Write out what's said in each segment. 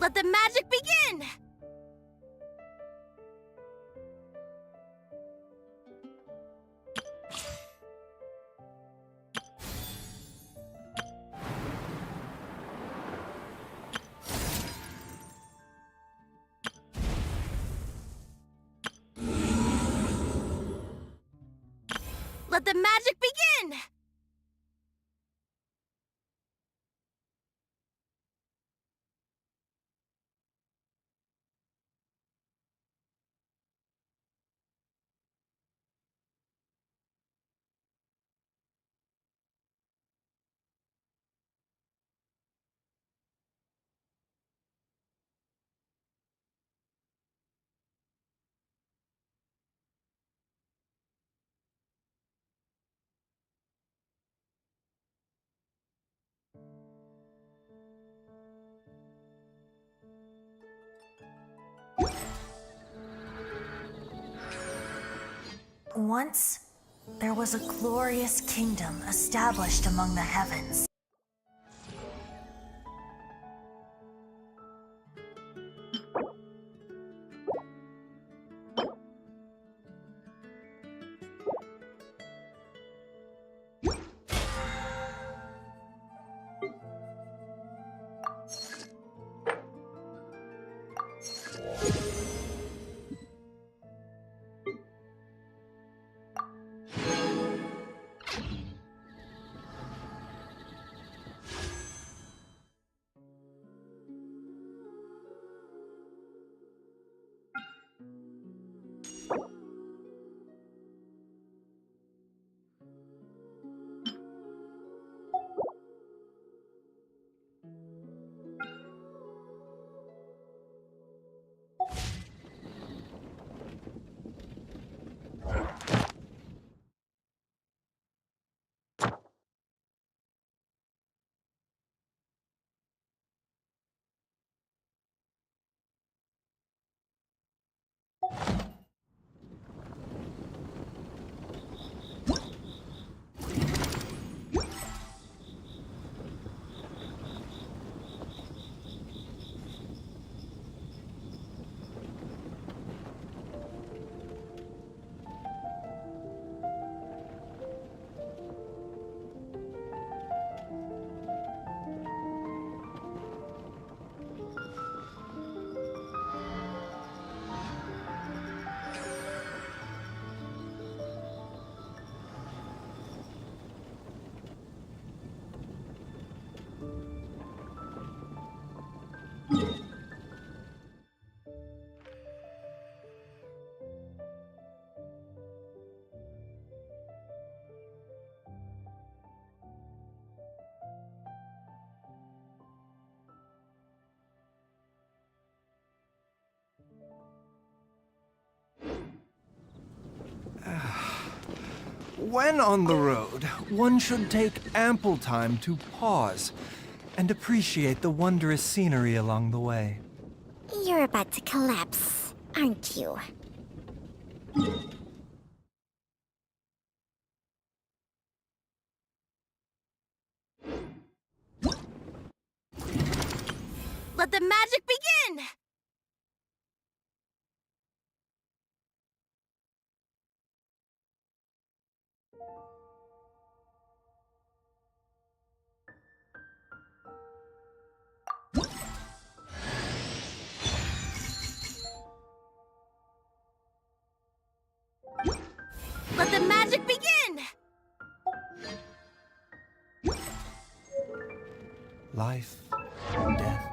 Let the magic begin! Let the magic begin! Once, there was a glorious kingdom established among the heavens. When on the road, one should take ample time to pause and appreciate the wondrous scenery along the way. You're about to collapse, aren't you? Let the magic begin! Let the magic begin! Life and death.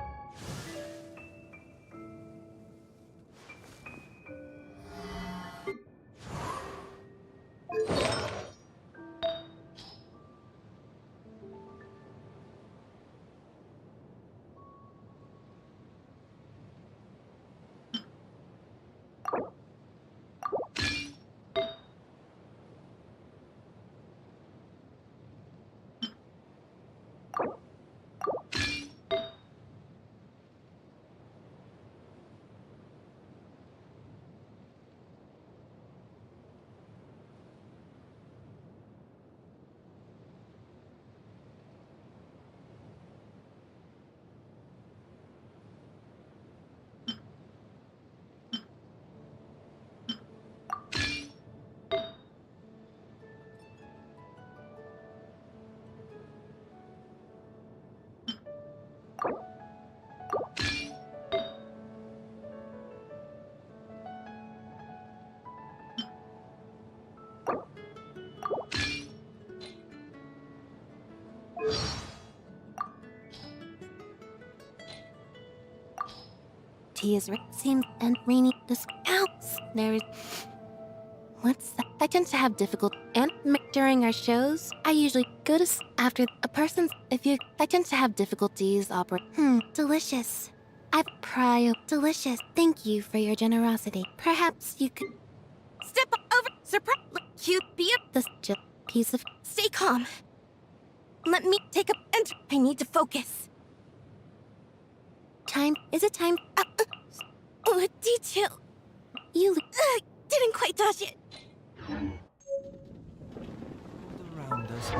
tea is seems and rainy. This house there is. What's that? I tend to have difficult and during our shows. I usually go to after a person's. If you, I tend to have difficulties delicious. I've delicious. Thank you for your generosity. Perhaps you could step over. Surprise. Cute. Be this piece of. Stay calm. Let me take a. I need to focus. Time. Is it time? Detail. You didn't quite dodge it. Around us.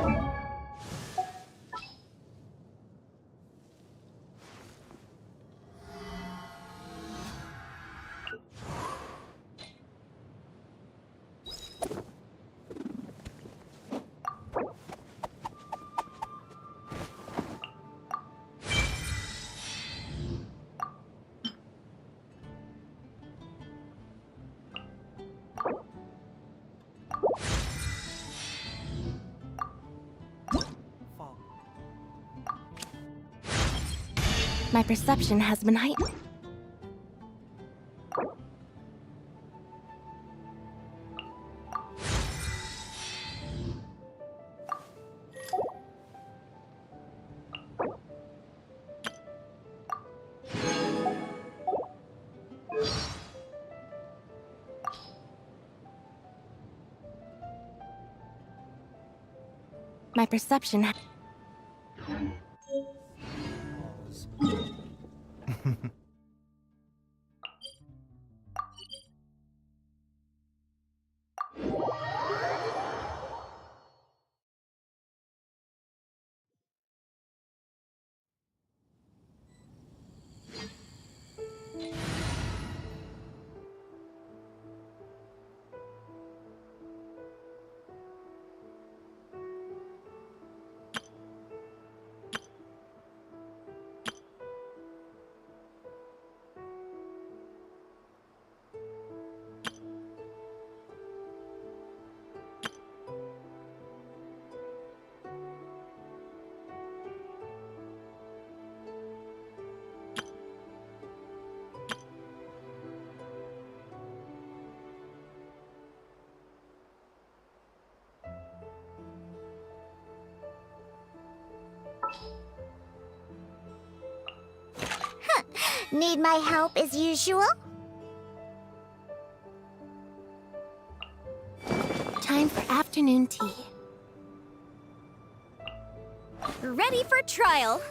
My perception has been heightened. My perception. Need my help as usual? Time for afternoon tea. Ready for trial.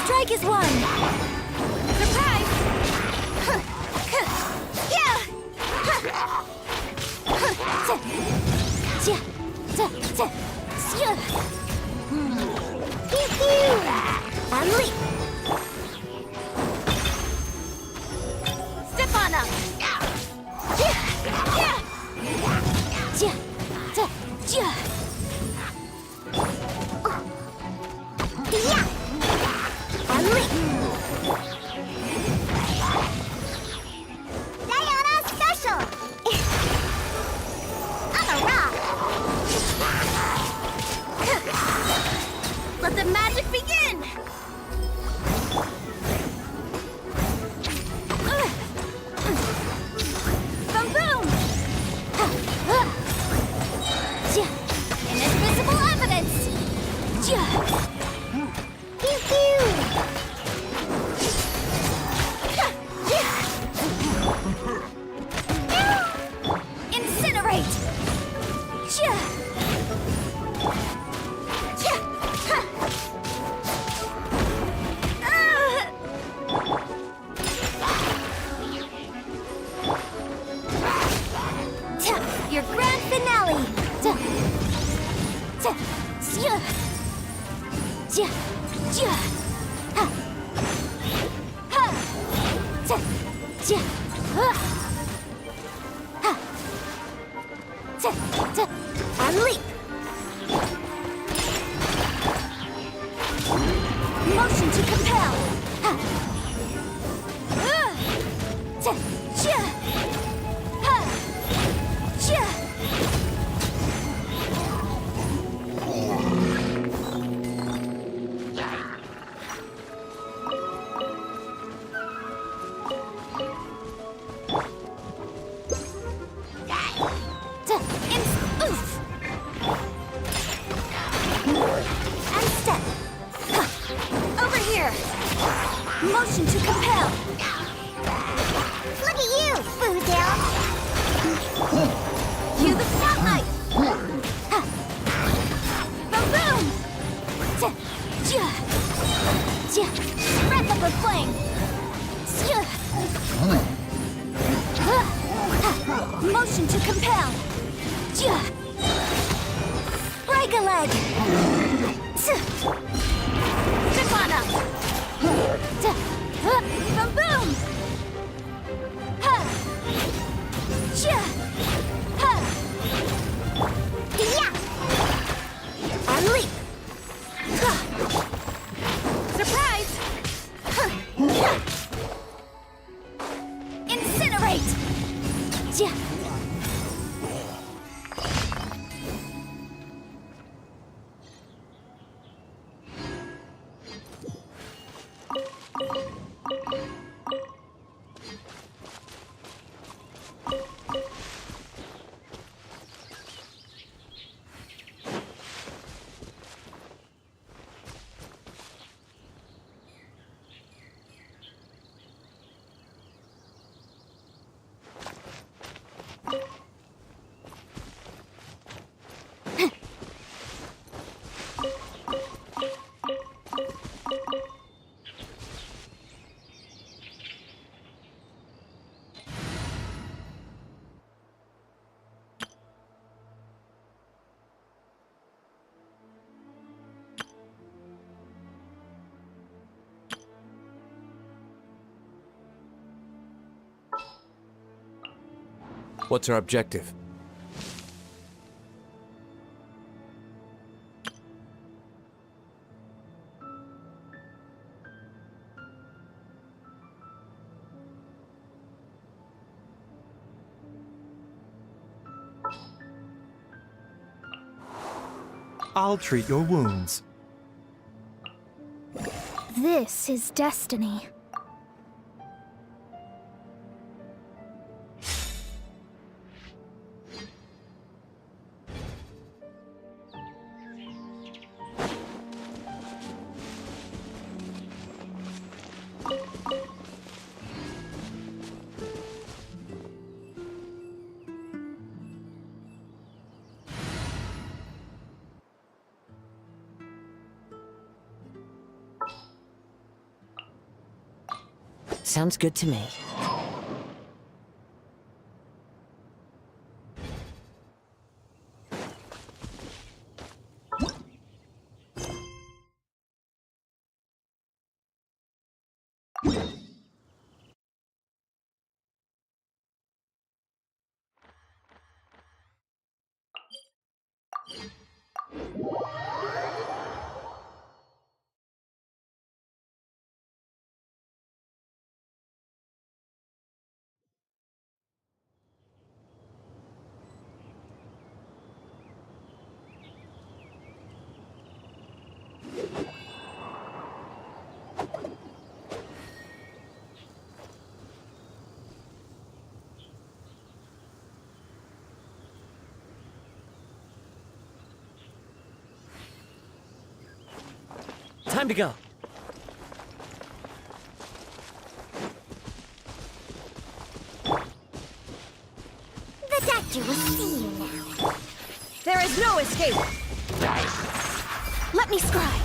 Strike is one. Surprise! Yeah! And leap. Step on up. And leap. Diana special. On a rock. Let the magic begin. Boom boom. Invisible evidence. Pew pew. Incinerate. Your grand finale. And leap. Motion to compel. Oof. And step. Over here. Motion to compel. Look at you, Foozle. Cue the spotlight. Boom boom. Breath of the flame. Motion to compel. Break a leg. Step on up. Boom boom. Yeah. And leap. Surprise. Incinerate. What's our objective? I'll treat your wounds. This is destiny. Sounds good to me. Time to go. The doctor will see you now. There is no escape! Let me scry.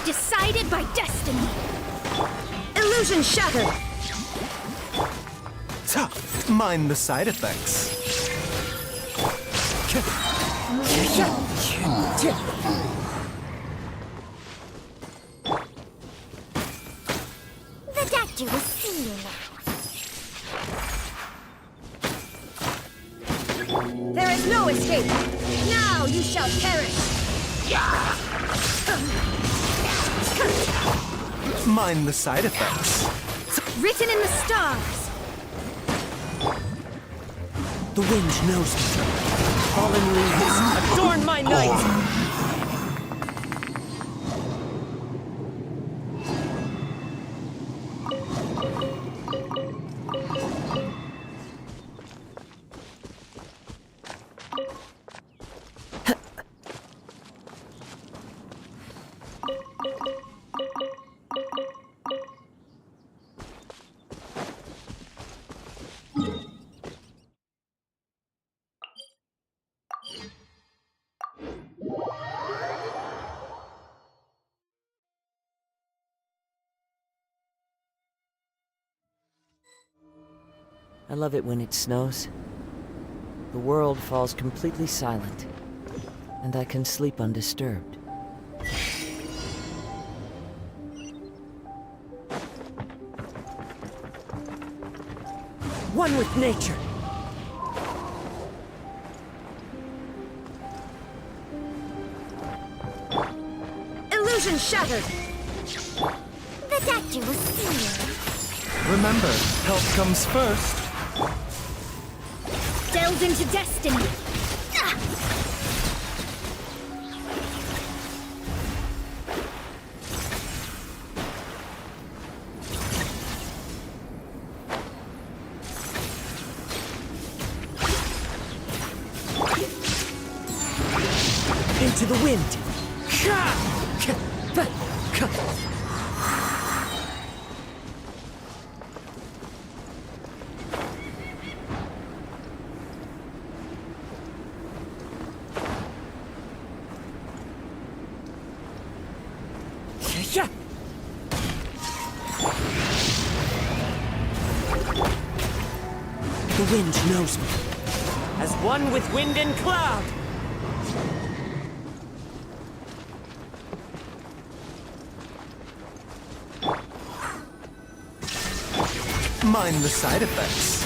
Decided by destiny. Illusion shattered! Tough. Mind the side effects. The doctor will see you now. There is no escape! Now you shall perish! Mind the side effects. Written in the stars! The wind knows me. Fallen leaves adorn my night. I love it when it snows. The world falls completely silent, and I can sleep undisturbed. One with nature! Illusion shattered! The doctor will see you. Remember, health comes first. Delve into destiny. Into the wind! The wind knows me. As one with wind and cloud! Mind the side effects.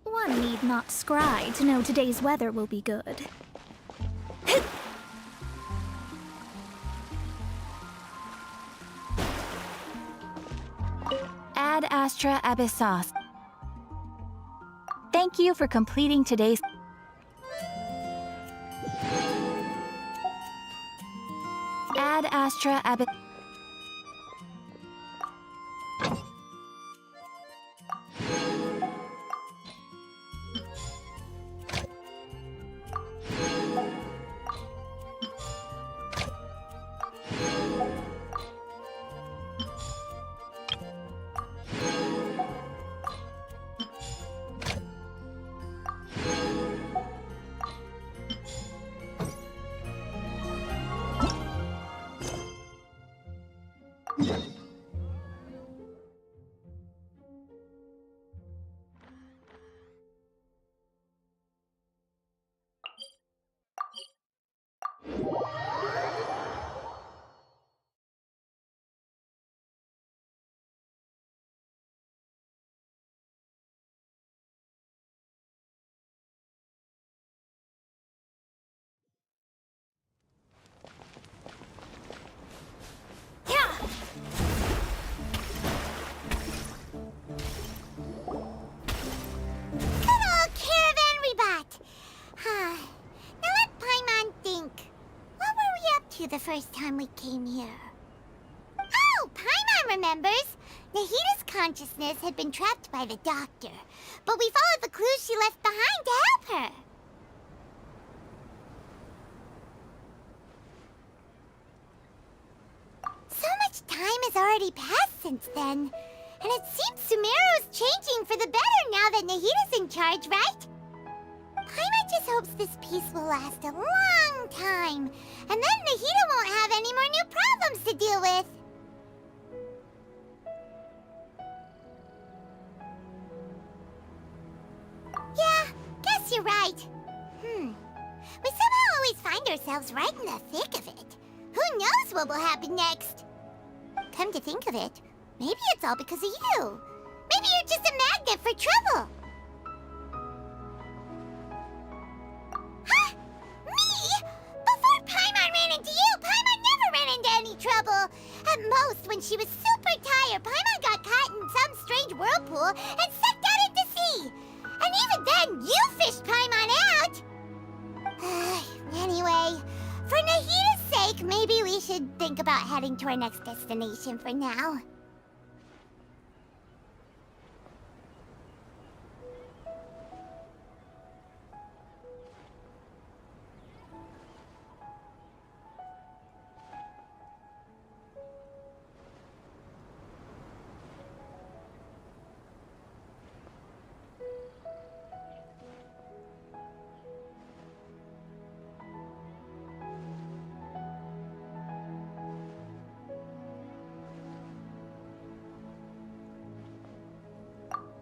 One need not scry to know today's weather will be good. Ad Astra Abyssos. Thank you for completing today's... Ad Astra Abyssos. first time we came here. Oh, Paimon remembers! Nahita's consciousness had been trapped by the doctor, but we followed the clues she left behind to help her. So much time has already passed since then, and it seems Sumeru's changing for the better now that Nahita's in charge, right? Paimon just hopes this peace will last a long time, and then Nahita won't have any more new problems to deal with. Yeah, guess you're right. We somehow always find ourselves right in the thick of it. Who knows what will happen next? Come to think of it, maybe it's all because of you. Maybe you're just a magnet for trouble. Huh? Me? Before Paimon ran into you, Paimon never ran into any trouble. At most, when she was super tired, Paimon got caught in some strange whirlpool and sucked out into sea. And even then, you fished Paimon out! Anyway, for Nahita's sake, maybe we should think about heading to our next destination for now.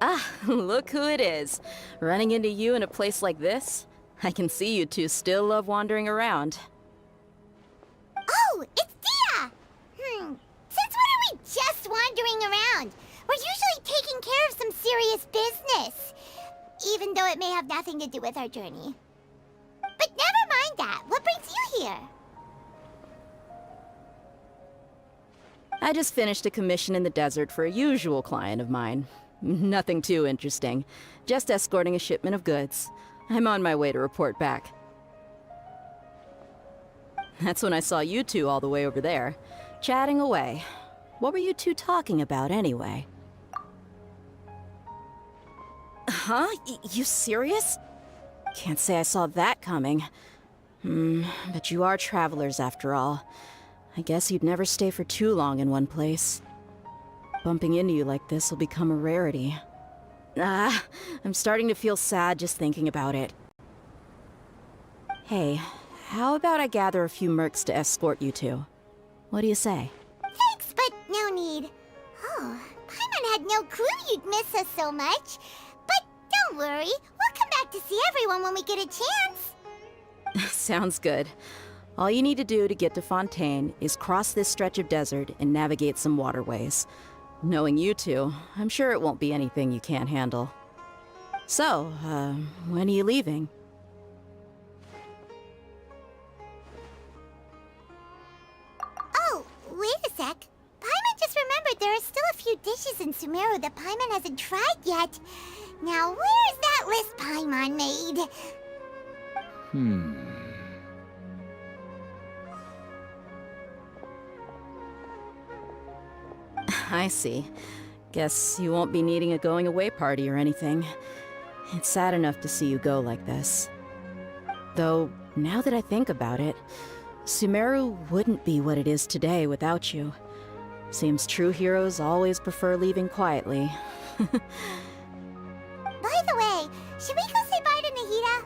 Ah, look who it is. Running into you in a place like this? I can see you two still love wandering around. Oh, it's Dia! Since when are we just wandering around? We're usually taking care of some serious business. Even though it may have nothing to do with our journey. But never mind that. What brings you here? I just finished a commission in the desert for a usual client of mine. Nothing too interesting. Just escorting a shipment of goods. I'm on my way to report back. That's when I saw you two all the way over there, chatting away. What were you two talking about anyway? Huh? You serious? Can't say I saw that coming. But you are travelers after all. I guess you'd never stay for too long in one place. Bumping into you like this will become a rarity. I'm starting to feel sad just thinking about it. Hey, how about I gather a few mercs to escort you two? What do you say? Thanks, but no need. Oh, Paimon had no clue you'd miss us so much. But don't worry, we'll come back to see everyone when we get a chance. Sounds good. All you need to do to get to Fontaine is cross this stretch of desert and navigate some waterways. Knowing you two, I'm sure it won't be anything you can't handle. So, when are you leaving? Oh, wait a sec. Paimon just remembered there are still a few dishes in Sumeru that Paimon hasn't tried yet. Now, where's that list Paimon made? I see. Guess you won't be needing a going-away party or anything. It's sad enough to see you go like this. Though, now that I think about it, Sumeru wouldn't be what it is today without you. Seems true heroes always prefer leaving quietly. By the way, should we go say bye to Nahita?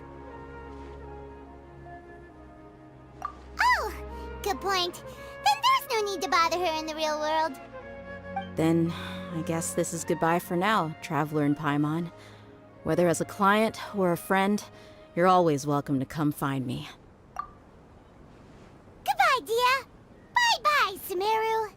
Oh, good point. Then there's no need to bother her in the real world. Then, I guess this is goodbye for now, Traveler in Paimon. Whether as a client or a friend, you're always welcome to come find me. Goodbye, Dia. Bye-bye, Sumeru.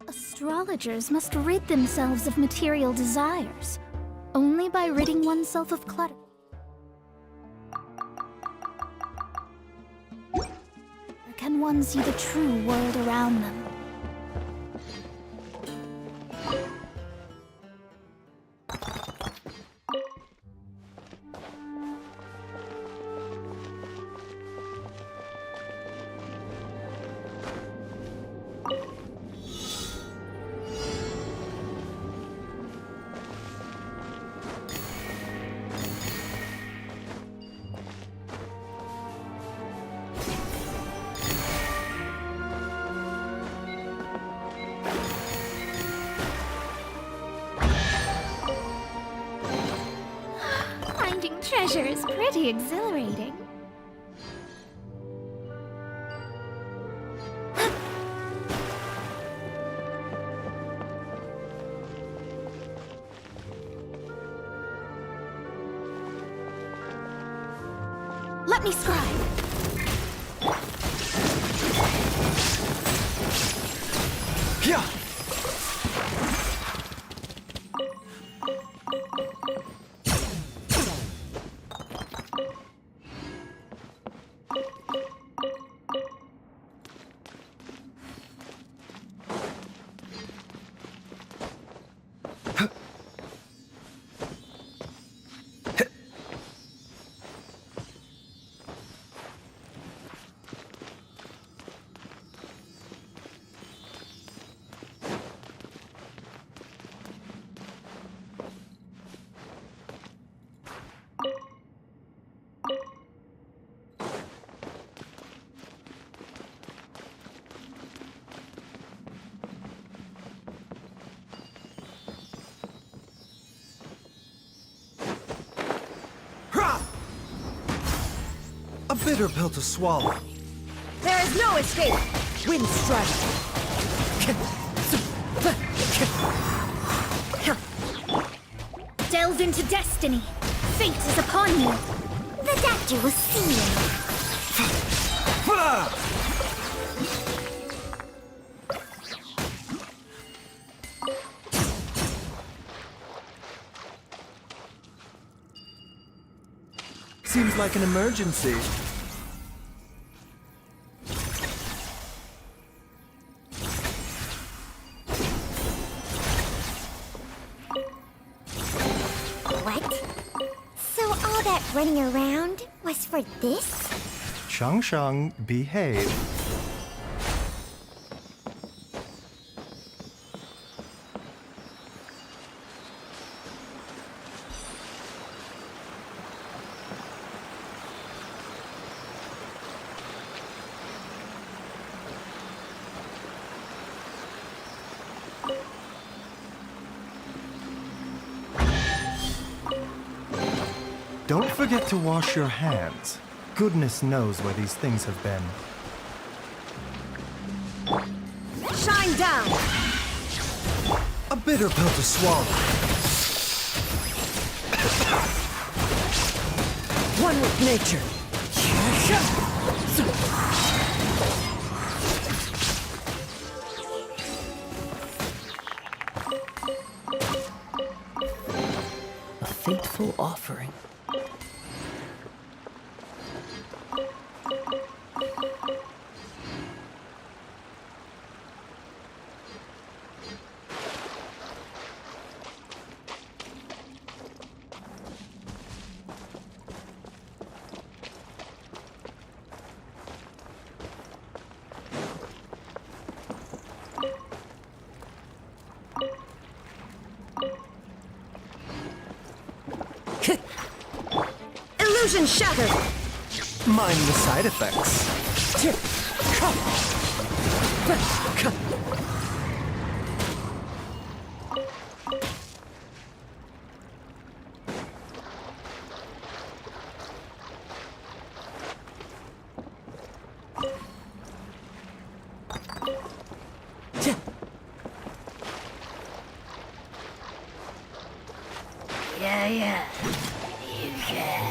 Astrologers must rid themselves of material desires, only by ridding oneself of clutter. Or can one see the true world around them? Finding treasure is pretty exhilarating. Let me scribe. Yeah. A bitter pill to swallow. There is no escape! Wind strike! Delve into destiny. Fate is upon you. The doctor will see you. Seems like an emergency. What? So all that running around was for this? Shang, behave. Don't forget to wash your hands. Goodness knows where these things have been. Shine down! A bitter pill to swallow. One with nature. A fateful offering. Illusion shattered! Mind the side effects. Yeah. You can.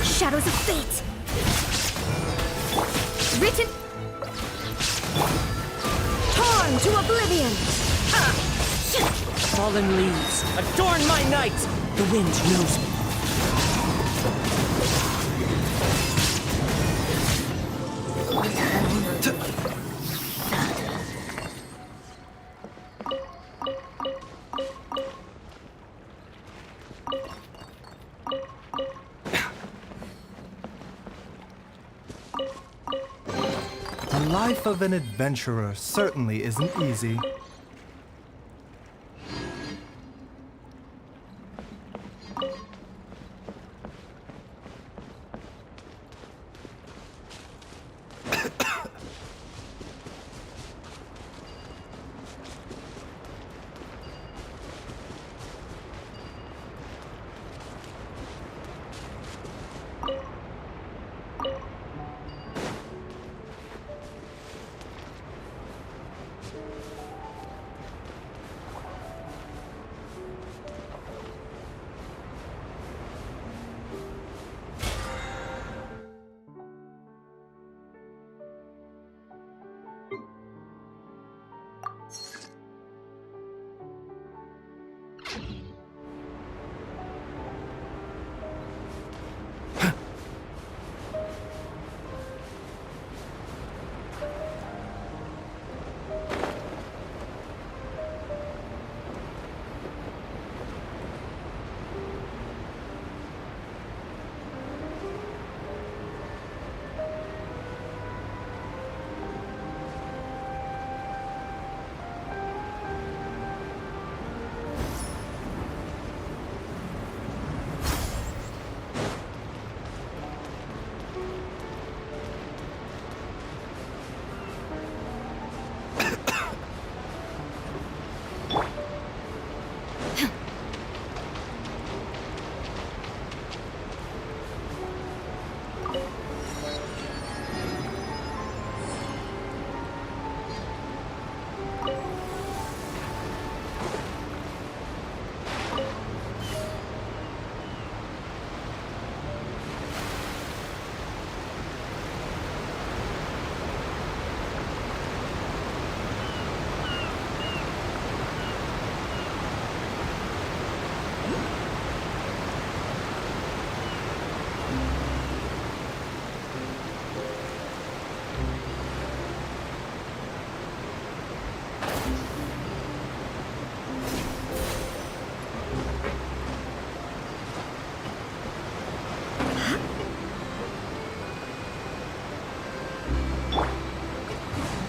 Shadows of fate. Written. Torn to oblivion! Fallen leaves, adorn my night! The wind knows me. The life of an adventurer certainly isn't easy.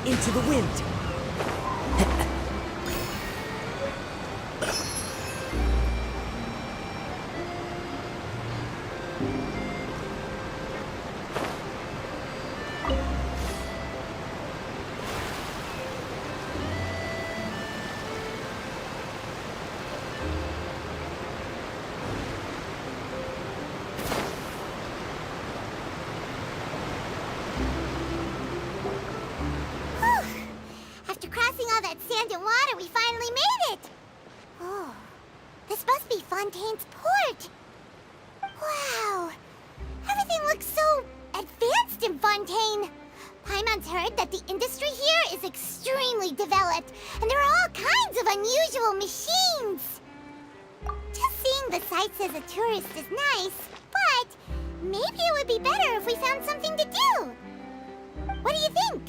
Into the wind. land and water, we finally made it! Oh, this must be Fontaine's port. Wow, everything looks so advanced in Fontaine. Paimon's heard that the industry here is extremely developed, and there are all kinds of unusual machines. Just seeing the sights as a tourist is nice, but maybe it would be better if we found something to do. What do you think?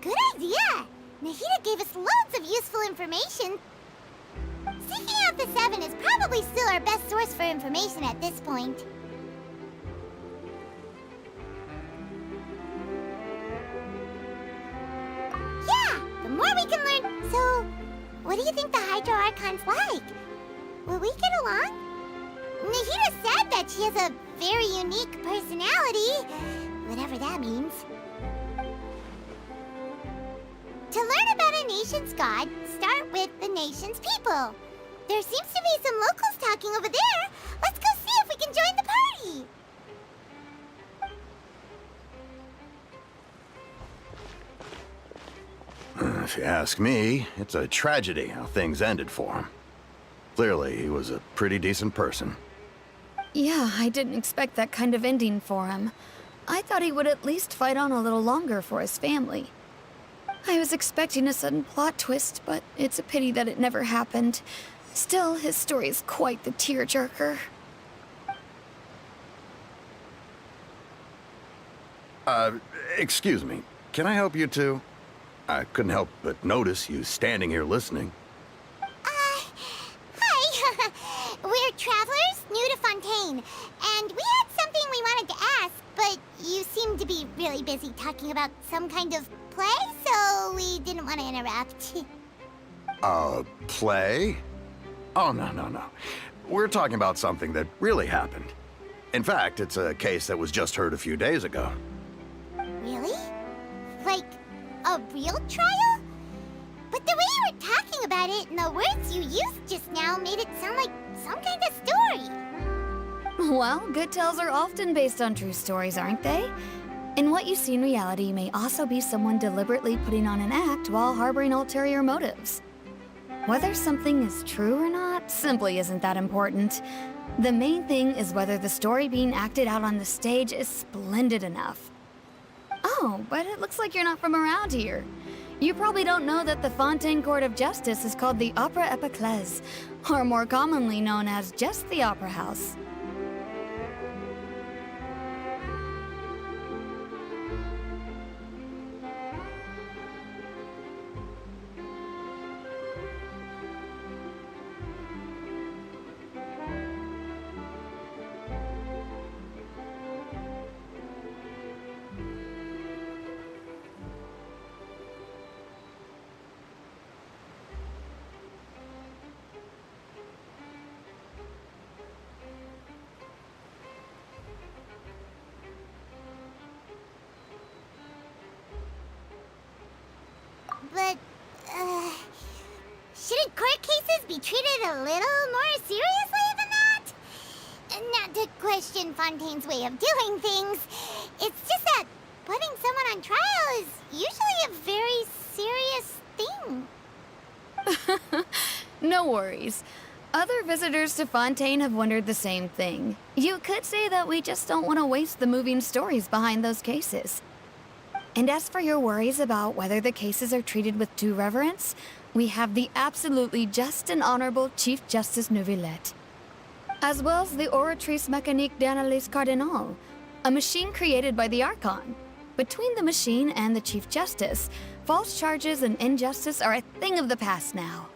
Good idea! Nahida gave us loads of useful information. Seeking out the Seven is probably still our best source for information at this point. Yeah, the more we can learn. So, what do you think the Hydro Archon's like? Will we get along? Nahida said that she has a very unique personality, whatever that means. To learn about a nation's god, start with the nation's people. There seems to be some locals talking over there. Let's go see if we can join the party. If you ask me, it's a tragedy how things ended for him. Clearly, he was a pretty decent person. Yeah, I didn't expect that kind of ending for him. I thought he would at least fight on a little longer for his family. I was expecting a sudden plot twist, but it's a pity that it never happened. Still, his story is quite the tearjerker. Excuse me. Can I help you two? I couldn't help but notice you standing here listening. Hi. We're travelers new to Fontaine, and we had something we wanted to ask, but you seemed to be really busy talking about some kind of play, so we didn't want to interrupt. Play? Oh, no. We're talking about something that really happened. In fact, it's a case that was just heard a few days ago. Really? Like, a real trial? But the way you were talking about it and the words you used just now made it sound like some kind of story. Well, good tales are often based on true stories, aren't they? And what you see in reality may also be someone deliberately putting on an act while harboring ulterior motives. Whether something is true or not simply isn't that important. The main thing is whether the story being acted out on the stage is splendid enough. Oh, but it looks like you're not from around here. You probably don't know that the Fontaine Court of Justice is called the Opera Epiclese, or more commonly known as just the Opera House. But, shouldn't court cases be treated a little more seriously than that? Not to question Fontaine's way of doing things. It's just that putting someone on trial is usually a very serious thing. No worries. Other visitors to Fontaine have wondered the same thing. You could say that we just don't want to waste the moving stories behind those cases. And as for your worries about whether the cases are treated with due reverence, we have the absolutely just and honorable Chief Justice Neuvillette, as well as the Oratrice Mécanique d'Analyse Cardinal, a machine created by the Archon. Between the machine and the Chief Justice, false charges and injustice are a thing of the past now.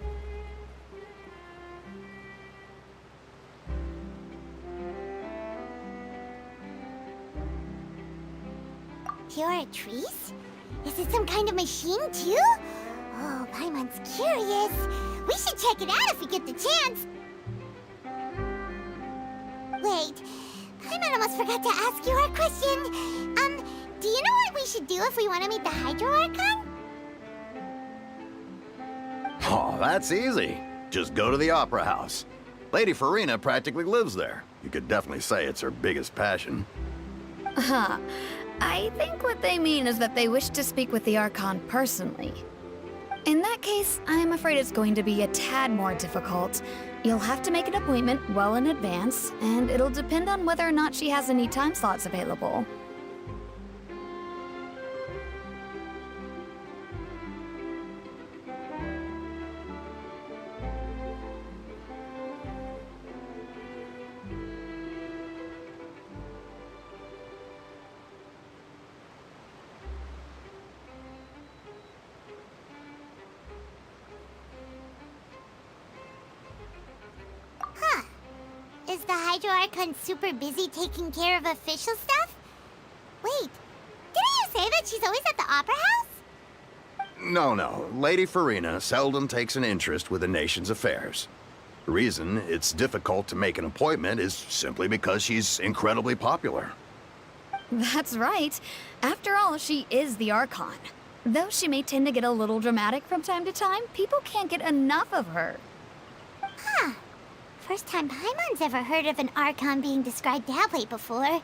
Oratrice? Is it some kind of machine, too? Oh, Paimon's curious. We should check it out if we get the chance. Wait, Paimon almost forgot to ask you our question. Do you know what we should do if we want to meet the Hydro Archon? Oh, that's easy. Just go to the Opera House. Lady Farina practically lives there. You could definitely say it's her biggest passion. Huh. I think what they mean is that they wish to speak with the Archon personally. In that case, I'm afraid it's going to be a tad more difficult. You'll have to make an appointment well in advance, and it'll depend on whether or not she has any time slots available. Is the Hydro Archon super busy taking care of official stuff? Wait, didn't you say that she's always at the Opera House? No. Lady Farina seldom takes an interest with the nation's affairs. The reason it's difficult to make an appointment is simply because she's incredibly popular. That's right. After all, she is the Archon. Though she may tend to get a little dramatic from time to time, people can't get enough of her. Huh. First time Paimon's ever heard of an Archon being described that way before. Wait!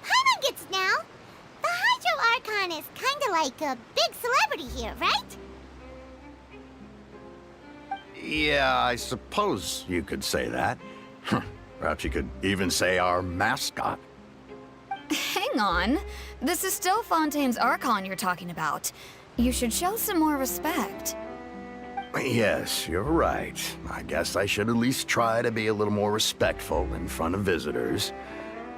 Paimon gets now! The Hydro Archon is kinda like a big celebrity here, right? Yeah, I suppose you could say that. Perhaps you could even say our mascot. Hang on. This is still Fontaine's Archon you're talking about. You should show some more respect. Yes, you're right. I guess I should at least try to be a little more respectful in front of visitors.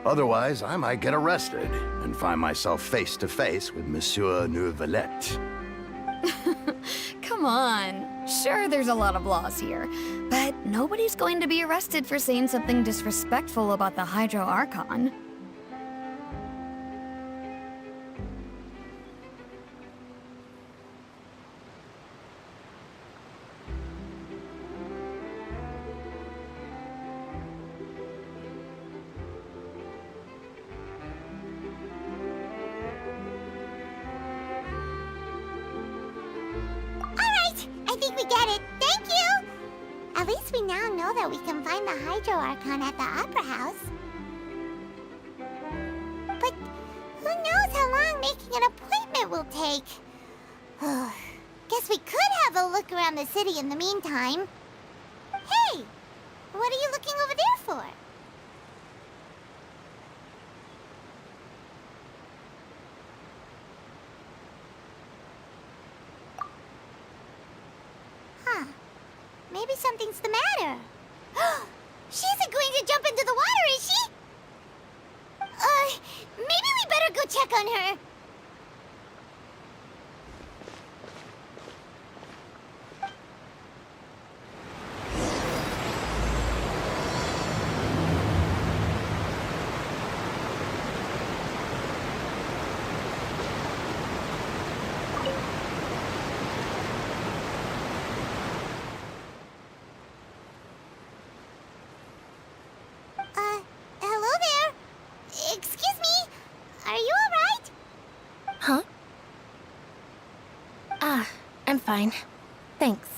Otherwise, I might get arrested and find myself face to face with Monsieur Neuvillette. Come on. Sure, there's a lot of laws here, but nobody's going to be arrested for saying something disrespectful about the Hydro Archon. We get it. Thank you! At least we now know that we can find the Hydro Archon at the Opera House. But who knows how long making an appointment will take? Guess we could have a look around the city in the meantime. Hey! What are you looking over there for? Maybe something's the matter. She isn't going to jump into the water, is she? Maybe we better go check on her. Hello there. Excuse me. Are you alright? Huh? Ah, I'm fine. Thanks.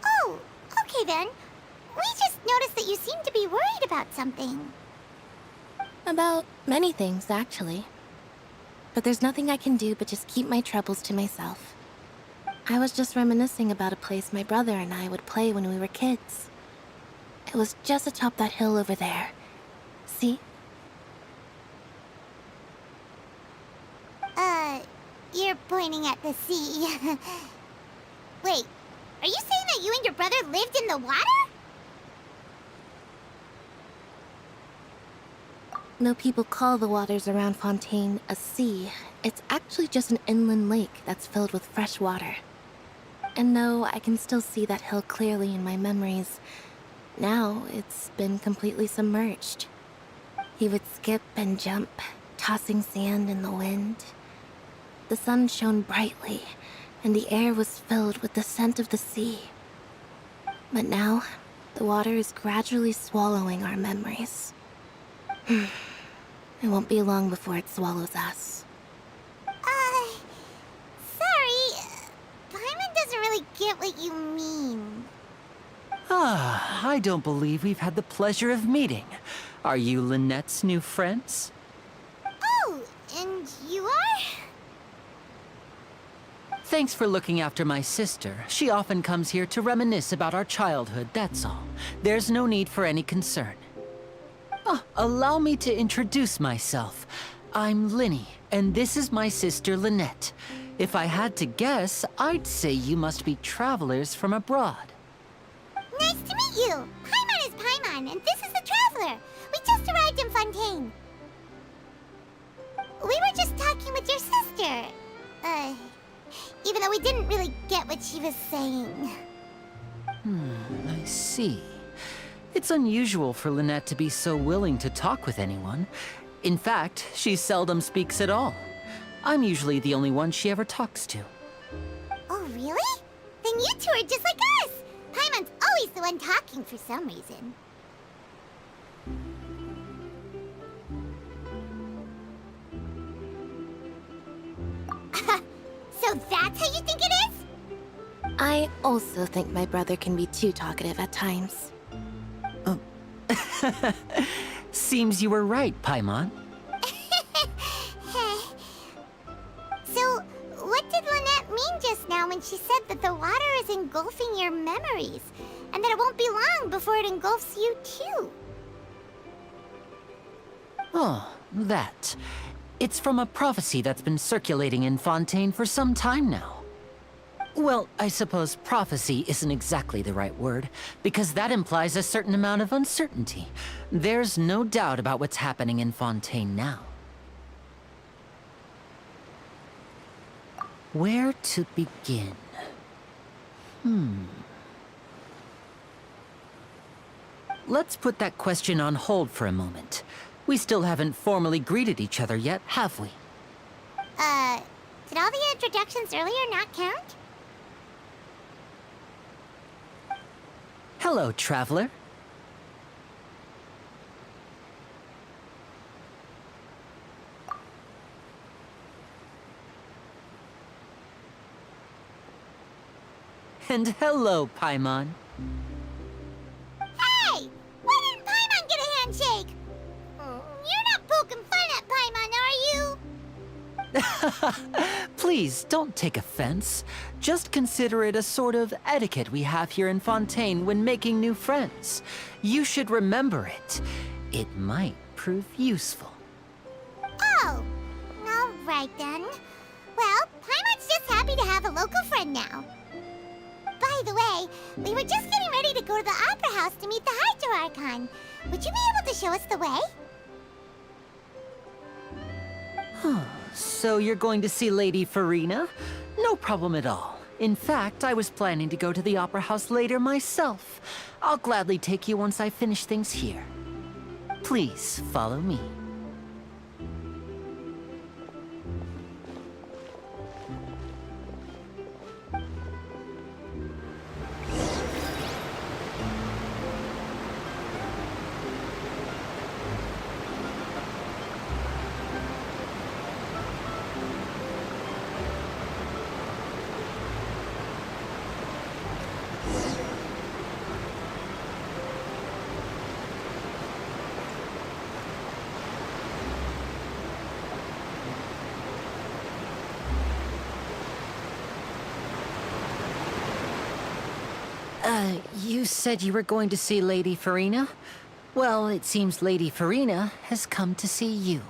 Oh, okay then. We just noticed that you seem to be worried about something. About many things, actually. But there's nothing I can do but just keep my troubles to myself. I was just reminiscing about a place my brother and I would play when we were kids. It was just atop that hill over there. See? You're pointing at the sea. Wait, are you saying that you and your brother lived in the water? No, people call the waters around Fontaine a sea. It's actually just an inland lake that's filled with fresh water. And no, I can still see that hill clearly in my memories. Now, it's been completely submerged. He would skip and jump, tossing sand in the wind. The sun shone brightly, and the air was filled with the scent of the sea. But now, The water is gradually swallowing our memories. It won't be long before it swallows us. Sorry. Paimon doesn't really get what you mean. Ah, I don't believe we've had the pleasure of meeting. Are you Lynette's new friends? Oh, and you are? Thanks for looking after my sister. She often comes here to reminisce about our childhood, that's all. There's no need for any concern. Oh, allow me to introduce myself. I'm Linny, and this is my sister Lynette. If I had to guess, I'd say you must be travelers from abroad. Nice to meet you. Paimon is Paimon, and this is the Traveler. We just arrived in Fontaine. We were just talking with your sister. Even though we didn't really get what she was saying. I see. It's unusual for Lynette to be so willing to talk with anyone. In fact, she seldom speaks at all. I'm usually the only one she ever talks to. Oh, really? Then you two are just like us. Paimon's always the one talking for some reason. So that's how you think it is? I also think my brother can be too talkative at times. Seems you were right, Paimon. So, what did Lynette mean just now when she said that the water is engulfing your memories, and that it won't be long before it engulfs you too? Oh, that. It's from a prophecy that's been circulating in Fontaine for some time now. Well, I suppose prophecy isn't exactly the right word, because that implies a certain amount of uncertainty. There's no doubt about what's happening in Fontaine now. Where to begin? Let's put that question on hold for a moment. We still haven't formally greeted each other yet, have we? Did all the introductions earlier not count? Hello, traveler. And hello, Paimon. Hey! Why didn't Paimon get a handshake? You're not poking fun at Paimon, are you? Please, don't take offense. Just consider it a sort of etiquette we have here in Fontaine when making new friends. You should remember it. It might prove useful. Oh, all right then. Well, Paimon's just happy to have a local friend now. By the way, we were just getting ready to go to the Opera House to meet the Hydro Archon. Would you be able to show us the way? So you're going to see Lady Farina? No problem at all. In fact, I was planning to go to the Opera House later myself. I'll gladly take you once I finish things here. Please, follow me. You said you were going to see Lady Farina? Well, it seems Lady Farina has come to see you.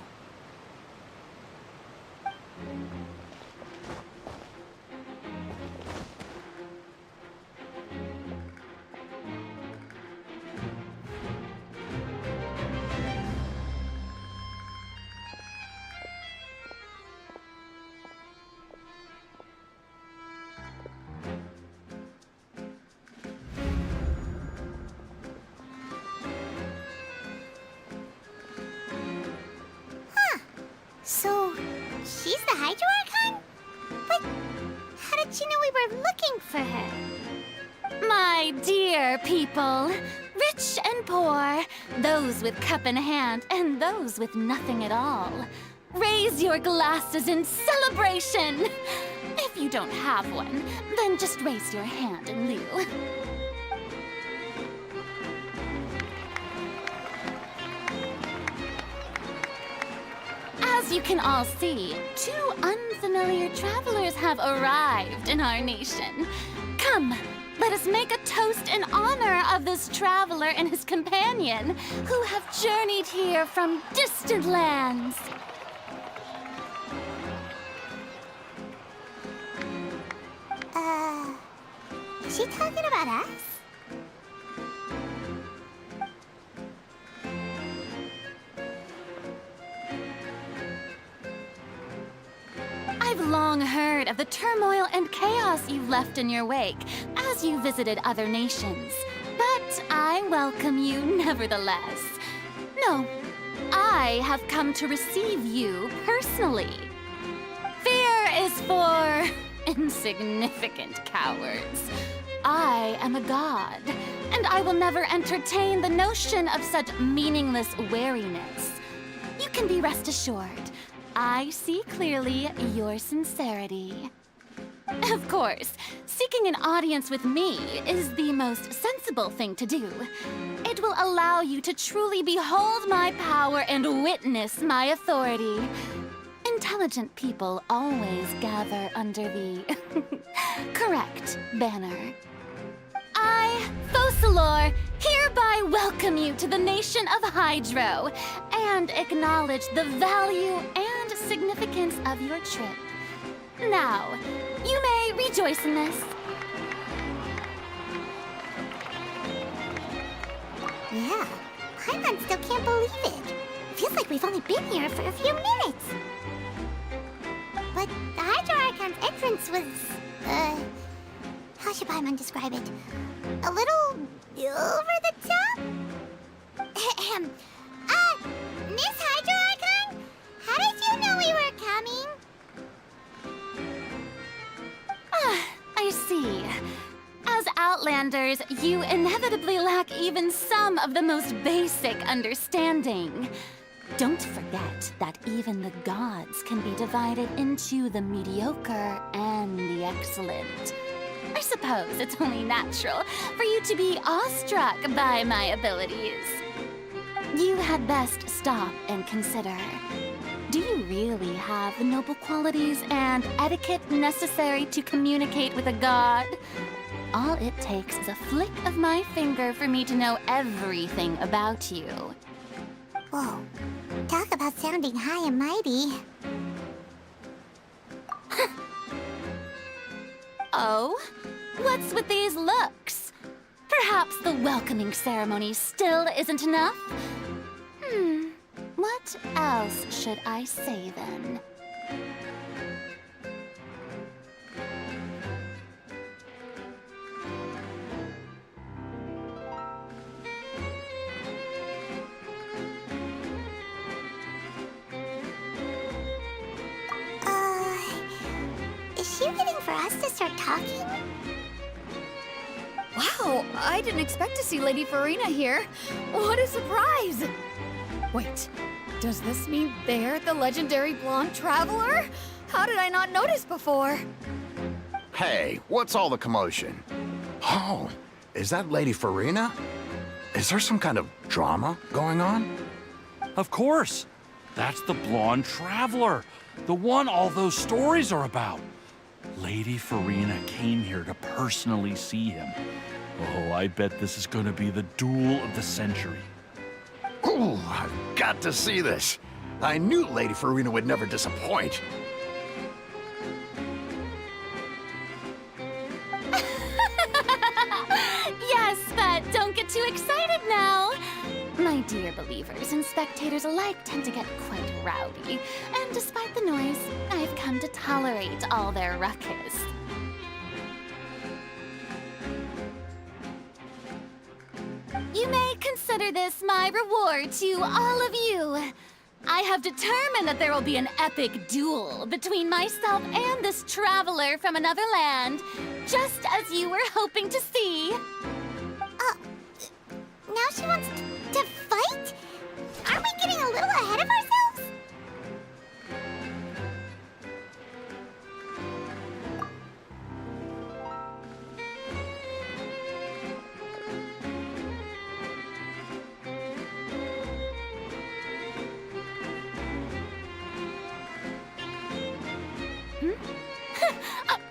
So, she's the Hydro Archon? But how did she know we were looking for her? My dear people, rich and poor, those with cup in hand and those with nothing at all, raise your glasses in celebration! If you don't have one, then just raise your hand in lieu. As you can all see, two unfamiliar travelers have arrived in our nation. Come, let us make a toast in honor of this traveler and his companion, who have journeyed here from distant lands. Is she talking about us? I've long heard of the turmoil and chaos you've left in your wake as you visited other nations. But I welcome you nevertheless. No, I have come to receive you personally. Fear is for insignificant cowards. I am a god, and I will never entertain the notion of such meaningless wariness. You can be rest assured, I see clearly your sincerity. Of course, seeking an audience with me is the most sensible thing to do. It will allow you to truly behold my power and witness my authority. Intelligent people always gather under the correct banner. I, Focalor, hereby welcome you to the nation of Hydro and acknowledge the value and significance of your trip. Now, you may rejoice in this. Yeah, Paimon still can't believe it. Feels like we've only been here for a few minutes. But the Hydro Archon's entrance was, how should Paimon describe it? A little over the top? Ahem. Miss Hydro Archon? How did you know we were coming? I see. As Outlanders, you inevitably lack even some of the most basic understanding. Don't forget that even the gods can be divided into the mediocre and the excellent. I suppose it's only natural for you to be awestruck by my abilities. You had best stop and consider. Do you really have the noble qualities and etiquette necessary to communicate with a god? All it takes is a flick of my finger for me to know everything about you. Whoa, talk about sounding high and mighty. Oh? What's with these looks? Perhaps the welcoming ceremony still isn't enough? What else should I say then? Is she waiting for us to start talking? Wow, I didn't expect to see Lady Farina here. What a surprise! Wait, does this mean they're the legendary blonde traveler? How did I not notice before? Hey, what's all the commotion? Oh, is that Lady Farina? Is there some kind of drama going on? Of course. That's the blonde traveler. The one all those stories are about. Lady Farina came here to personally see him. Oh, I bet this is gonna be the duel of the century. Ooh, I've got to see this. I knew Lady Farina would never disappoint. Yes, but don't get too excited now. My dear believers and spectators alike tend to get quite rowdy, and despite the noise, I've come to tolerate all their ruckus. You may consider this my reward to all of you. I have determined that there will be an epic duel between myself and this traveler from another land, just as you were hoping to see. Now she wants to fight? Aren't we getting a little ahead of ourselves?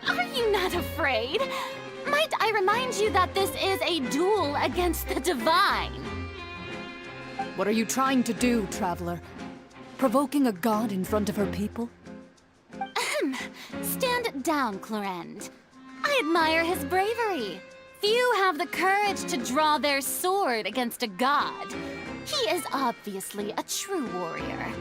Are you not afraid? Might I remind you that this is a duel against the divine? What are you trying to do, traveler? Provoking a god in front of her people? Stand down, Clorend. I admire his bravery. Few have the courage to draw their sword against a god. He is obviously a true warrior.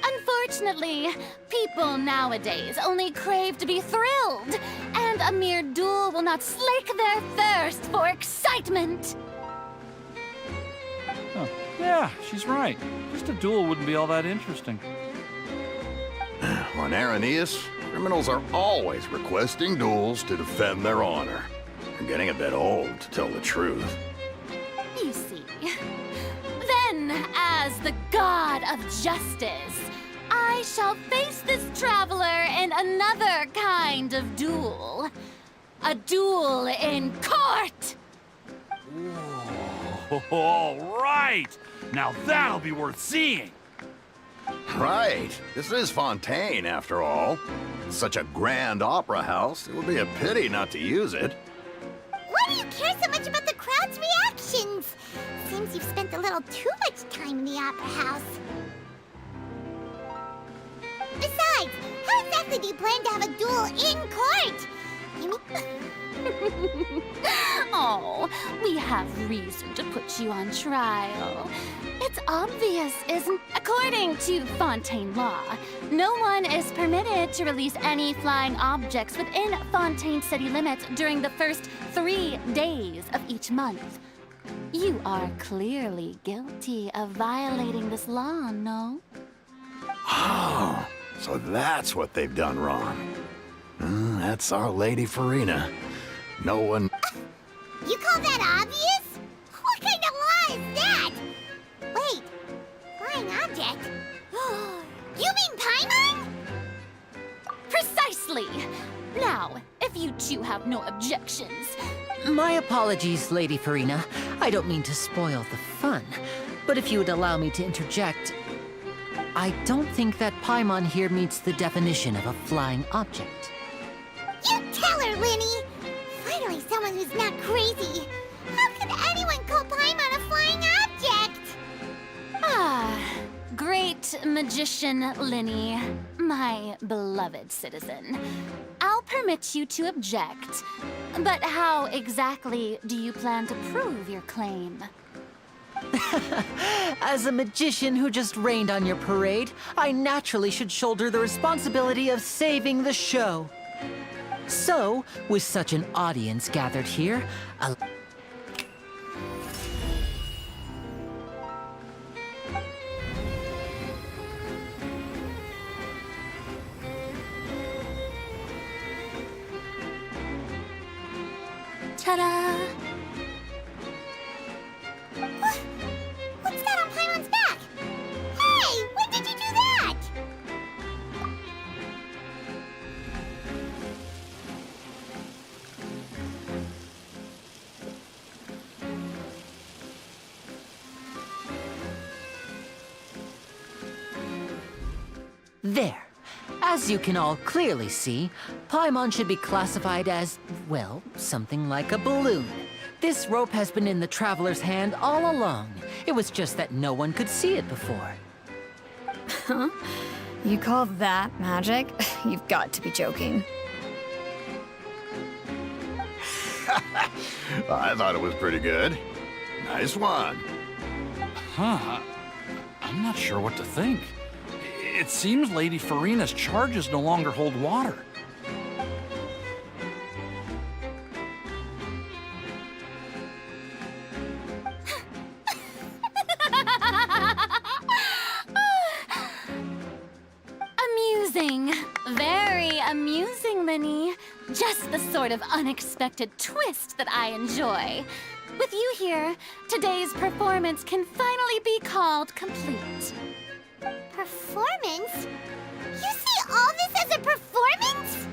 Unfortunately, people nowadays only crave to be thrilled, and a mere duel will not slake their thirst for excitement. Huh. Yeah, she's right. Just a duel wouldn't be all that interesting. On Araneus, criminals are always requesting duels to defend their honor. They're getting a bit old, to tell the truth. You see. Then, as the god of justice, I shall face this traveler in another kind of duel. A duel in court! Whoa. All right! Now that'll be worth seeing! Right. This is Fontaine, after all. It's such a grand opera house, it would be a pity not to use it. Why do you care so much about the crowd's reactions? Seems you've spent a little too much time in the opera house. Besides, how exactly do you plan to have a duel in court? You mean... Oh, we have reason to put you on trial. It's obvious, isn't... According to Fontaine law, no one is permitted to release any flying objects within Fontaine city limits during the first 3 days of each month. You are clearly guilty of violating this law, no? Oh, so that's what they've done wrong. That's our Lady Farina. No one... You call that obvious? What kind of law is that? Wait, flying object? You mean Paimon? Precisely! Now, if you two have no objections... My apologies, Lady Farina. I don't mean to spoil the fun, but if you would allow me to interject... I don't think that Paimon here meets the definition of a flying object. You tell her, Linny! Finally someone who's not crazy. How could anyone call Paimon a flying object? Ah, great magician Linny, my beloved citizen. I'll permit you to object, but how exactly do you plan to prove your claim? As a magician who just rained on your parade, I naturally should shoulder the responsibility of saving the show. So, with such an audience gathered here, ta-da! What's that on Paimon's back? Hey, when did you do that? there. As you can all clearly see, Paimon should be classified as, well, something like a balloon. This rope has been in the traveler's hand all along. It was just that no one could see it before. Huh? You call that magic? You've got to be joking. I thought it was pretty good. Nice one. Huh. I'm not sure what to think. It seems Lady Farina's charges no longer hold water. Amusing. Very amusing, Linny. Just the sort of unexpected twist that I enjoy. With you here, today's performance can finally be called complete. Performance? You see all this as a performance?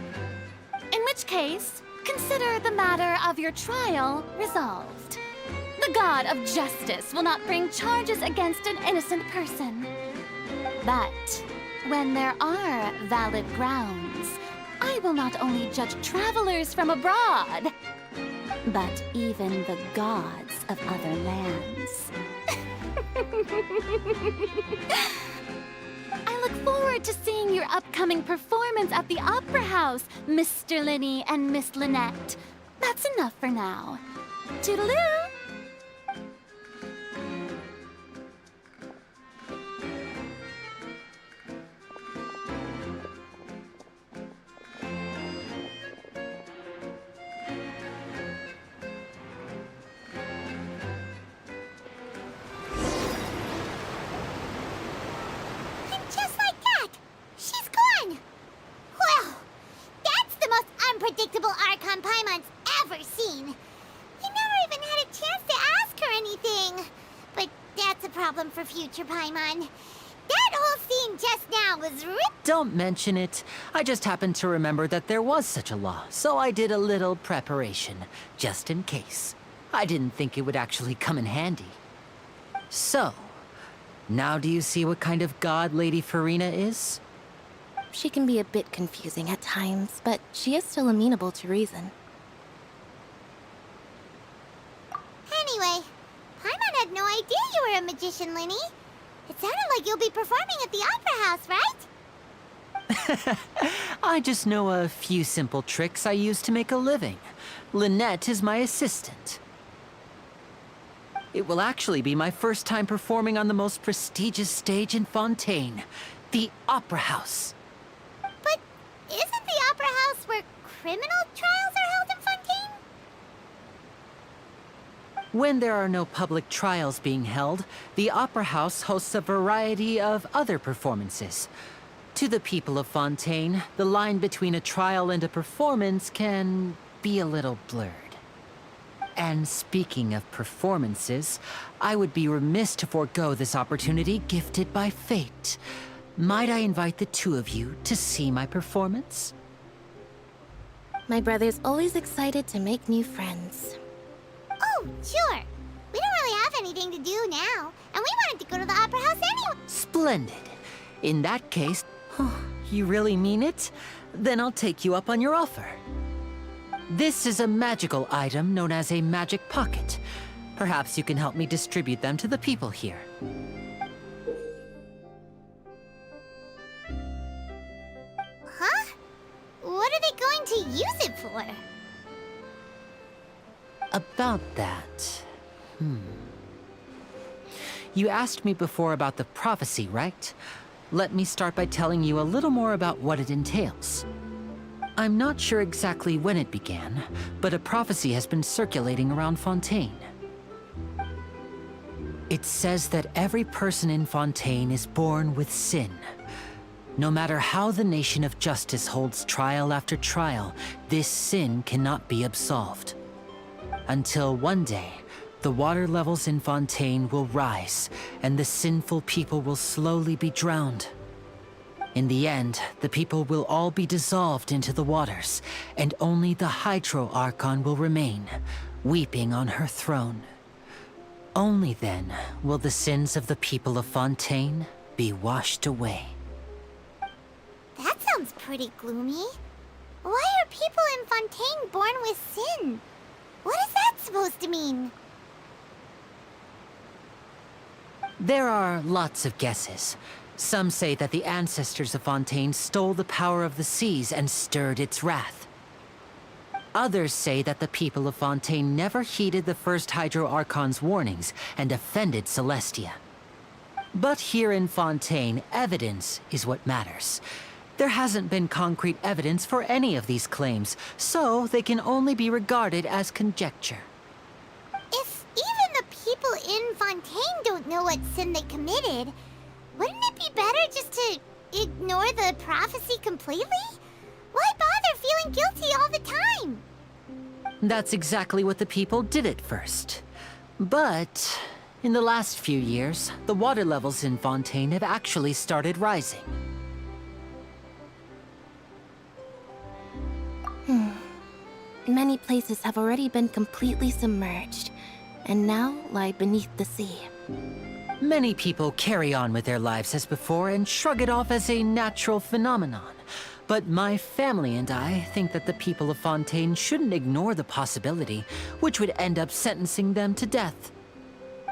In which case, consider the matter of your trial resolved. The god of justice will not bring charges against an innocent person. But when there are valid grounds, I will not only judge travelers from abroad, but even the gods of other lands. I look forward to seeing your upcoming performance at the Opera House, Mr. Linny and Miss Lynette. That's enough for now. Toodaloo! Unpredictable Archon Paimon's ever seen. You never even had a chance to ask her anything. But that's a problem for future Paimon. That whole scene just now was Don't mention it. I just happened to remember that there was such a law, so I did a little preparation, just in case. I didn't think it would actually come in handy. So, now do you see what kind of god Lady Farina is? She can be a bit confusing at times, but she is still amenable to reason. Anyway, Paimon had no idea you were a magician, Linny. It sounded like you'll be performing at the Opera House, right? I just know a few simple tricks I use to make a living. Lynette is my assistant. It will actually be my first time performing on the most prestigious stage in Fontaine, the Opera House. But isn't the Opera House where criminal trials are held in Fontaine? When there are no public trials being held, the Opera House hosts a variety of other performances. To the people of Fontaine, the line between a trial and a performance can be a little blurred. And speaking of performances, I would be remiss to forego this opportunity gifted by fate. Might I invite the two of you to see my performance? My brother's always excited to make new friends. Oh, sure. We don't really have anything to do now, and we wanted to go to the Opera House anyway. Splendid. In that case, you really mean it? Then I'll take you up on your offer. This is a magical item known as a magic pocket. Perhaps you can help me distribute them to the people here. Huh? What are they going to use it for? About that... You asked me before about the prophecy, right? Let me start by telling you a little more about what it entails. I'm not sure exactly when it began, but a prophecy has been circulating around Fontaine. It says that every person in Fontaine is born with sin. No matter how the nation of justice holds trial after trial, this sin cannot be absolved. Until one day, the water levels in Fontaine will rise, and the sinful people will slowly be drowned. In the end, the people will all be dissolved into the waters, and only the Hydro Archon will remain, weeping on her throne. Only then will the sins of the people of Fontaine be washed away. That sounds pretty gloomy. Why are people in Fontaine born with sin? What is that supposed to mean? There are lots of guesses. Some say that the ancestors of Fontaine stole the power of the seas and stirred its wrath. Others say that the people of Fontaine never heeded the first Hydro Archon's warnings and offended Celestia. But here in Fontaine, evidence is what matters. There hasn't been concrete evidence for any of these claims, so they can only be regarded as conjecture. If even the people in Fontaine don't know what sin they committed, wouldn't it be better just to ignore the prophecy completely? Why bother feeling guilty all the time? That's exactly what the people did at first. But in the last few years, the water levels in Fontaine have actually started rising. Many places have already been completely submerged, and now lie beneath the sea. Many people carry on with their lives as before and shrug it off as a natural phenomenon. But my family and I think that the people of Fontaine shouldn't ignore the possibility, which would end up sentencing them to death.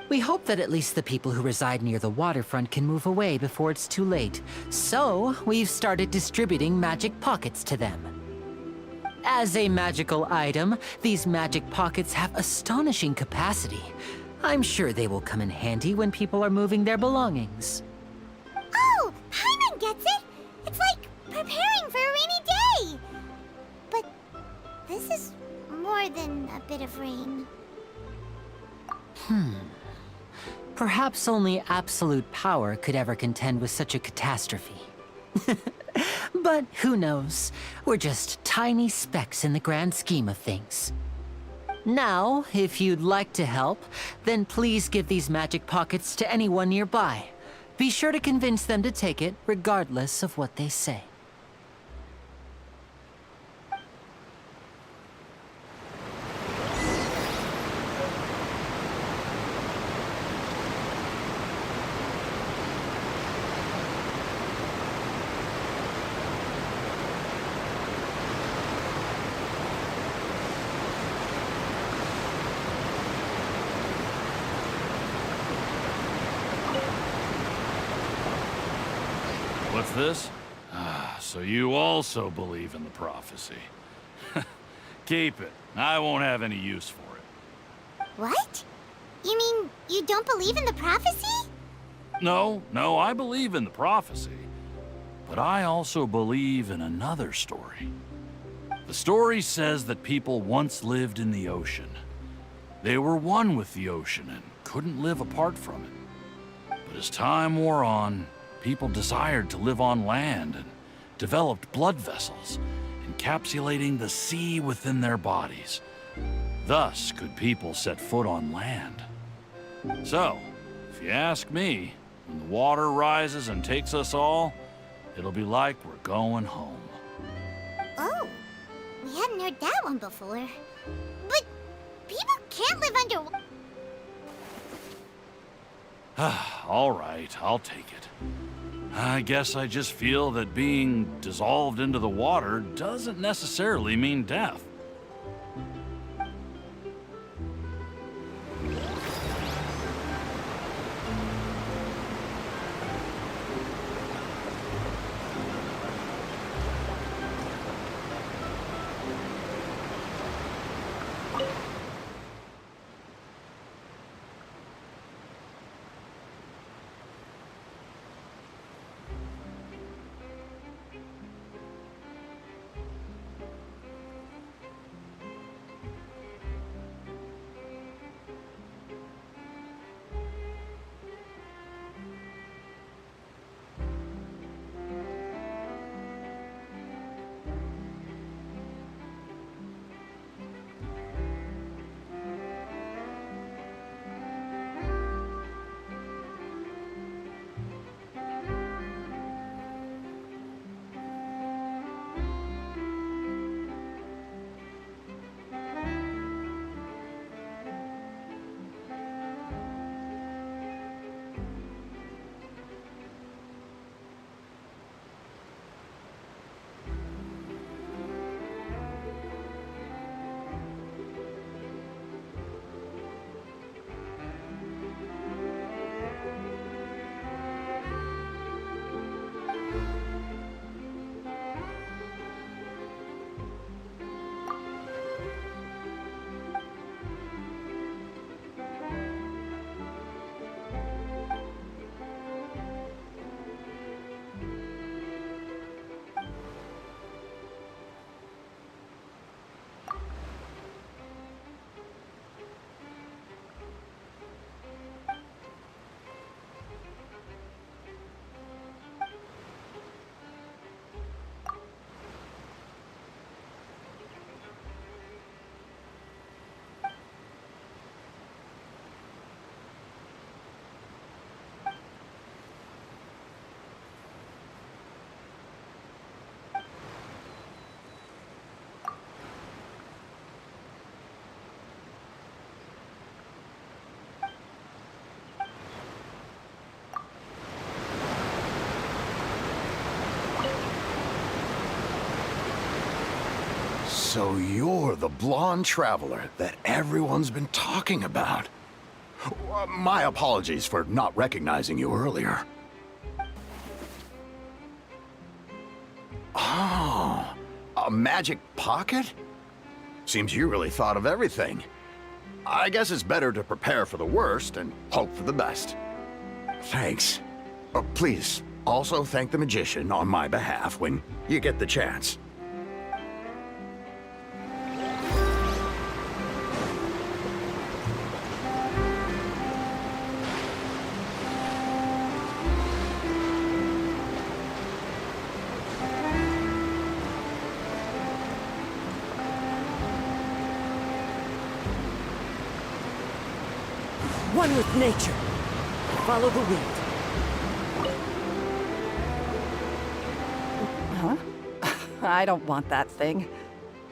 We hope that at least the people who reside near the waterfront can move away before it's too late. So, we've started distributing magic pockets to them. As a magical item, these magic pockets have astonishing capacity. I'm sure they will come in handy when people are moving their belongings. Oh, Paimon gets it! It's like preparing for a rainy day! But this is more than a bit of rain. Perhaps only absolute power could ever contend with such a catastrophe. But who knows? We're just tiny specks in the grand scheme of things. Now, if you'd like to help, then please give these magic pockets to anyone nearby. Be sure to convince them to take it, regardless of what they say. What's this? Ah, so you also believe in the prophecy. Keep it. I won't have any use for it. What? You mean you don't believe in the prophecy? No, I believe in the prophecy. But I also believe in another story. The story says that people once lived in the ocean. They were one with the ocean and couldn't live apart from it. But as time wore on, people desired to live on land and developed blood vessels, encapsulating the sea within their bodies. Thus could people set foot on land. So, if you ask me, when the water rises and takes us all, it'll be like we're going home. Oh, we hadn't heard that one before. But people can't live under... All right, I'll take it. I guess I just feel that being dissolved into the water doesn't necessarily mean death. So you're the blonde traveler that everyone's been talking about. My apologies for not recognizing you earlier. Oh, a magic pocket? Seems you really thought of everything. I guess it's better to prepare for the worst and hope for the best. Thanks. Please, also thank the magician on my behalf when you get the chance. One with nature. Follow the wind. Huh? I don't want that thing.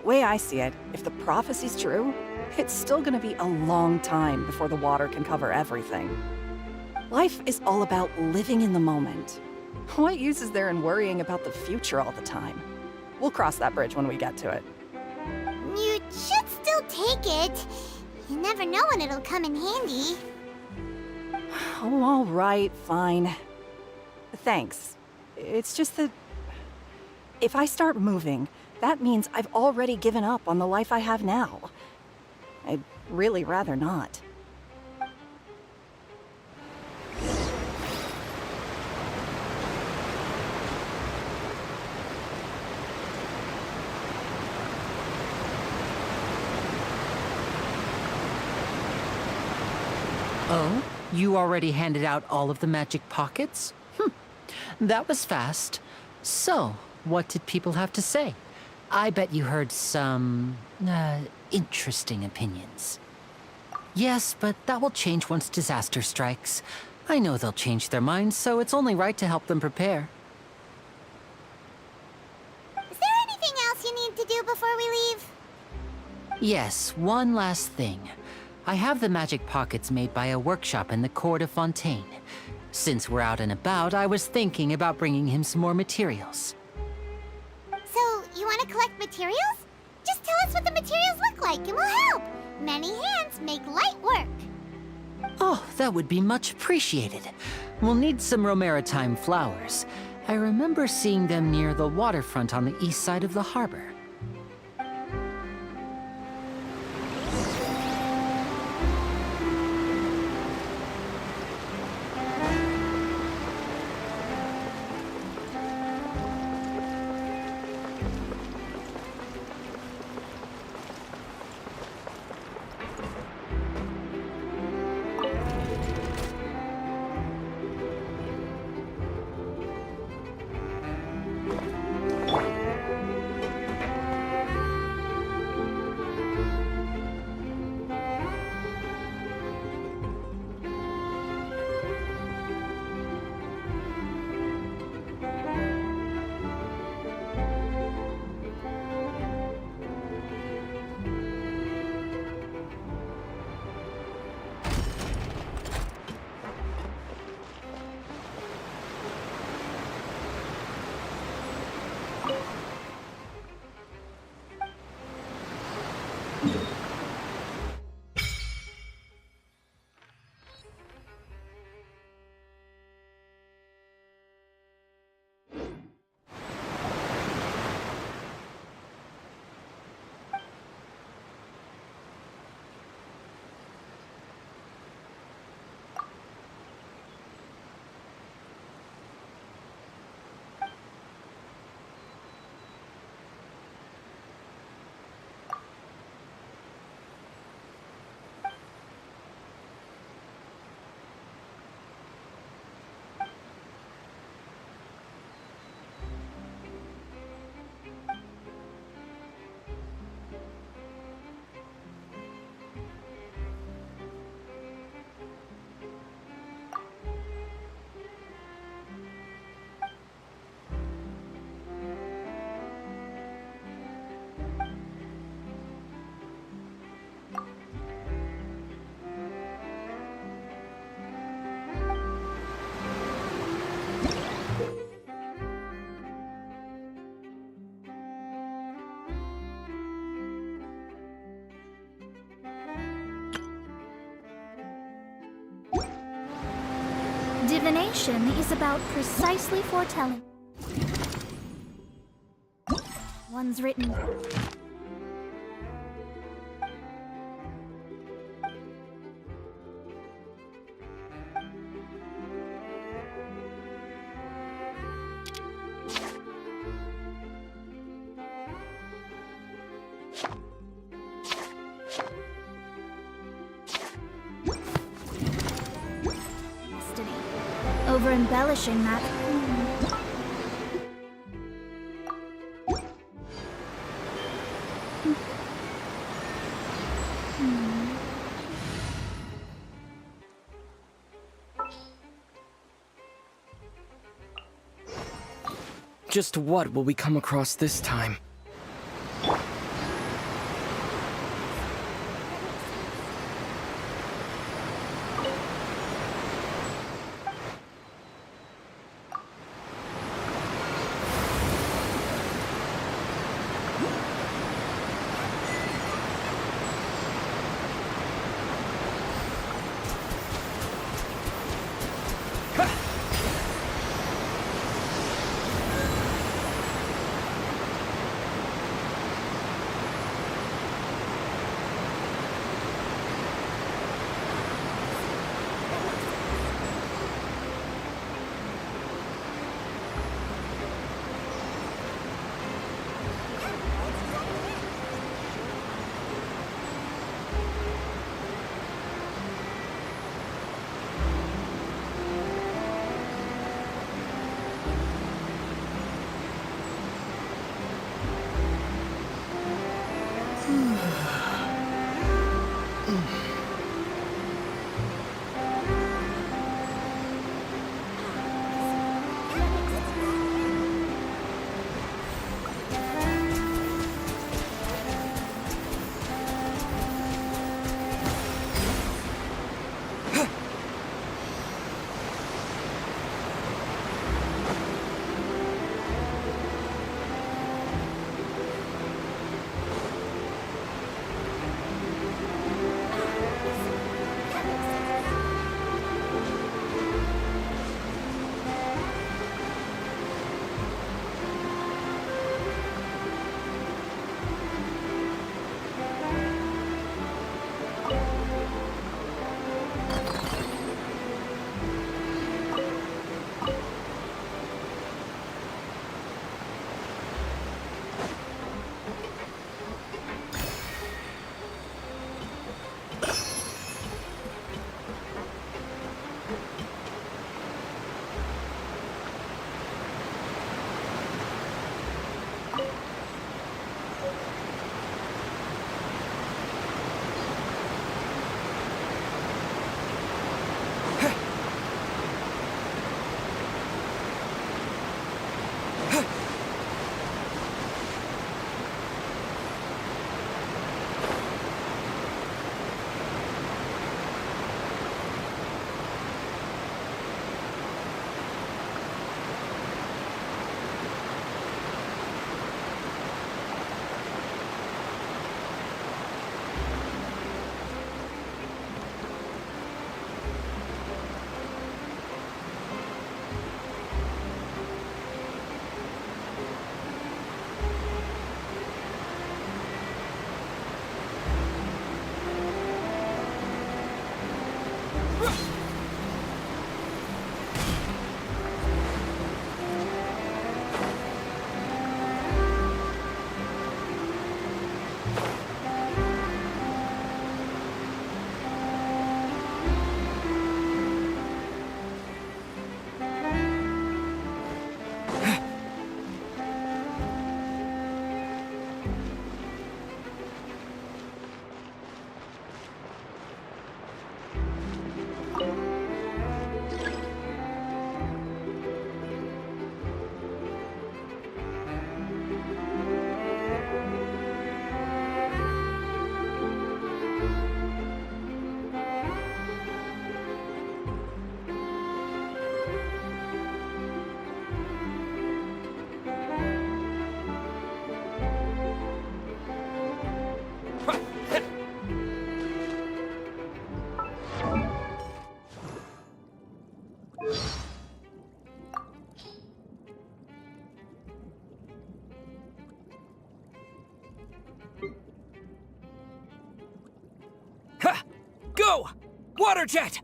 Way I see it, if the prophecy's true, it's still gonna be a long time before the water can cover everything. Life is all about living in the moment. What use is there in worrying about the future all the time? We'll cross that bridge when we get to it. You should still take it. You never know when it'll come in handy. Oh, all right, fine. Thanks. It's just that if I start moving, that means I've already given up on the life I have now. I'd really rather not. Oh? You already handed out all of the magic pockets? That was fast. So, what did people have to say? I bet you heard some, interesting opinions. Yes, but that will change once disaster strikes. I know they'll change their minds, so it's only right to help them prepare. Is there anything else you need to do before we leave? Yes, one last thing. I have the magic pockets made by a workshop in the court of Fontaine. Since we're out and about, I was thinking about bringing him some more materials. So, you want to collect materials? Just tell us what the materials look like and we'll help. Many hands make light work. Oh, that would be much appreciated. We'll need some Romaritime flowers. I remember seeing them near the waterfront on the east side of the harbor. Divination is about precisely foretelling. One's written. Destiny. Over embellishing that. Just what will we come across this time? Go! Water jet!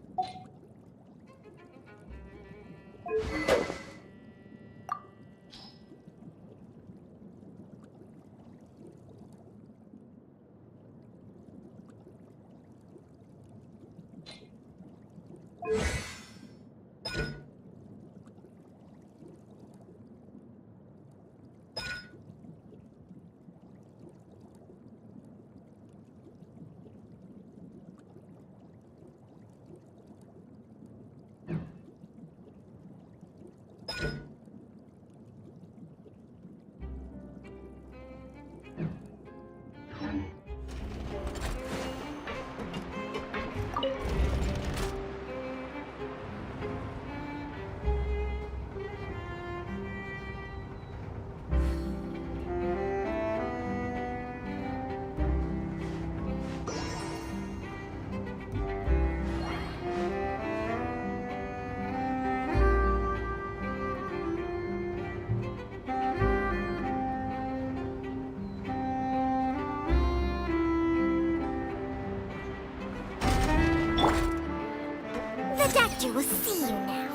The doctor will see you now.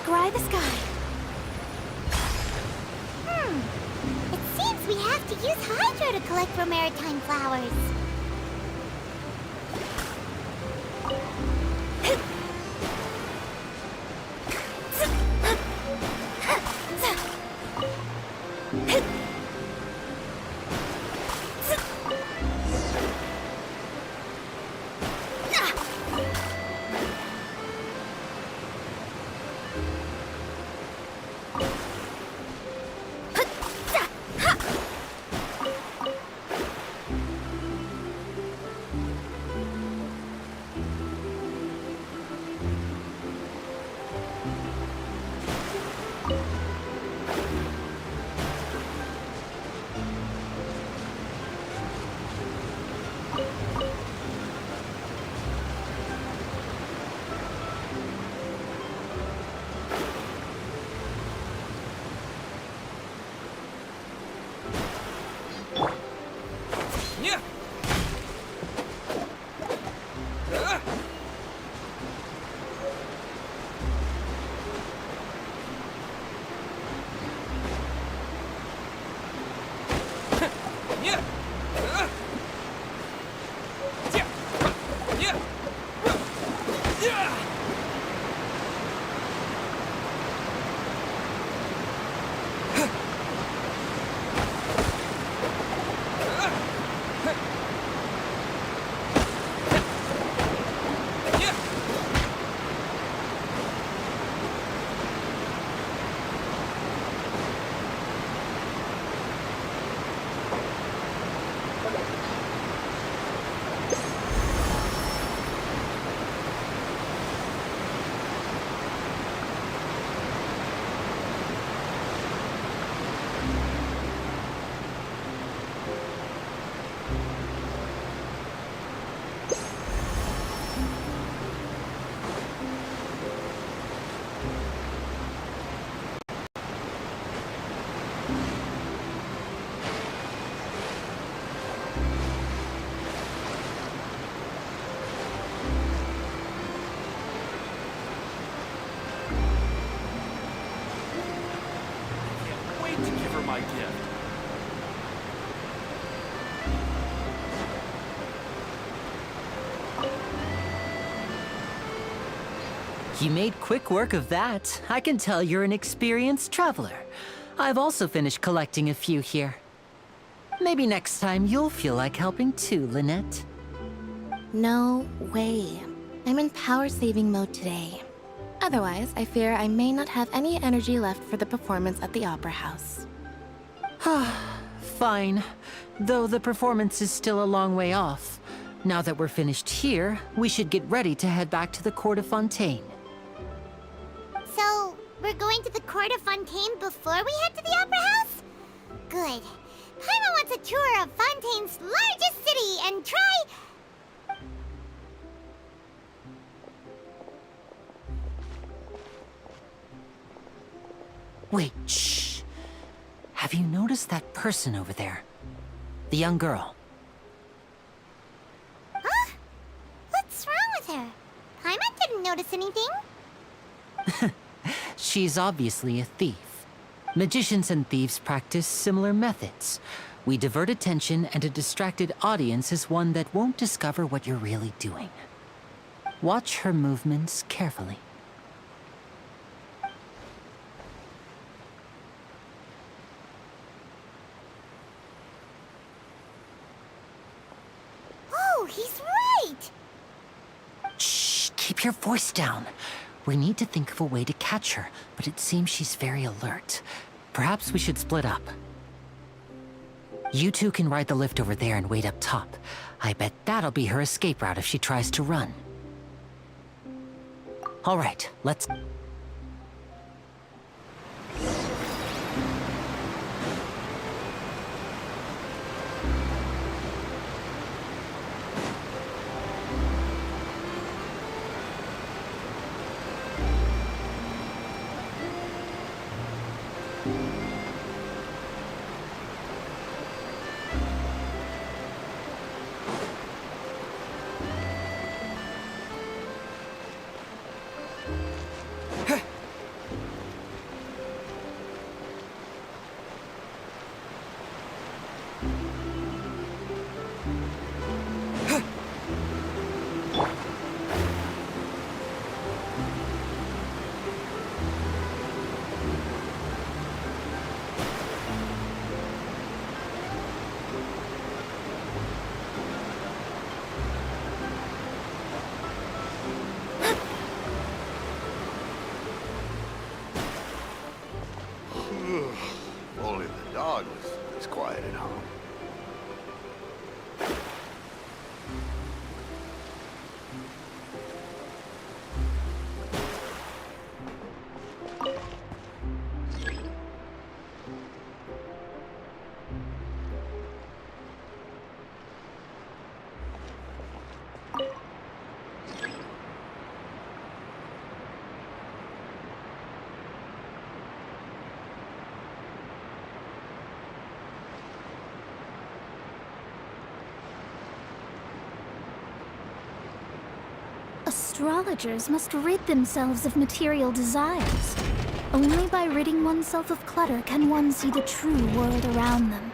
Scry the sky. It seems we have to use Hydro to collect for maritime flowers. my gift. You made quick work of that. I can tell you're an experienced traveler. I've also finished collecting a few here. Maybe next time you'll feel like helping too, Lynette. No way. I'm in power-saving mode today. Otherwise, I fear I may not have any energy left for the performance at the Opera House. Fine. Though the performance is still a long way off. Now that we're finished here, we should get ready to head back to the court of Fontaine. So, we're going to the court of Fontaine before we head to the Opera House? Good. Paimon wants a tour of Fontaine's largest city and try... Wait, shh. Have you noticed that person over there? The young girl. Huh? What's wrong with her? Paimon didn't notice anything. She's obviously a thief. Magicians and thieves practice similar methods. We divert attention, and a distracted audience is one that won't discover what you're really doing. Watch her movements carefully. Oh, he's right! Shh, keep your voice down. We need to think of a way to catch her, but it seems she's very alert. Perhaps we should split up. You two can ride the lift over there and wait up top. I bet that'll be her escape route if she tries to run. All right, let's... If only the dog was this quiet at home. Astrologers must rid themselves of material desires. Only by ridding oneself of clutter can one see the true world around them.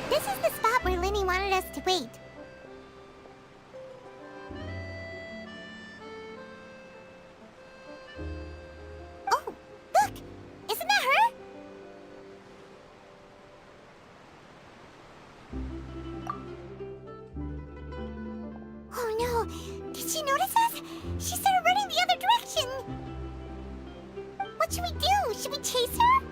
This is the spot where Linny wanted us to wait. Oh, look! Isn't that her? Oh no! Did she notice us? She started running the other direction! What should we do? Should we chase her?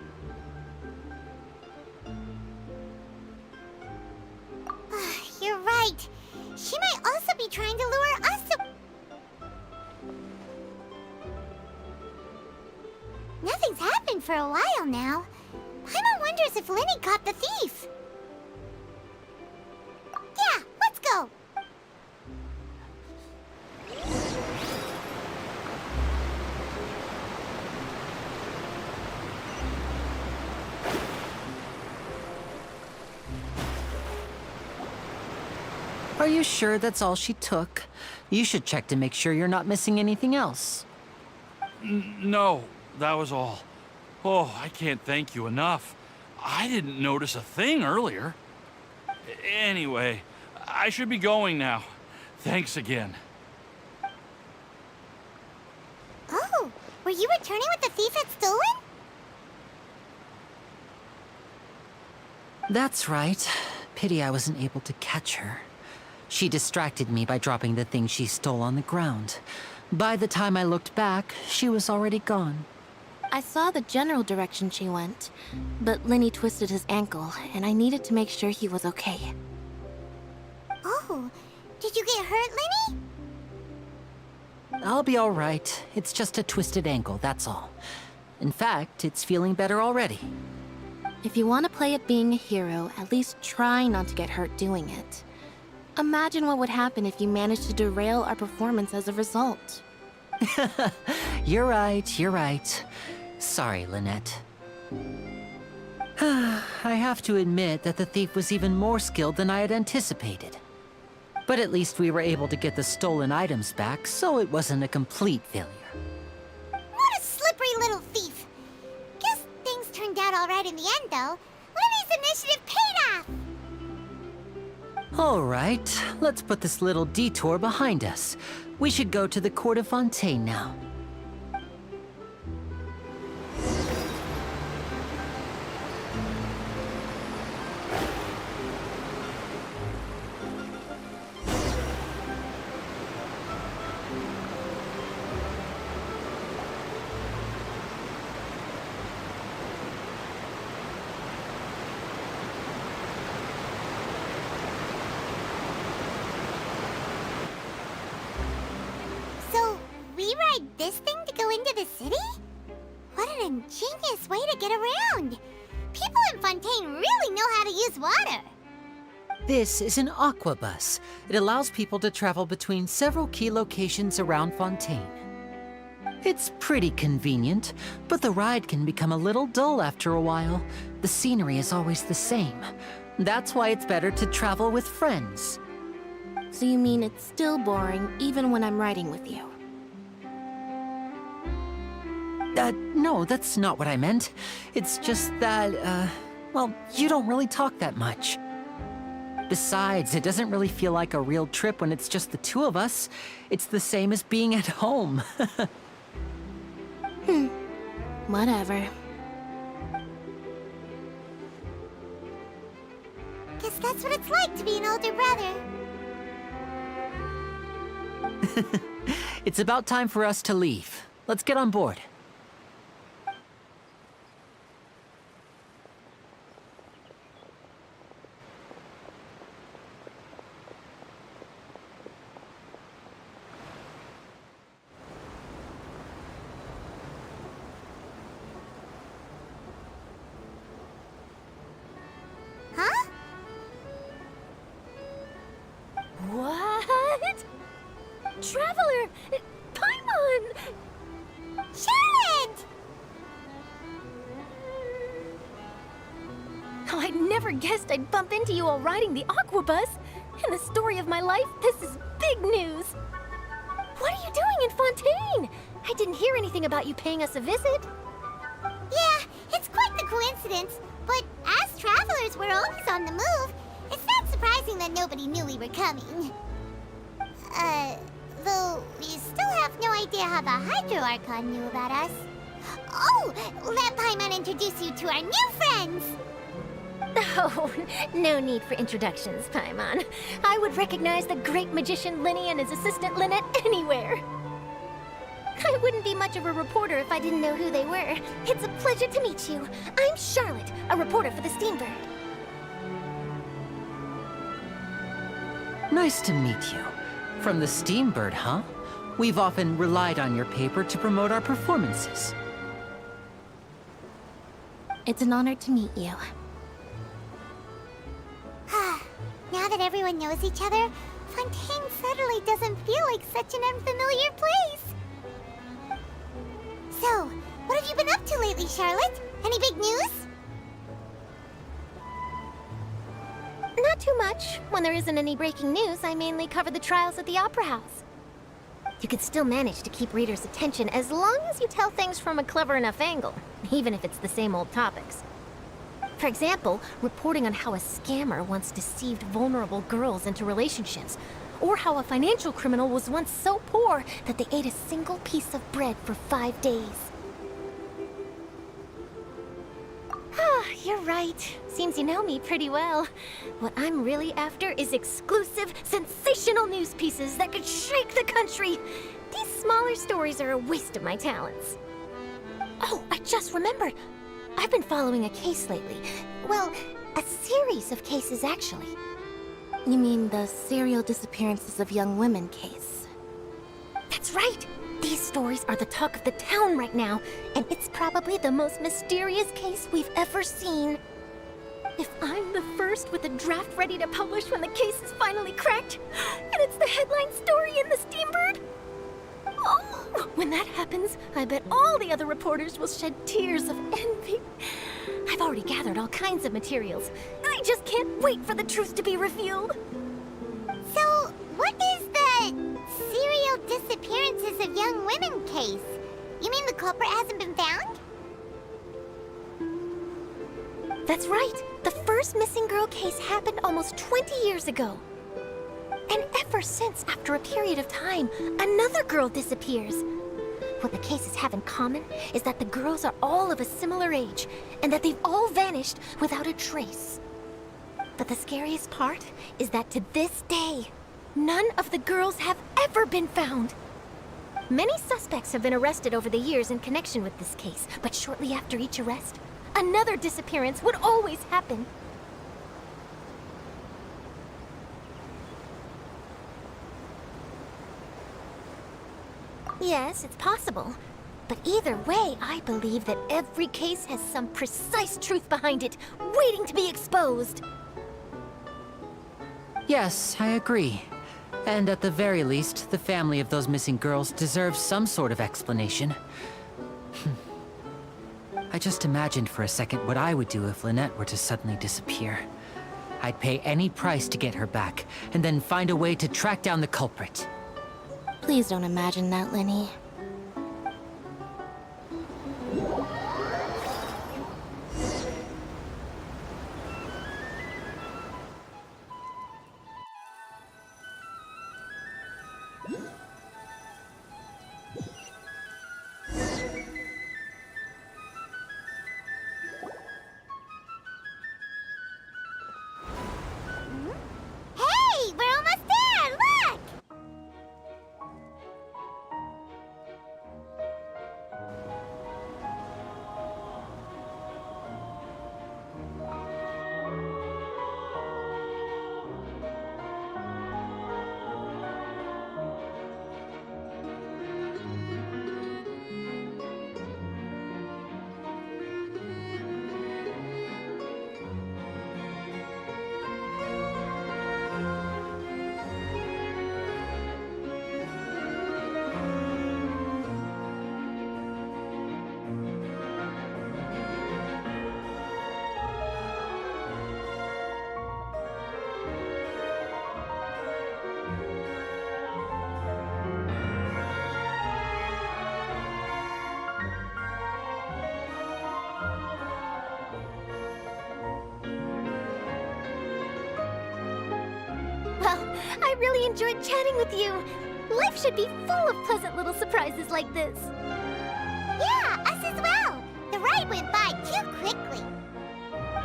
for a while now. Paimon wonders if Linny caught the thief. Yeah, let's go. Are you sure that's all she took? You should check to make sure you're not missing anything else. No, that was all. Oh, I can't thank you enough. I didn't notice a thing earlier. Anyway, I should be going now. Thanks again. Oh, were you returning what the thief had stolen? That's right. Pity I wasn't able to catch her. She distracted me by dropping the thing she stole on the ground. By the time I looked back, she was already gone. I saw the general direction she went, but Linny twisted his ankle, and I needed to make sure he was okay. Oh, did you get hurt, Linny? I'll be all right. It's just a twisted ankle, that's all. In fact, it's feeling better already. If you want to play at being a hero, at least try not to get hurt doing it. Imagine what would happen if you managed to derail our performance as a result. You're right, you're right. Sorry, Lynette. I have to admit that the thief was even more skilled than I had anticipated. But at least we were able to get the stolen items back, so it wasn't a complete failure. What a slippery little thief! Guess things turned out all right in the end, though. Linny's initiative paid off! All right, let's put this little detour behind us. We should go to the court of Fontaine now. This thing to go into the city? What an ingenious way to get around! People in Fontaine really know how to use water! This is an aquabus. It allows people to travel between several key locations around Fontaine. It's pretty convenient, but the ride can become a little dull after a while. The scenery is always the same. That's why it's better to travel with friends. So you mean it's still boring even when I'm riding with you? No, that's not what I meant. It's just that, well, you don't really talk that much. Besides, it doesn't really feel like a real trip when it's just the two of us. It's the same as being at home. Whatever. Guess that's what it's like to be an older brother. It's about time for us to leave. Let's get on board. What? Traveler! Paimon! Charlotte! Oh, I never guessed I'd bump into you while riding the aquabus. In the story of my life, this is big news. What are you doing in Fontaine? I didn't hear anything about you paying us a visit. Yeah, it's quite the coincidence. But as travelers, we're always on the move. It's not surprising that nobody knew we were coming. Though we still have no idea how the Hydro Archon knew about us. Oh, let Paimon introduce you to our new friends! Oh, no need for introductions, Paimon. I would recognize the great magician Linny and his assistant Lynette anywhere. I wouldn't be much of a reporter if I didn't know who they were. It's a pleasure to meet you. I'm Charlotte, a reporter for the Steambird. Nice to meet you. From the Steambird, huh? We've often relied on your paper to promote our performances. It's an honor to meet you. Now that everyone knows each other, Fontaine suddenly doesn't feel like such an unfamiliar place. So, what have you been up to lately, Charlotte? Any big news? Not too much. When there isn't any breaking news, I mainly cover the trials at the Opera House. You can still manage to keep readers' attention as long as you tell things from a clever enough angle, even if it's the same old topics. For example, reporting on how a scammer once deceived vulnerable girls into relationships, or how a financial criminal was once so poor that they ate a single piece of bread for 5 days. You're right. Seems you know me pretty well. What I'm really after is exclusive, sensational news pieces that could shake the country. These smaller stories are a waste of my talents. Oh, I just remembered. I've been following a case lately. Well, a series of cases, actually. You mean the serial disappearances of young women case? That's right! These stories are the talk of the town right now, and it's probably the most mysterious case we've ever seen. If I'm the first with a draft ready to publish when the case is finally cracked, and it's the headline story in the Steambird, oh, when that happens, I bet all the other reporters will shed tears of envy. I've already gathered all kinds of materials. I just can't wait for the truth to be revealed. So, what is the serial disappearances of young women case? You mean the culprit hasn't been found? That's right. The first missing girl case happened almost 20 years ago. And ever since, after a period of time, another girl disappears. What the cases have in common is that the girls are all of a similar age, and that they've all vanished without a trace. But the scariest part is that to this day, none of the girls have ever been found. Many suspects have been arrested over the years in connection with this case, but shortly after each arrest, another disappearance would always happen. Yes, it's possible. But either way, I believe that every case has some precise truth behind it, waiting to be exposed. Yes, I agree. And at the very least, the family of those missing girls deserves some sort of explanation. I just imagined for a second what I would do if Lynette were to suddenly disappear. I'd pay any price to get her back, and then find a way to track down the culprit. Please don't imagine that, Lenny. Hey, we're almost there! Look! Well, I really enjoyed chatting with you. Life should be full of pleasant little surprises like this. Yeah, us as well. The ride went by too quickly.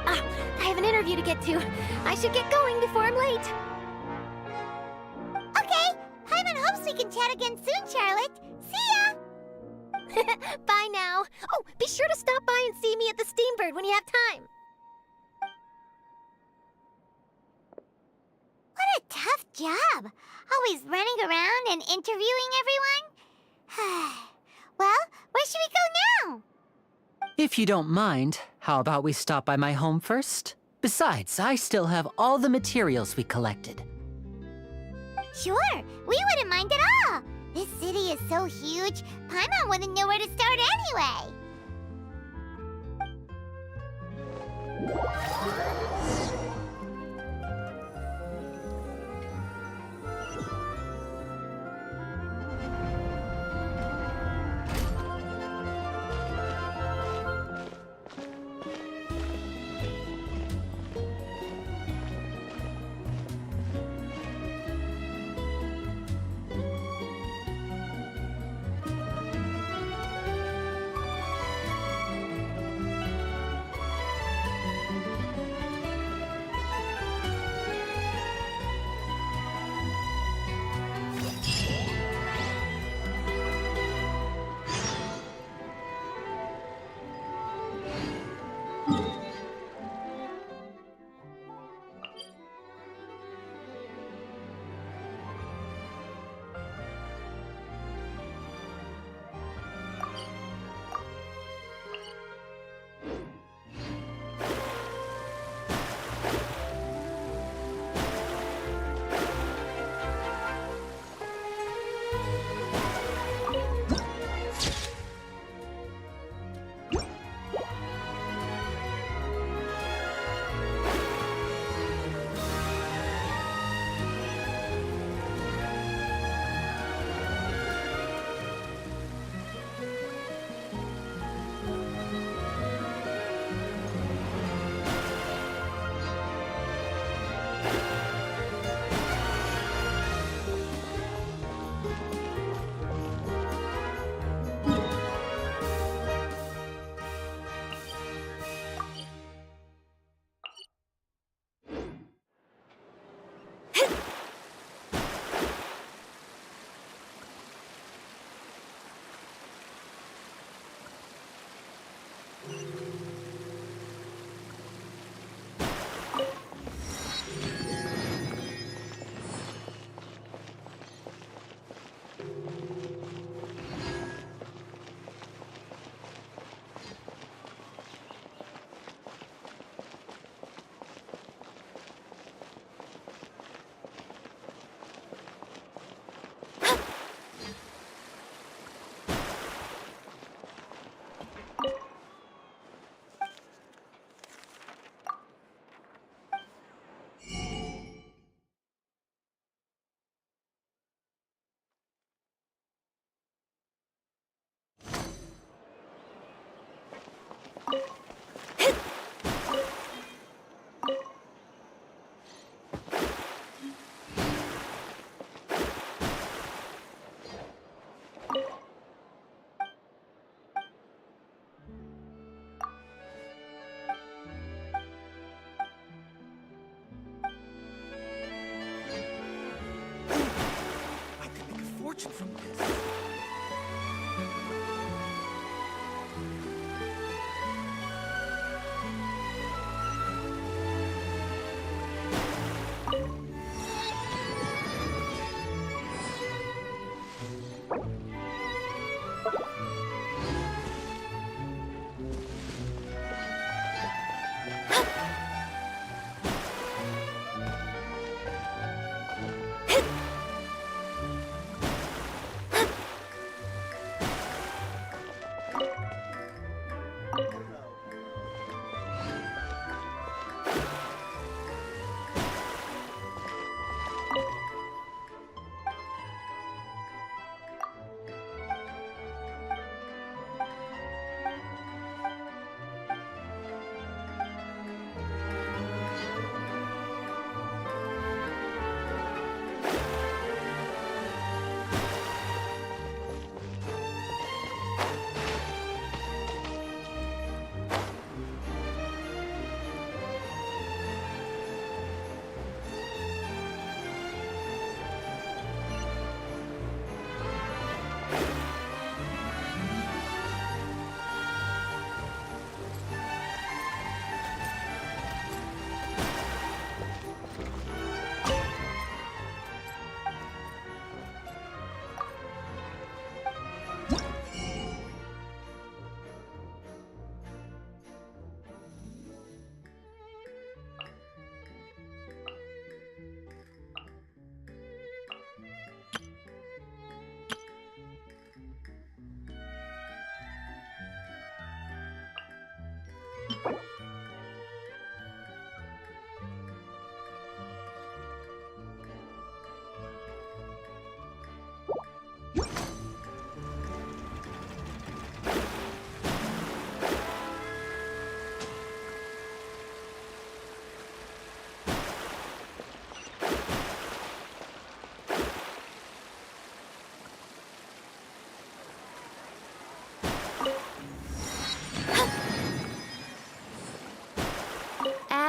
Ah, I have an interview to get to. I should get going before I'm late. Okay, Paimon hopes we can chat again soon, Charlotte. See ya! Bye now. Oh, be sure to stop by and see me at the Steambird when you have time. What a tough job. Always running around and interviewing everyone. Well, where should we go now? If you don't mind, how about we stop by my home first? Besides, I still have all the materials we collected. Sure, we wouldn't mind at all. This city is so huge, Paimon wouldn't know where to start anyway.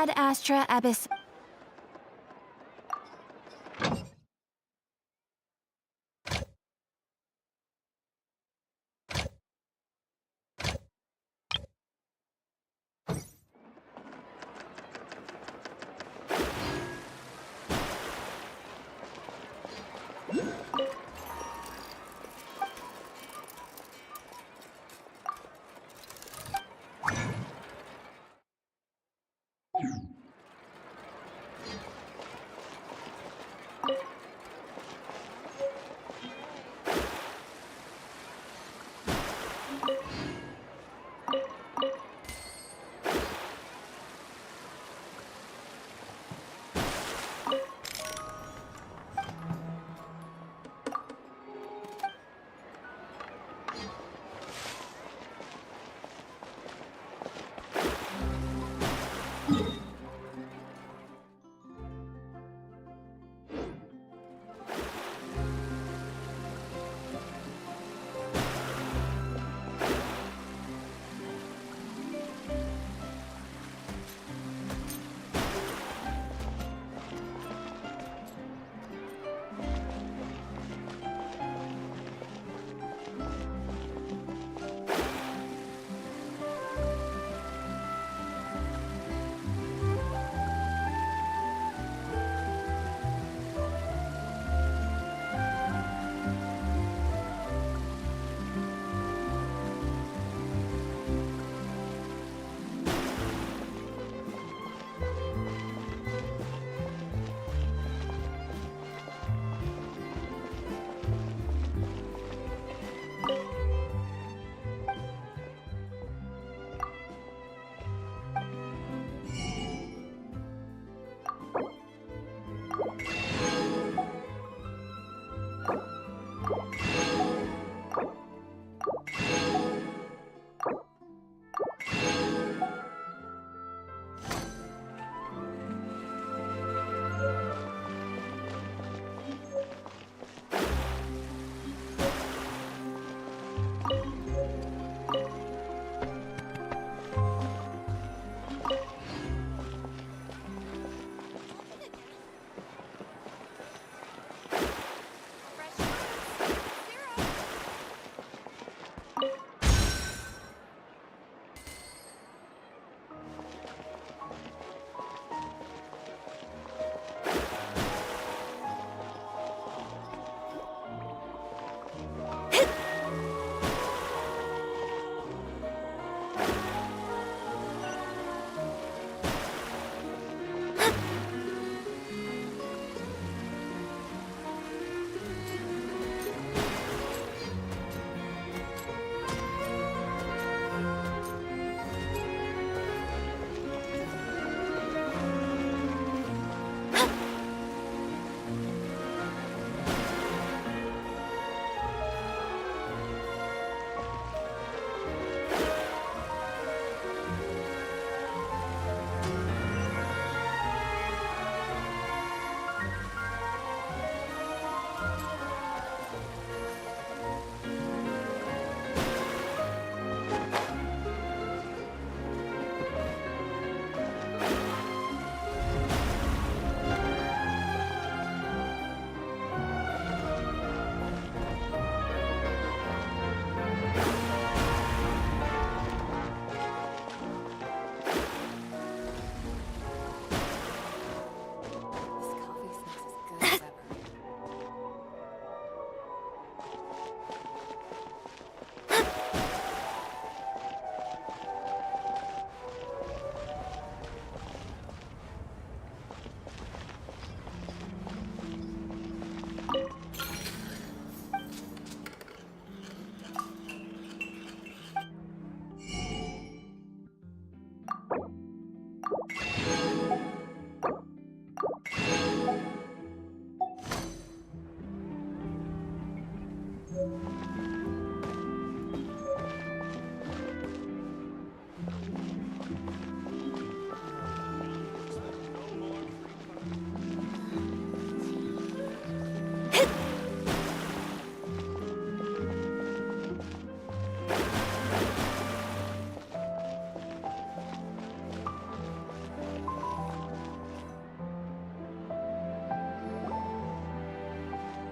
ad astra abyss.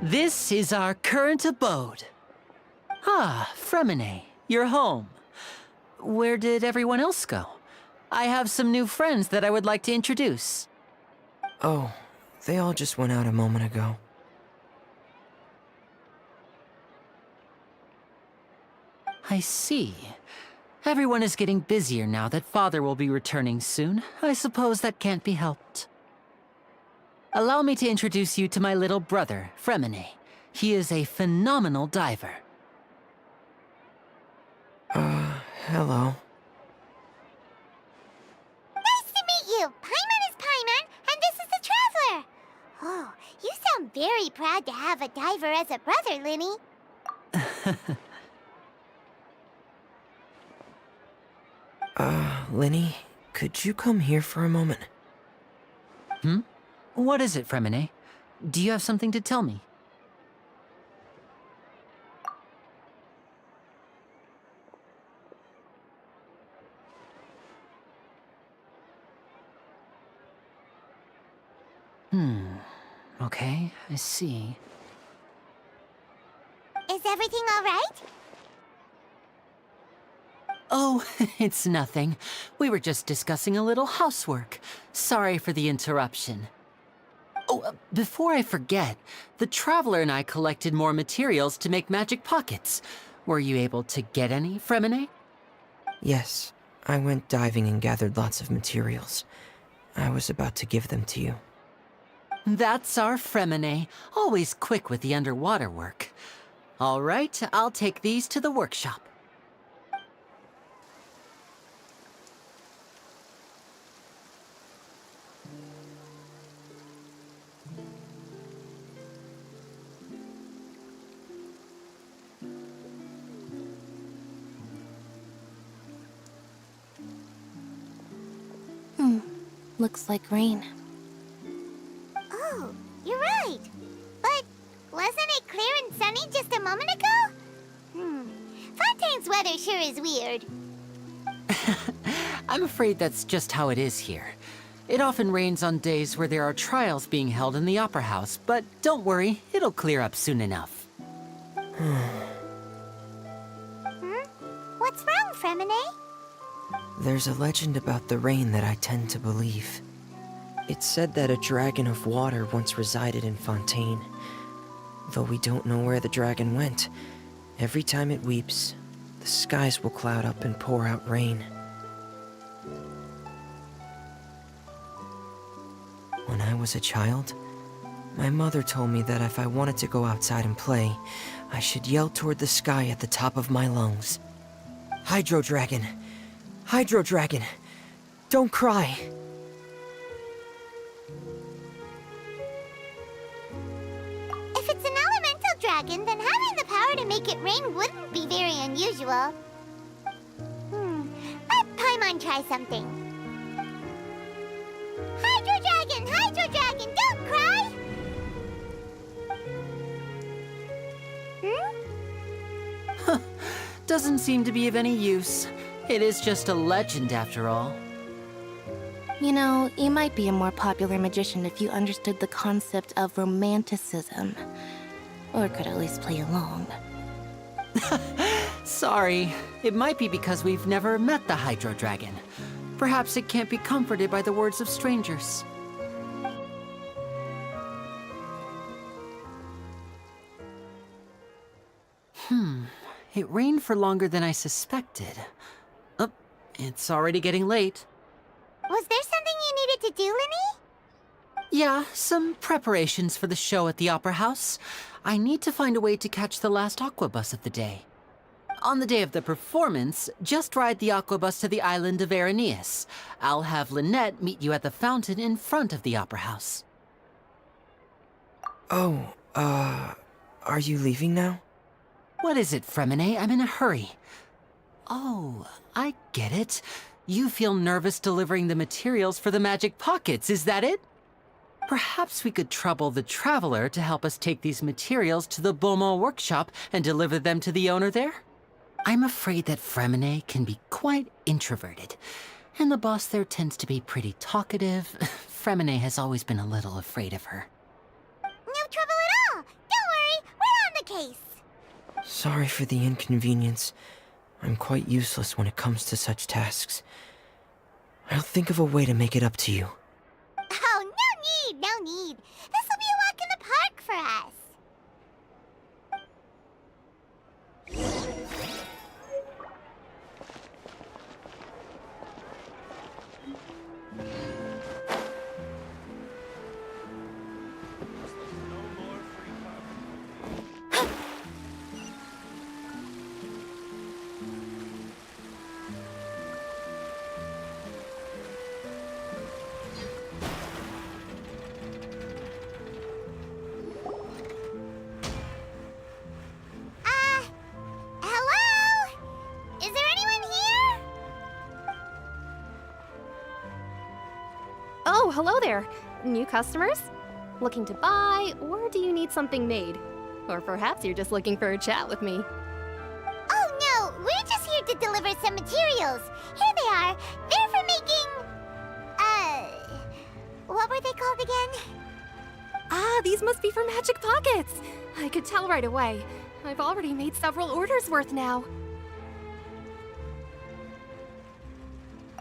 This is our current abode. Ah, Fremine, you're home. Where did everyone else go? I have some new friends that I would like to introduce. Oh, they all just went out a moment ago. I see. Everyone is getting busier now that Father will be returning soon. I suppose that can't be helped. Allow me to introduce you to my little brother, Fremine. He is a phenomenal diver. Hello. Nice to meet you! Paimon is Paimon, and this is the Traveler! Oh, you sound very proud to have a diver as a brother, Linny. Linny, could you come here for a moment? Hmm? What is it, Fremine? Do you have something to tell me? Okay, I see. Is everything all right? Oh, it's nothing. We were just discussing a little housework. Sorry for the interruption. Oh, before I forget, the Traveler and I collected more materials to make magic pockets. Were you able to get any, Fremine? Yes, I went diving and gathered lots of materials. I was about to give them to you. That's our Fremine, always quick with the underwater work. All right, I'll take these to the workshop. Looks like rain. Oh, you're right. But wasn't it clear and sunny just a moment ago? Fontaine's weather sure is weird. I'm afraid that's just how it is here. It often rains on days where there are trials being held in the Opera House, but don't worry, it'll clear up soon enough. What's wrong, Fremine? There's a legend about the rain that I tend to believe. It's said that a dragon of water once resided in Fontaine. Though we don't know where the dragon went, every time it weeps, the skies will cloud up and pour out rain. When I was a child, my mother told me that if I wanted to go outside and play, I should yell toward the sky at the top of my lungs. Hydro Dragon! Hydro Dragon! Don't cry! If it's an elemental dragon, then having the power to make it rain wouldn't be very unusual. Let Paimon try something. Hydro Dragon, don't cry! Doesn't seem to be of any use. It is just a legend after all. You know, you might be a more popular magician if you understood the concept of romanticism. Or could at least play along. Sorry. It might be because we've never met the Hydro Dragon. Perhaps it can't be comforted by the words of strangers. It rained for longer than I suspected. Oh, it's already getting late. Was there something you needed to do, Linny? Yeah, some preparations for the show at the Opera House. I need to find a way to catch the last aqua bus of the day. On the day of the performance, just ride the aqua bus to the island of Aeneas. I'll have Lynette meet you at the fountain in front of the Opera House. Oh, are you leaving now? What is it, Fremine? I'm in a hurry. Oh, I get it. You feel nervous delivering the materials for the magic pockets, is that it? Perhaps we could trouble the Traveler to help us take these materials to the Beaumont workshop and deliver them to the owner there? I'm afraid that Fremine can be quite introverted, and the boss there tends to be pretty talkative. Fremine has always been a little afraid of her. No trouble at all! Don't Sorry for the inconvenience. I'm quite useless when it comes to such tasks. I'll think of a way to make it up to you. Oh, no need, no need. This will be a walk in the park for us. Hello? Is there anyone here? Oh, hello there. New customers? Looking to buy, or do you need something made? Or perhaps you're just looking for a chat with me. Oh no, we're just here to deliver some materials. Here they are. They're for making... what were they called again? Ah, these must be for Magic Pockets! I could tell right away. I've already made several orders worth now.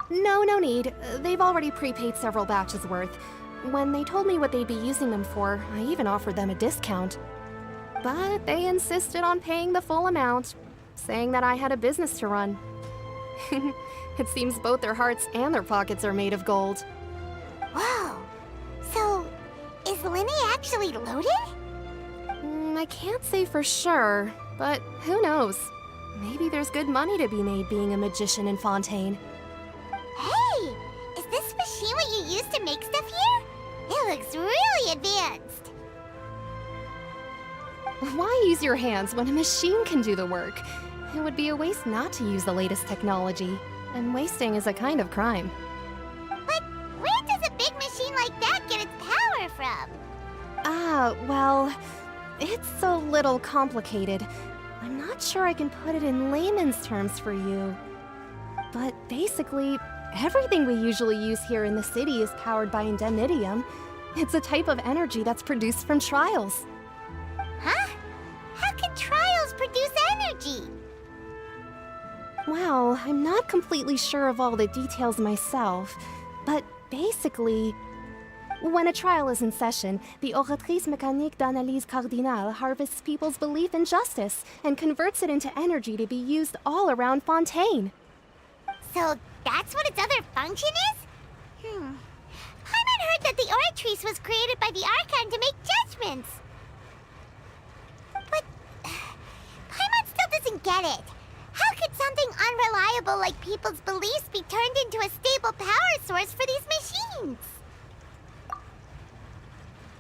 No need. They've already prepaid several batches worth. When they told me what they'd be using them for, I even offered them a discount. But they insisted on paying the full amount, saying that I had a business to run. It seems both their hearts and their pockets are made of gold. Whoa. So, is Linny actually loaded? I can't say for sure, but who knows? Maybe there's good money to be made being a magician in Fontaine. Hey! Is this machine what you use to make stuff here? It looks really advanced. Why use your hands when a machine can do the work? It would be a waste not to use the latest technology, and wasting is a kind of crime. But where does a big machine like that get its power from? Well, it's a little complicated. I'm not sure I can put it in layman's terms for you. But basically, everything we usually use here in the city is powered by indemnitium. It's a type of energy that's produced from trials. Huh? How can trials produce energy? Well, I'm not completely sure of all the details myself, but basically, when a trial is in session, the Oratrice Mécanique d'Analyse Cardinale harvests people's belief in justice and converts it into energy to be used all around Fontaine. So that's what its other function is? Paimon heard that the Oratrice was created by the Archon to make judgments. But Paimon still doesn't get it. How could something unreliable like people's beliefs be turned into a stable power source for these machines?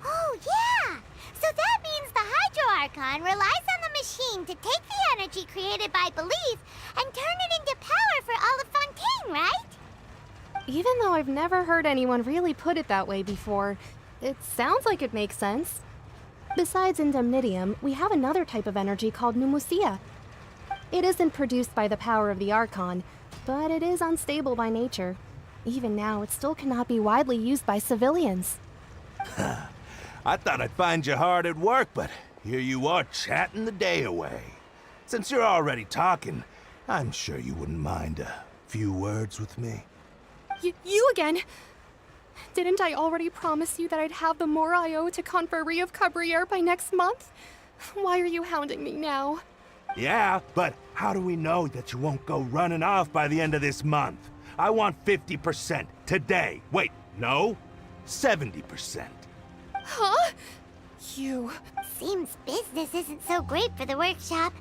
Oh, yeah! So that means the Hydro Archon relies on the machine to take the energy created by belief and turn it into power for all of Fontaine, right? Even though I've never heard anyone really put it that way before, it sounds like it makes sense. Besides indemnitium, we have another type of energy called pneumosia. It isn't produced by the power of the Archon, but it is unstable by nature. Even now, it still cannot be widely used by civilians. I thought I'd find you hard at work, but here you are chatting the day away. Since you're already talking, I'm sure you wouldn't mind a few words with me. You again? Didn't I already promise you that I'd have the more I owe to Confrérie of Cabriere by next month? Why are you hounding me now? Yeah, but how do we know that you won't go running off by the end of this month? I want 50% today. Wait, no, 70%. Huh? You... Seems business isn't so great for the workshop.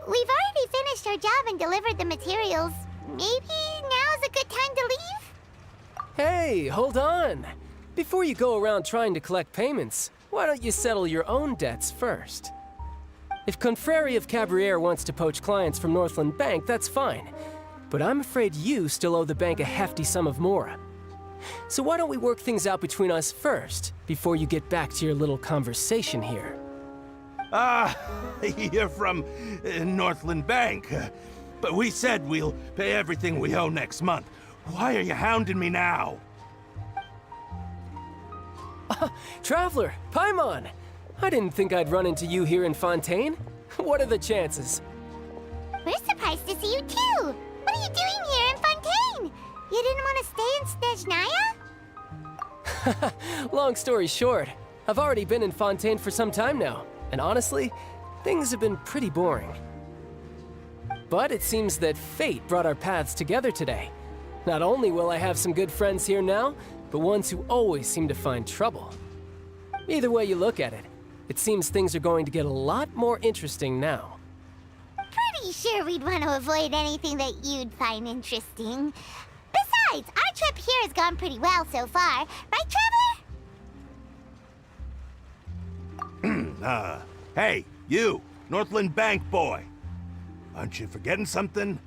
We've already finished our job and delivered the materials. Maybe now's a good time to leave? Hey, hold on. Before you go around trying to collect payments, why don't you settle your own debts first? If Confrérie of Cabriere wants to poach clients from Northland Bank, that's fine. But I'm afraid you still owe the bank a hefty sum of mora. So why don't we work things out between us first, before you get back to your little conversation here? You're from Northland Bank. But we said we'll pay everything we owe next month. Why are you hounding me now? Traveler, Paimon! I didn't think I'd run into you here in Fontaine. What are the chances? We're surprised to see you too! What are you doing here in Fontaine? You didn't want to stay in Snezhnaya? Long story short, I've already been in Fontaine for some time now, and honestly, things have been pretty boring. But it seems that fate brought our paths together today. Not only will I have some good friends here now, but ones who always seem to find trouble. Either way you look at it, it seems things are going to get a lot more interesting now. Pretty sure we'd want to avoid anything that you'd find interesting. Besides, our trip here has gone pretty well so far. Right, Traveler? Hey, you, Northland Bank boy. Aren't you forgetting something?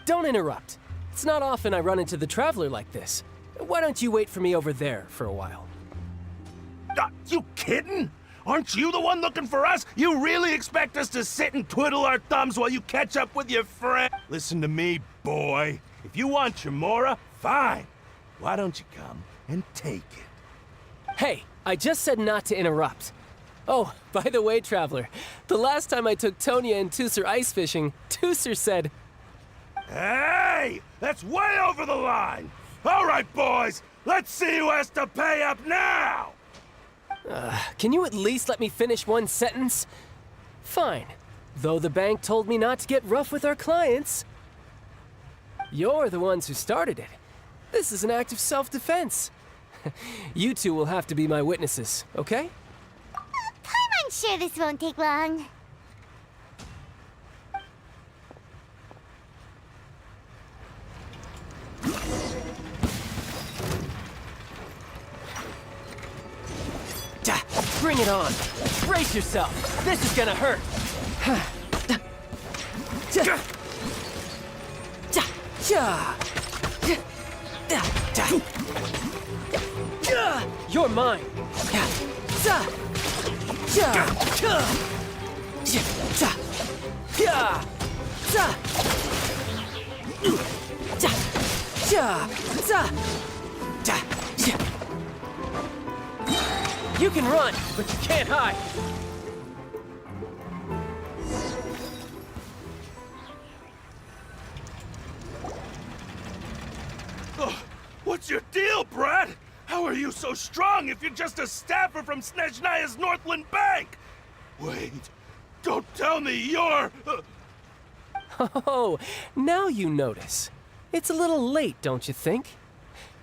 Don't interrupt. It's not often I run into the Traveler like this. Why don't you wait for me over there for a while? You kidding? Aren't you the one looking for us? You really expect us to sit and twiddle our thumbs while you catch up with your friend? Listen to me, boy. If you want Chamora, fine. Why don't you come and take it? Hey, I just said not to interrupt. Oh, by the way, Traveler, the last time I took Tonya and Tusser ice fishing, Tusser said... Hey! That's way over the line! All right, boys, let's see who has to pay up now! Can you at least let me finish one sentence? Fine. Though the bank told me not to get rough with our clients. You're the ones who started it. This is an act of self-defense. You two will have to be my witnesses, okay? I'm sure this won't take long. Bring it on. Brace yourself. This is gonna hurt. You're mine. You can run, but you can't hide. What's your deal, Brad? How are you so strong if you're just a staffer from Snezhnaya's Northland Bank? Wait, don't tell me you're... Oh, now you notice. It's a little late, don't you think?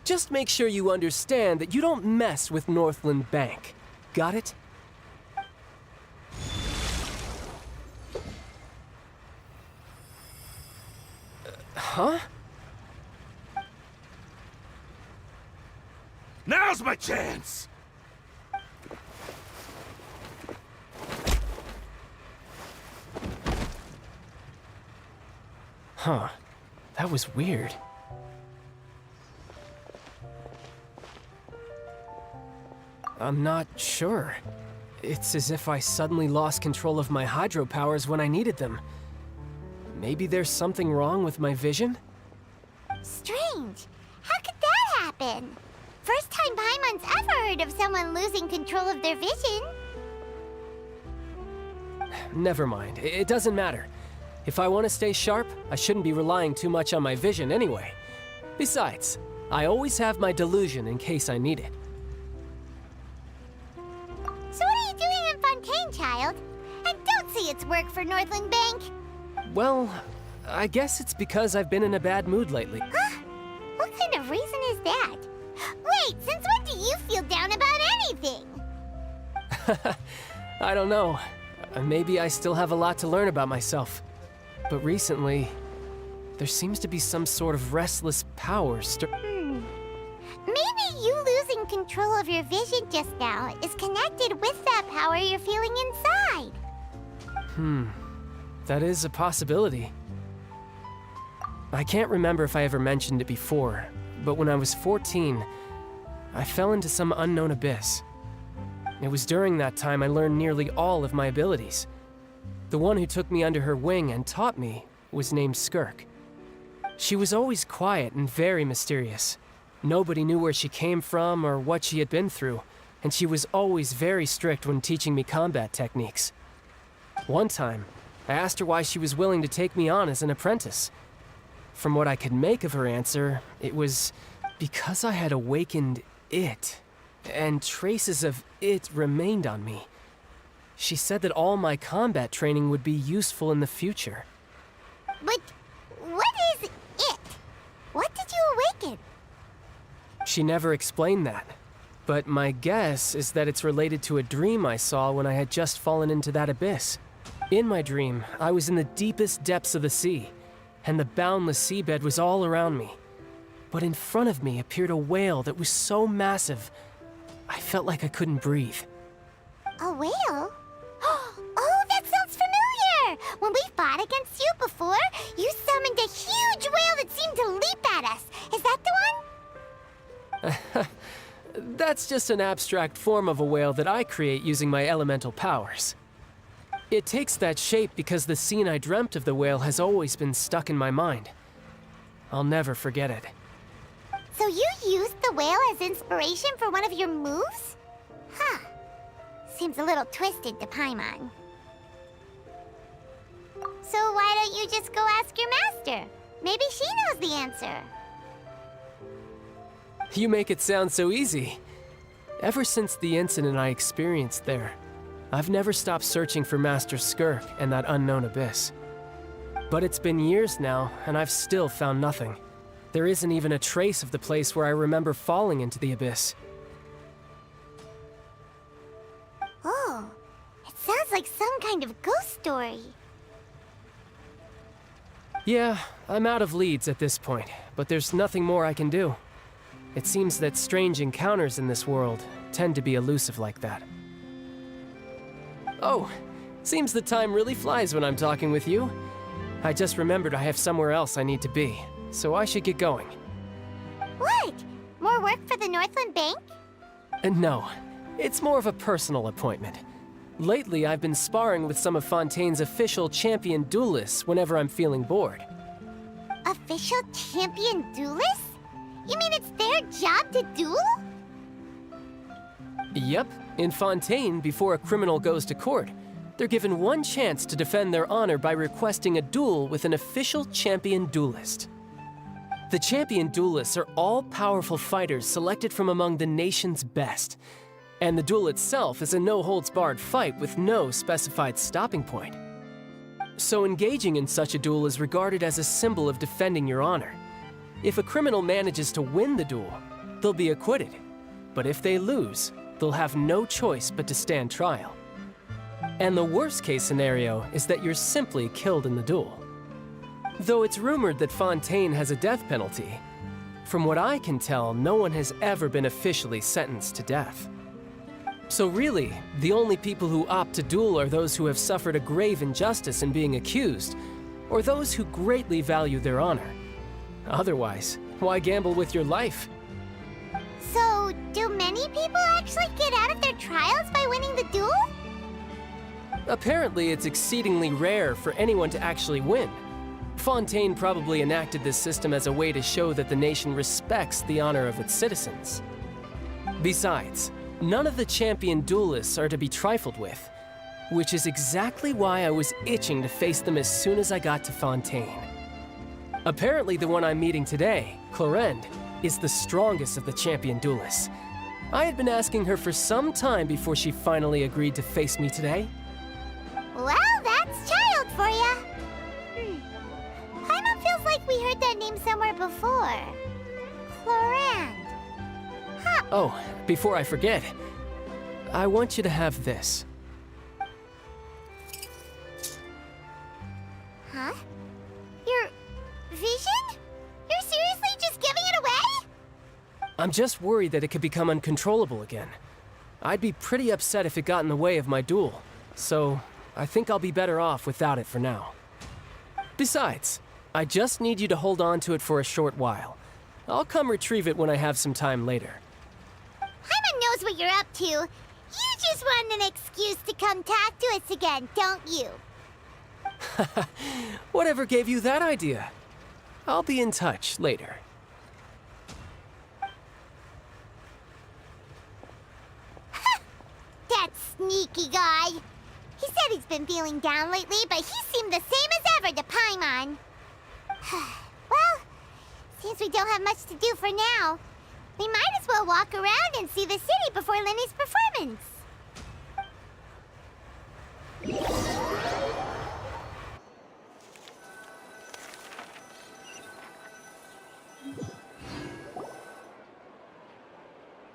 Just make sure you understand that you don't mess with Northland Bank. Got it? Huh? Now's my chance! Huh. That was weird. I'm not sure. It's as if I suddenly lost control of my hydro powers when I needed them. Maybe there's something wrong with my vision? Strange. How could that happen? First time Paimon's ever heard of someone losing control of their vision. Never mind. It doesn't matter. If I want to stay sharp, I shouldn't be relying too much on my vision anyway. Besides, I always have my delusion in case I need it. So what are you doing in Fontaine, child? And don't say it's work for Northland Bank. Well, I guess it's because I've been in a bad mood lately. Huh? What kind of reason is that? Wait, since when do you feel down about anything? I don't know. Maybe I still have a lot to learn about myself. But recently, there seems to be some sort of restless power Maybe you losing control of your vision just now is connected with that power you're feeling inside. That is a possibility. I can't remember if I ever mentioned it before, but when I was 14, I fell into some unknown abyss. It was during that time I learned nearly all of my abilities. The one who took me under her wing and taught me was named Skirk. She was always quiet and very mysterious. Nobody knew where she came from or what she had been through, and she was always very strict when teaching me combat techniques. One time, I asked her why she was willing to take me on as an apprentice. From what I could make of her answer, it was because I had awakened it, and traces of it remained on me. She said that all my combat training would be useful in the future. But what is it? What did you awaken? She never explained that, but my guess is that it's related to a dream I saw when I had just fallen into that abyss. In my dream, I was in the deepest depths of the sea, and the boundless seabed was all around me. But in front of me appeared a whale that was so massive, I felt like I couldn't breathe. A whale? Oh, that sounds familiar! When we fought against you before, you summoned a huge whale that seemed to leap at us. Is that the one? That's just an abstract form of a whale that I create using my elemental powers. It takes that shape because the scene I dreamt of the whale has always been stuck in my mind. I'll never forget it. So you used the whale as inspiration for one of your moves? Huh. Seems a little twisted to Paimon. So why don't you just go ask your master? Maybe she knows the answer. You make it sound so easy. Ever since the incident I experienced there, I've never stopped searching for Master Skirk and that unknown abyss. But it's been years now, and I've still found nothing. There isn't even a trace of the place where I remember falling into the abyss. Oh, it sounds like some kind of ghost story. Yeah, I'm out of leads at this point, but there's nothing more I can do. It seems that strange encounters in this world tend to be elusive like that. Oh, seems the time really flies when I'm talking with you. I just remembered I have somewhere else I need to be, so I should get going. What? More work for the Northland Bank? No, it's more of a personal appointment. Lately, I've been sparring with some of Fontaine's official champion duelists whenever I'm feeling bored. Official champion duelists? You mean it's their job to duel? Yep, in Fontaine, before a criminal goes to court, they're given one chance to defend their honor by requesting a duel with an official champion duelist. The champion duelists are all powerful fighters selected from among the nation's best. And the duel itself is a no-holds-barred fight with no specified stopping point. So engaging in such a duel is regarded as a symbol of defending your honor. If a criminal manages to win the duel, they'll be acquitted. But if they lose, they'll have no choice but to stand trial. And the worst-case scenario is that you're simply killed in the duel. Though it's rumored that Fontaine has a death penalty, from what I can tell, no one has ever been officially sentenced to death. So really, the only people who opt to duel are those who have suffered a grave injustice in being accused, or those who greatly value their honor. Otherwise, why gamble with your life? So, do many people actually get out of their trials by winning the duel? Apparently, it's exceedingly rare for anyone to actually win. Fontaine probably enacted this system as a way to show that the nation respects the honor of its citizens. Besides, none of the champion duelists are to be trifled with, which is exactly why I was itching to face them as soon as I got to Fontaine. Apparently, the one I'm meeting today, Clorinde, is the strongest of the champion duelists. I had been asking her for some time before she finally agreed to face me today. Well, that's child for ya. Paimon feels like we heard that name somewhere before. Clorinde. Huh. Oh, before I forget, I want you to have this. Huh? Your vision? You're seriously just giving it away? I'm just worried that it could become uncontrollable again. I'd be pretty upset if it got in the way of my duel, so I think I'll be better off without it for now. Besides, I just need you to hold on to it for a short while. I'll come retrieve it when I have some time later. Paimon knows what you're up to. You just want an excuse to come talk to us again, don't you? Whatever gave you that idea? I'll be in touch later. That sneaky guy. He said he's been feeling down lately, but he seemed the same as ever to Paimon. Well, since we don't have much to do for now, we might as well walk around and see the city before Lenny's performance.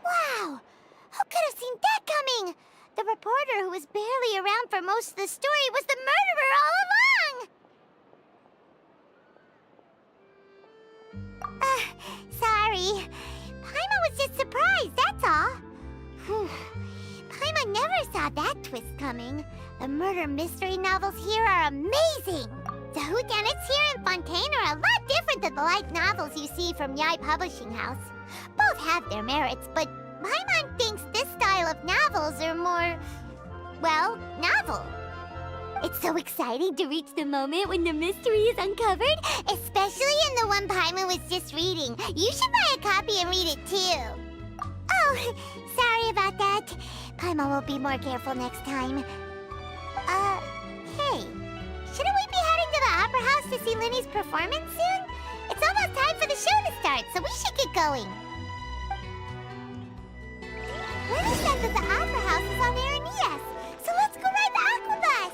Wow! Who could have seen that coming? The reporter who was barely around for most of the story was the murderer all along! Sorry. Paimon was just surprised, that's all. Whew. Paimon never saw that twist coming. The murder mystery novels here are amazing. The whodunits here in Fontaine are a lot different than the light novels you see from Yai Publishing House. Both have their merits, but Paimon thinks this style of novels are more, well, novel. It's so exciting to reach the moment when the mystery is uncovered, especially in the one Paimon was just reading. You should buy a copy and read it too. Oh, sorry about that. Paimon will be more careful next time. Hey, shouldn't we be heading to the Opera House to see Linny's performance soon? It's almost time for the show to start, so we should get going. Lenny said that the Opera House is on Aranias, so let's go ride the Aquabus!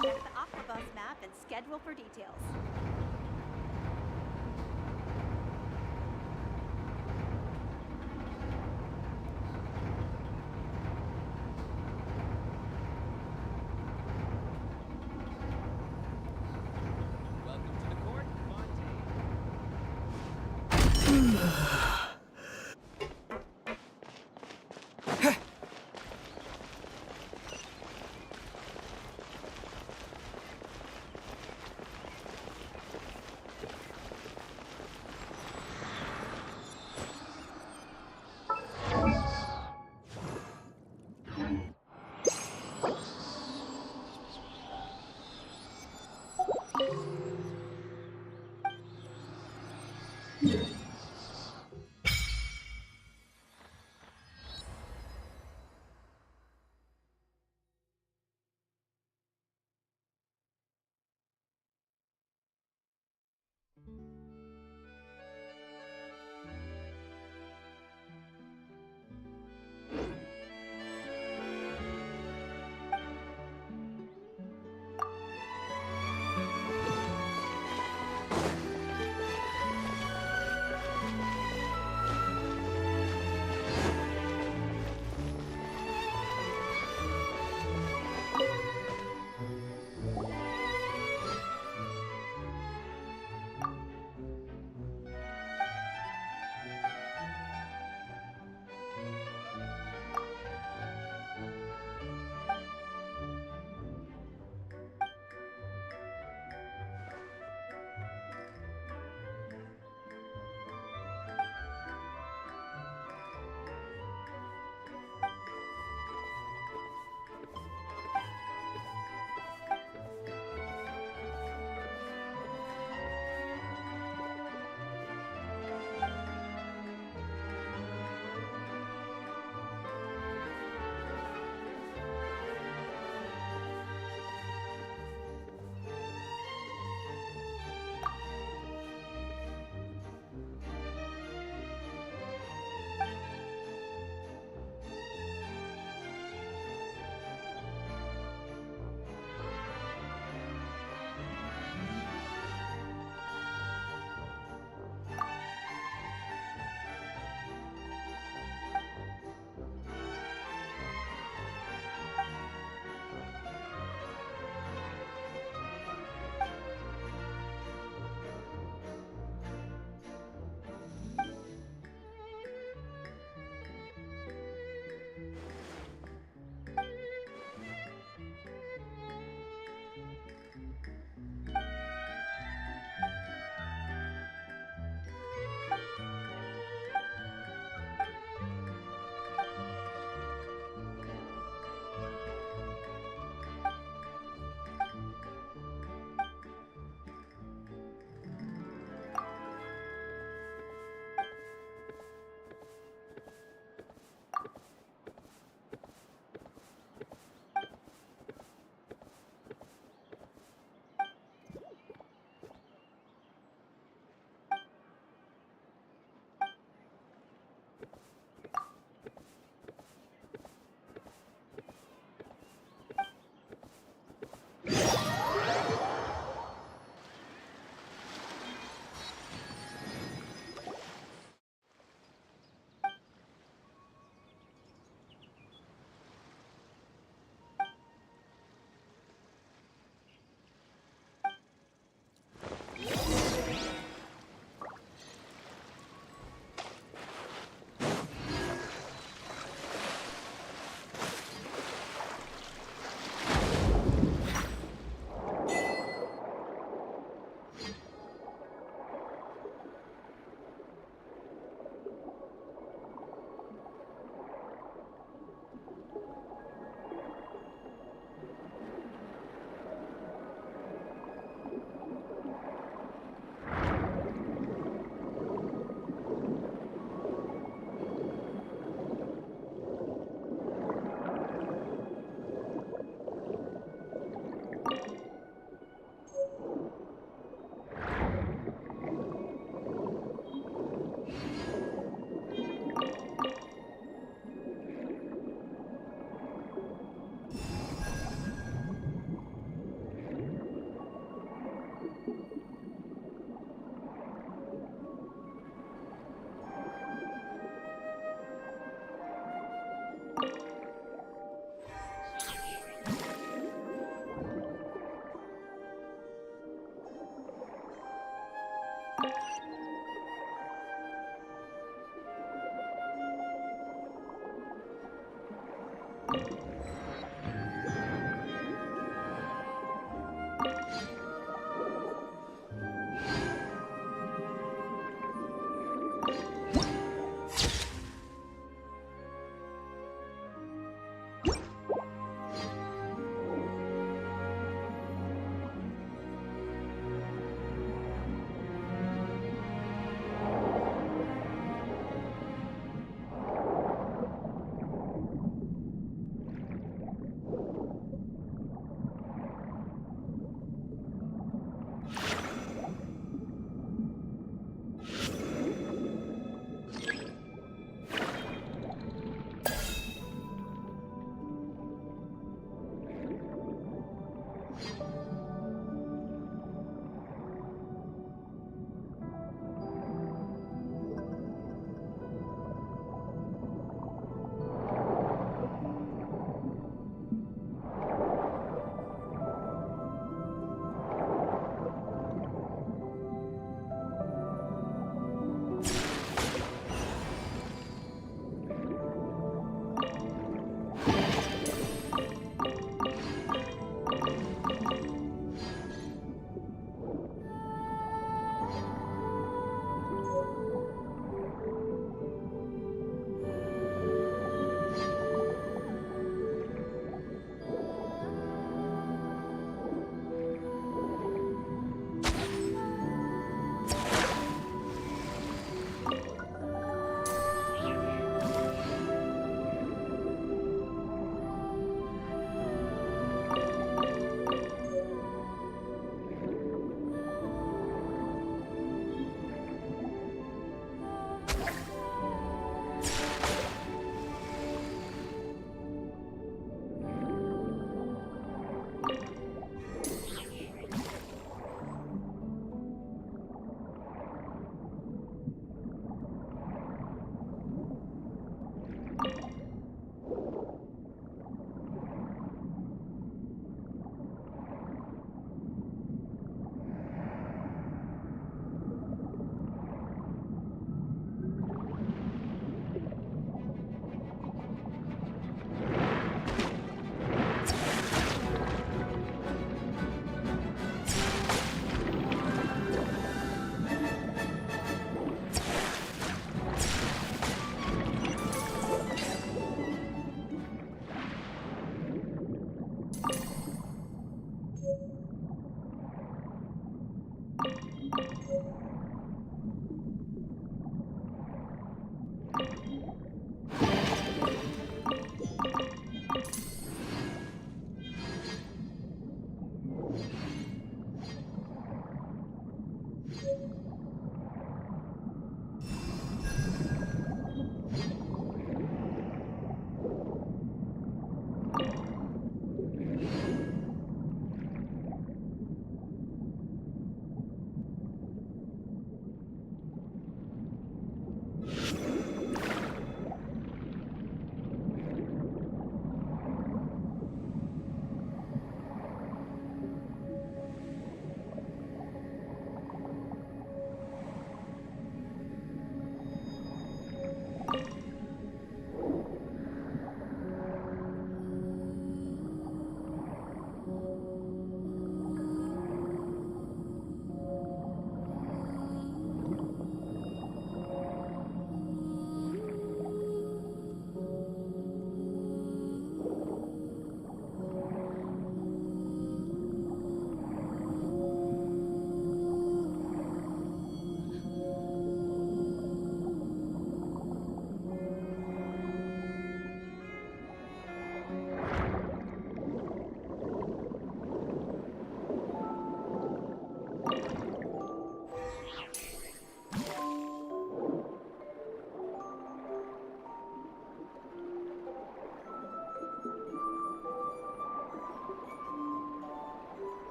Check the Aquabus map and schedule for details.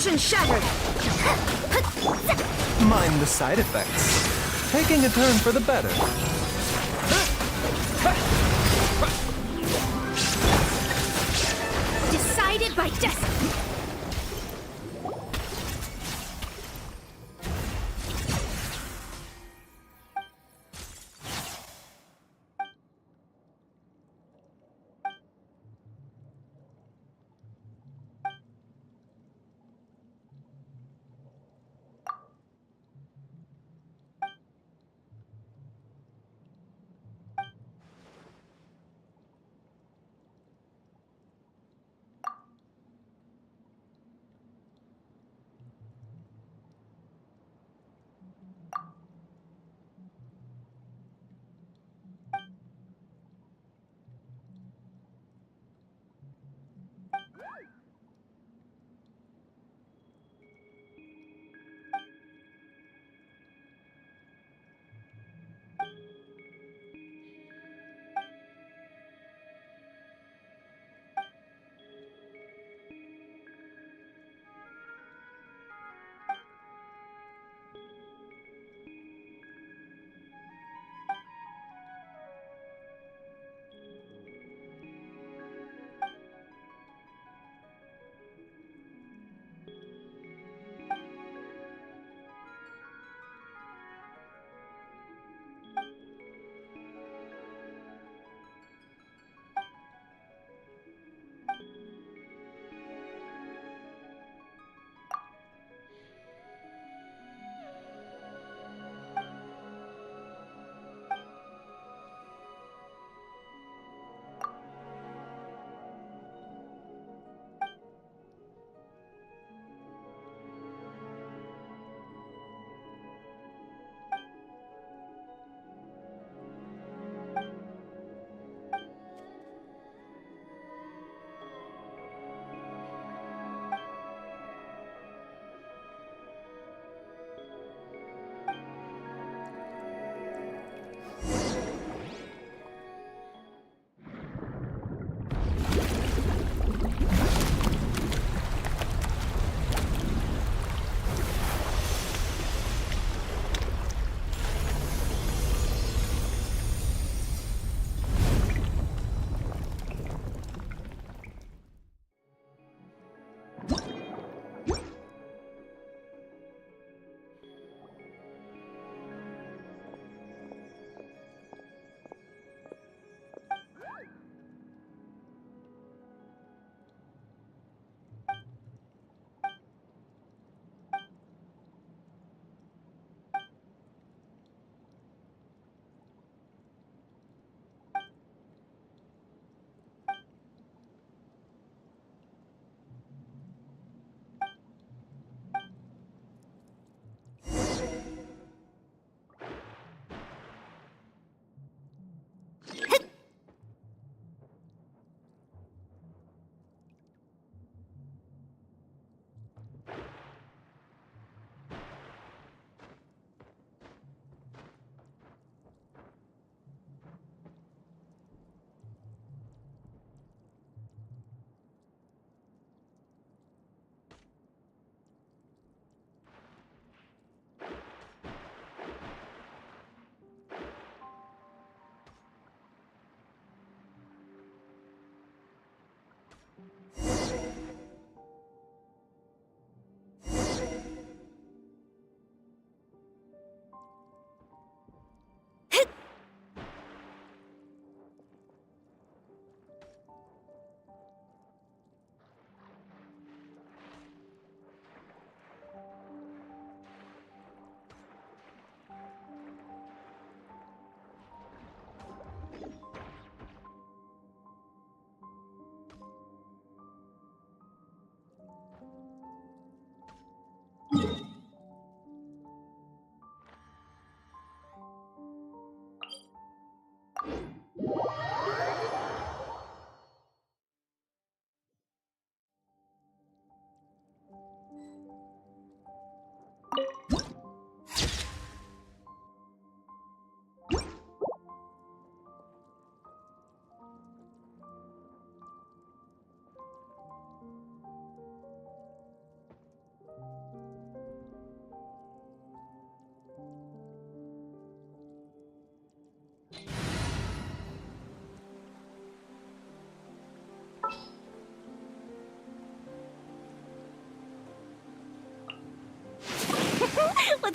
Illusion shattered! Mind the side effects. Taking a turn for the better. Decided by destiny!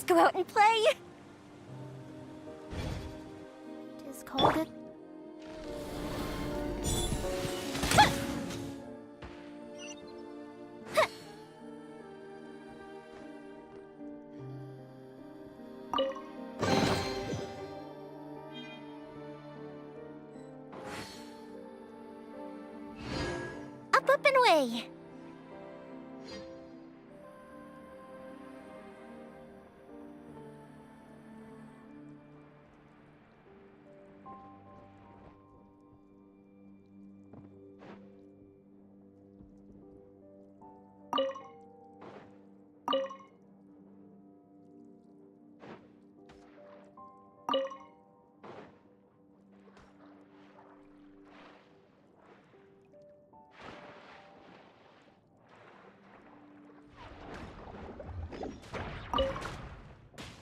Let's go out and play. Just called it. Up and away.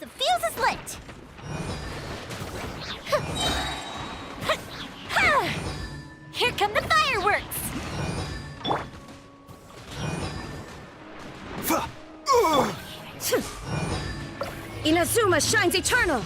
The fuse is lit! Here come the fireworks! Inazuma shines eternal!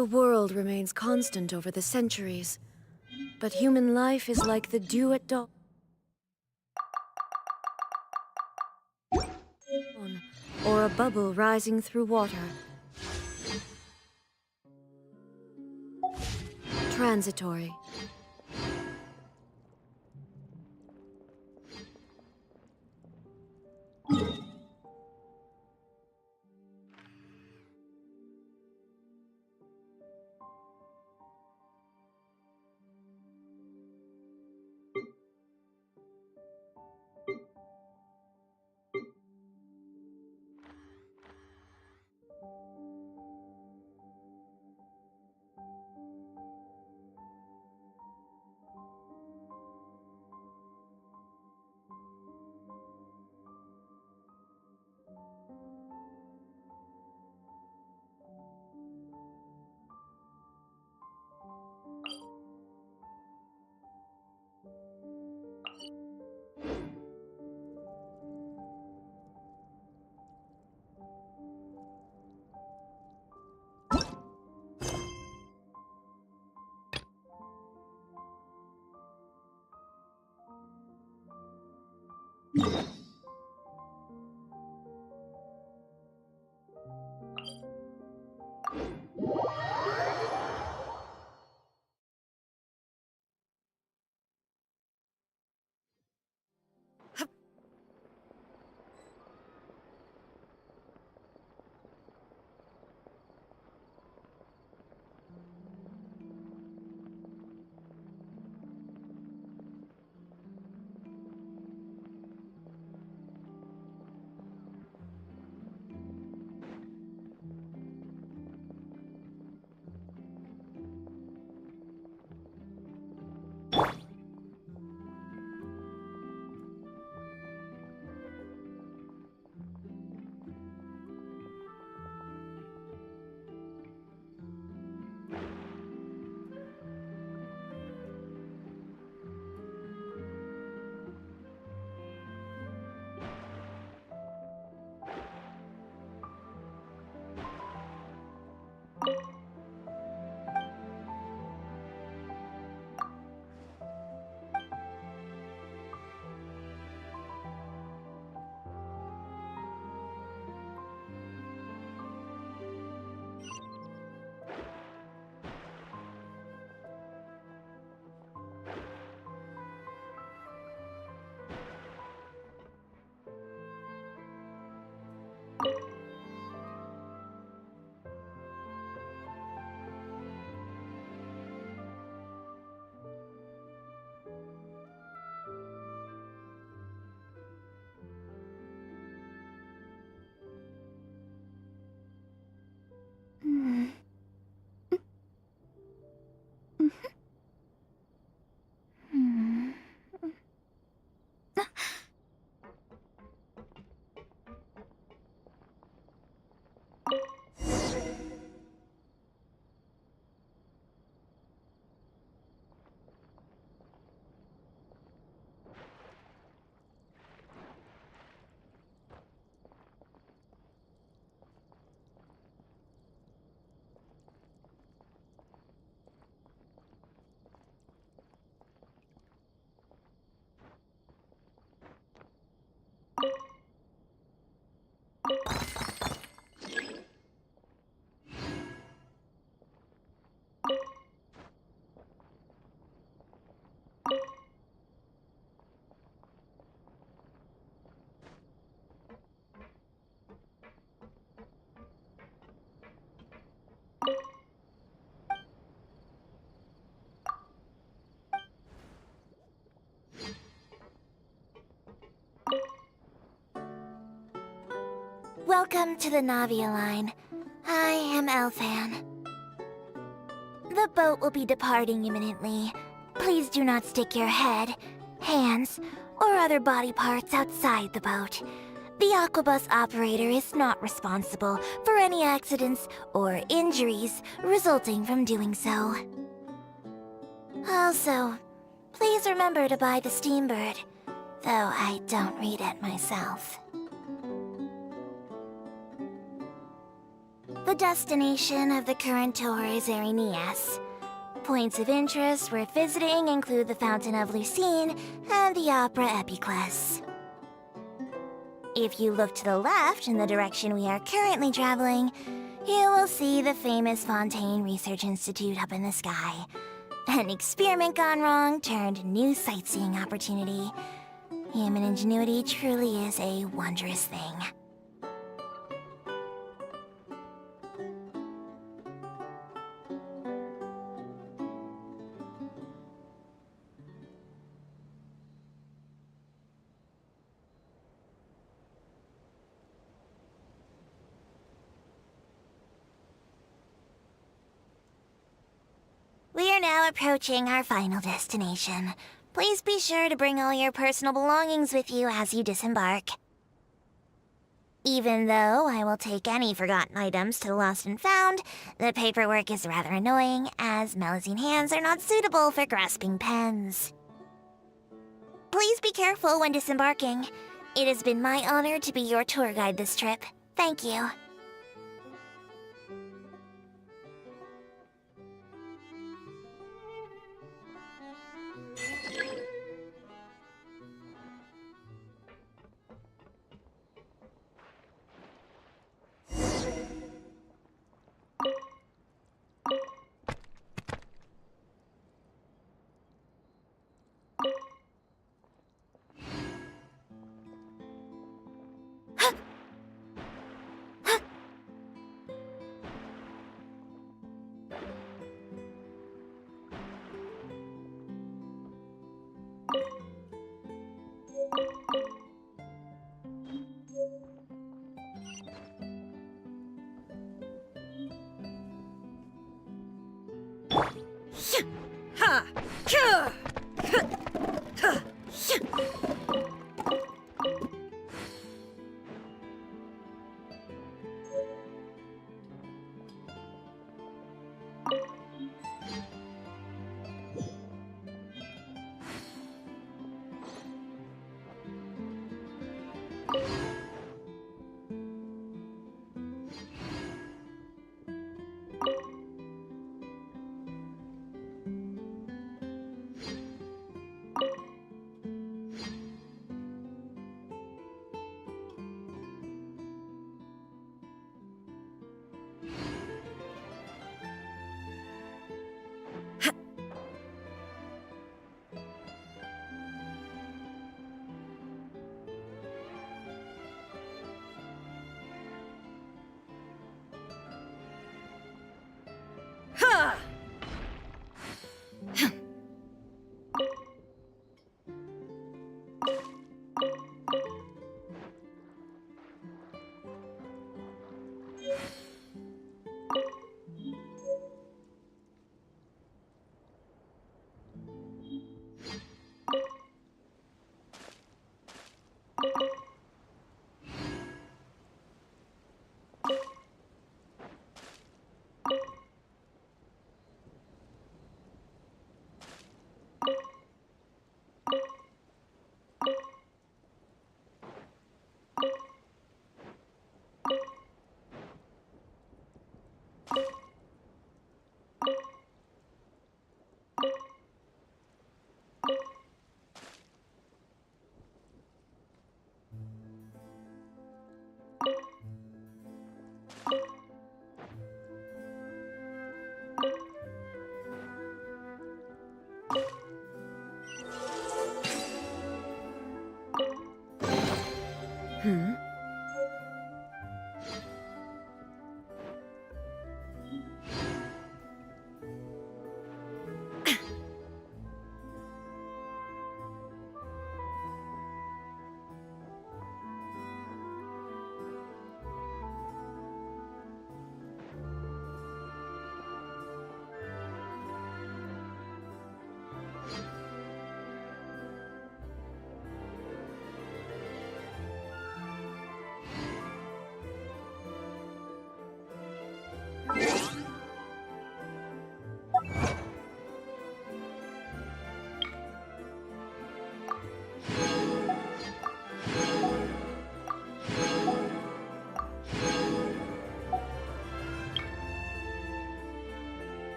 The world remains constant over the centuries, but human life is like the dew at dawn, or a bubble rising through water. Transitory. Welcome to the Navia line. I am Elfan. The boat will be departing imminently. Please do not stick your head, hands, or other body parts outside the boat. The Aquabus operator is not responsible for any accidents or injuries resulting from doing so. Also, please remember to buy the Steambird, though I don't read it myself. The destination of the current tour is Arenias. Points of interest worth visiting include the Fountain of Lucine and the Opera Epiclese. If you look to the left in the direction we are currently traveling, you will see the famous Fontaine Research Institute up in the sky. An experiment gone wrong turned new sightseeing opportunity. Human ingenuity truly is a wondrous thing. We are now approaching our final destination. Please be sure to bring all your personal belongings with you as you disembark. Even though I will take any forgotten items to the Lost and Found, the paperwork is rather annoying, as Melusine hands are not suitable for grasping pens. Please be careful when disembarking. It has been my honor to be your tour guide this trip. Thank you.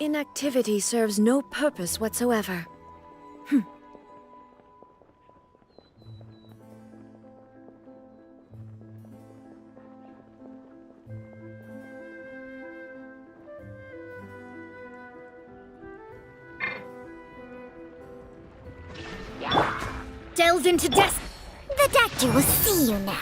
Inactivity serves no purpose whatsoever. Delve into The doctor will see you now.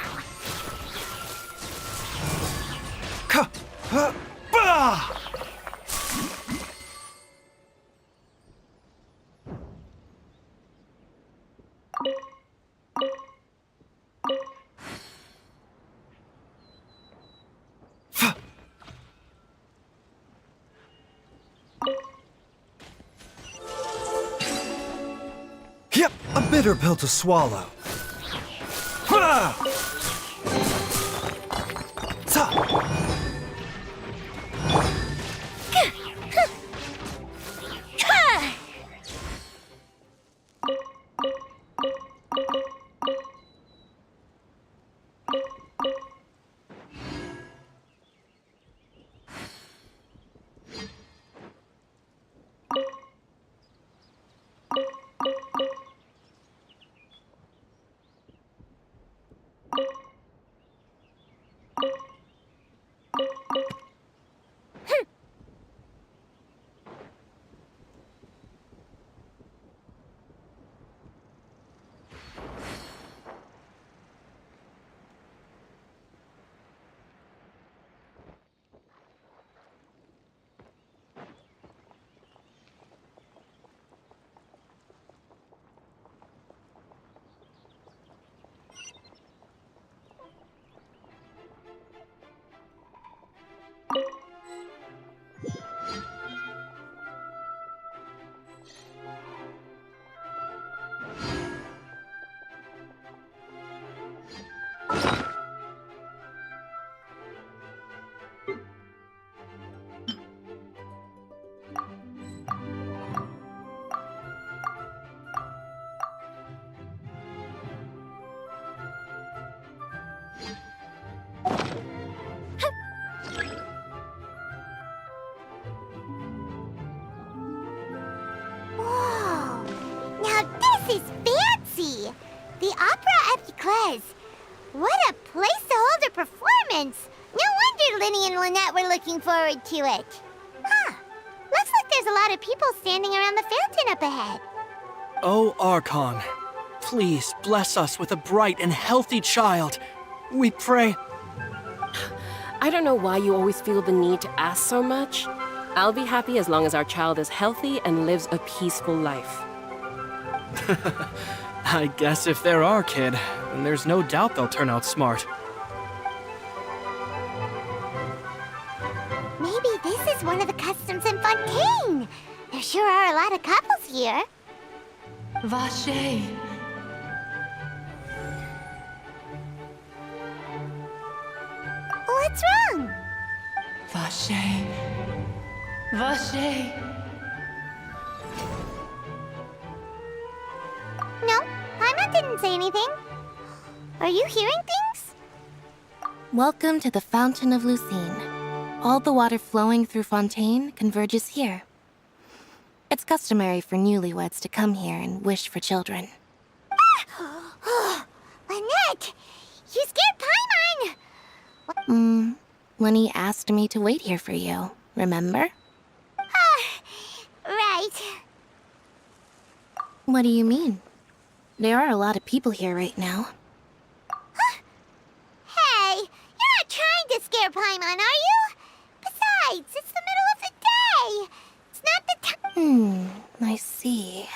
Yep, a bitter pill to swallow. Whoa! Now this is fancy! The Opera Epiclese. What a place to hold a performance! No wonder Linny and Lynette were looking forward to it. Huh. Looks like there's a lot of people standing around the fountain up ahead. Oh, Archon, please bless us with a bright and healthy child. We pray. I don't know why you always feel the need to ask so much. I'll be happy as long as our child is healthy and lives a peaceful life. I guess if they're our kid, then there's no doubt they'll turn out smart. Maybe this is one of the customs in Fontaine. There sure are a lot of couples here. Vache. What's wrong? Vache. Vache. No, Paimon didn't say anything. Are you hearing things? Welcome to the Fountain of Lucine. All the water flowing through Fontaine converges here. It's customary for newlyweds to come here and wish for children. Lynette! You scared Paimon! Lenny asked me to wait here for you, remember? Right. What do you mean? There are a lot of people here right now. Hey, you're not trying to scare Paimon, are you? Besides, it's the middle of the day. It's not the time. I see.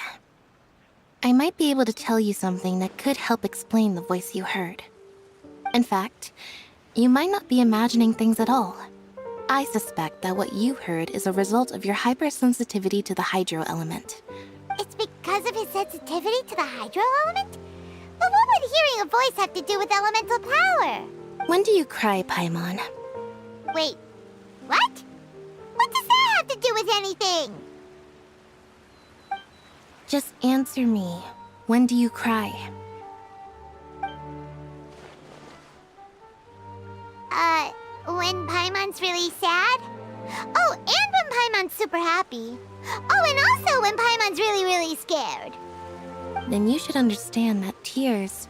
I might be able to tell you something that could help explain the voice you heard. In fact, you might not be imagining things at all. I suspect that what you heard is a result of your hypersensitivity to the hydro element. It's because of his sensitivity to the hydro element? But what would hearing a voice have to do with elemental power? When do you cry, Paimon? Wait, what? What does that have to do with anything? Just answer me. When do you cry? When Paimon's really sad? Oh, and when Paimon's super happy. Oh, and also when Paimon's really, really scared. Then you should understand that tears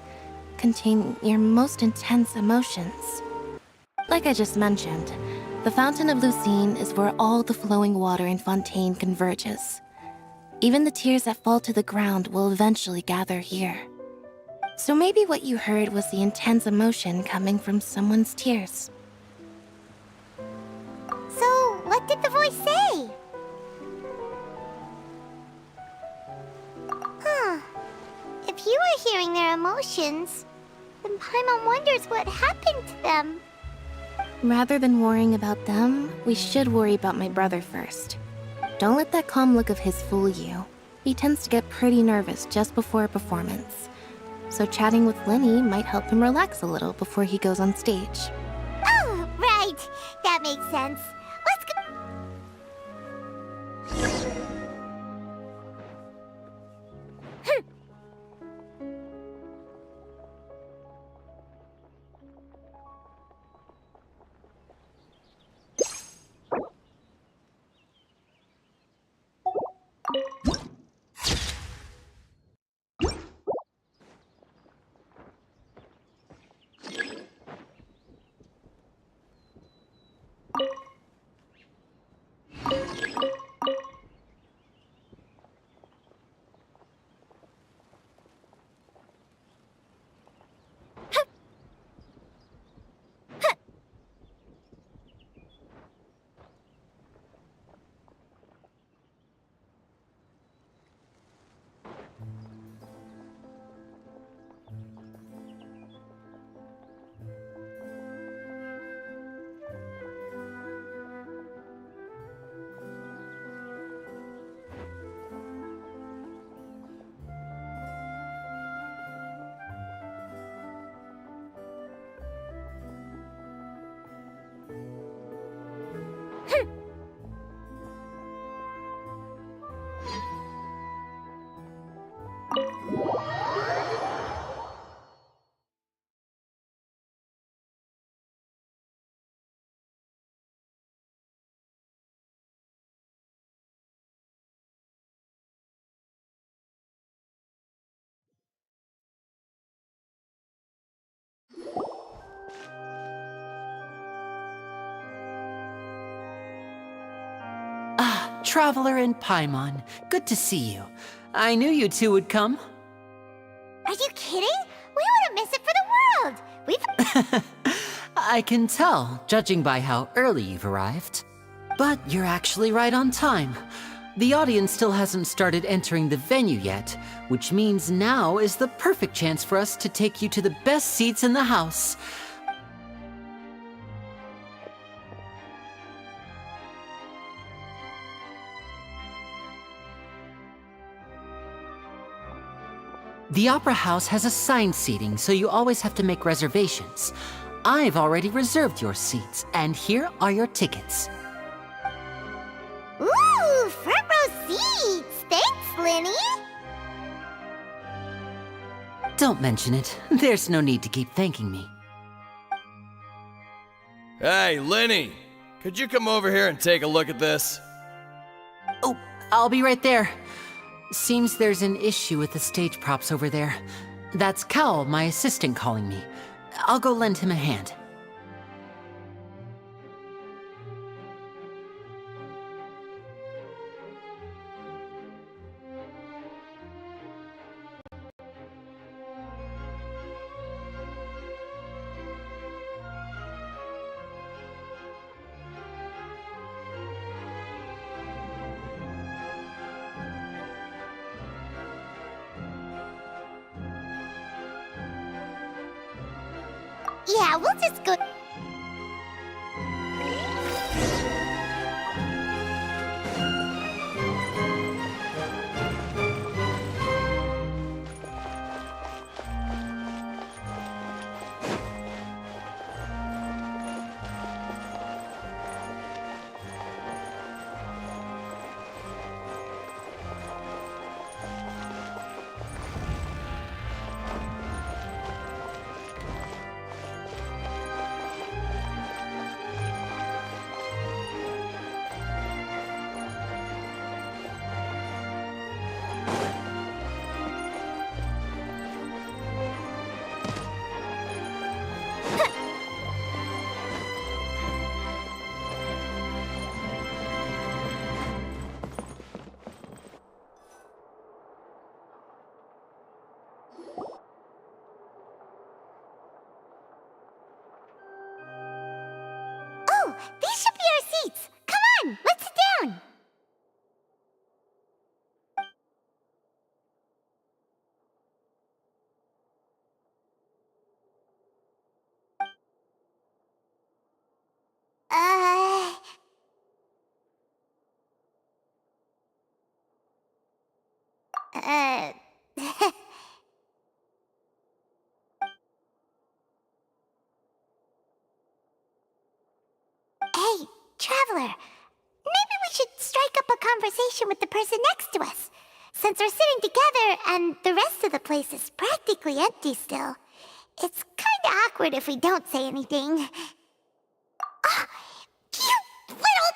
contain your most intense emotions. Like I just mentioned, the Fountain of Lucine is where all the flowing water in Fontaine converges. Even the tears that fall to the ground will eventually gather here. So maybe what you heard was the intense emotion coming from someone's tears. So, what did the voice say? Huh. If you were hearing their emotions, then Paimon wonders what happened to them. Rather than worrying about them, we should worry about my brother first. Don't let that calm look of his fool you. He tends to get pretty nervous just before a performance. So chatting with Lenny might help him relax a little before he goes on stage. Oh, right. That makes sense. Let's go. Traveler and Paimon, good to see you. I knew you two would come. Are you kidding? We wouldn't miss it for the world. I can tell, judging by how early you've arrived. But you're actually right on time. The audience still hasn't started entering the venue yet, which means now is the perfect chance for us to take you to the best seats in the house. The Opera House has assigned seating, so you always have to make reservations. I've already reserved your seats, and here are your tickets. Ooh, front row seats! Thanks, Lenny! Don't mention it. There's no need to keep thanking me. Hey, Lenny! Could you come over here and take a look at this? Oh, I'll be right there. Seems there's an issue with the stage props over there. That's Cal, my assistant, calling me. I'll go lend him a hand. Yeah, we'll just go... these should be our seats. Come on, let's sit down. Hey, Traveler. Maybe we should strike up a conversation with the person next to us. Since we're sitting together and the rest of the place is practically empty still, it's kinda awkward if we don't say anything. Ah, you little...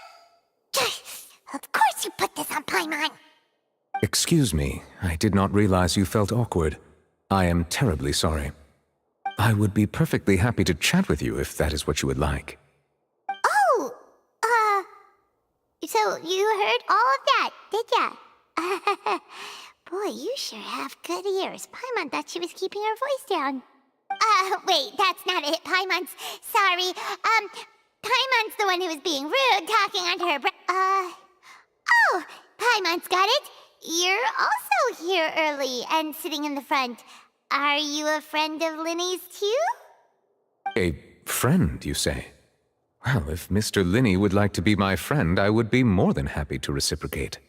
Of course you put this on Paimon! Excuse me, I did not realize you felt awkward. I am terribly sorry. I would be perfectly happy to chat with you if that is what you would like. Oh, so you heard all of that, did ya? Boy, you sure have good ears. Paimon thought she was keeping her voice down. Wait, that's not it. Paimon's... Sorry. Paimon's the one who was being rude, talking under her breath. Oh, Paimon's got it. You're also here early and sitting in the front. Are you a friend of Linny's too? A friend, you say? Well, if Mr. Linny would like to be my friend, I would be more than happy to reciprocate.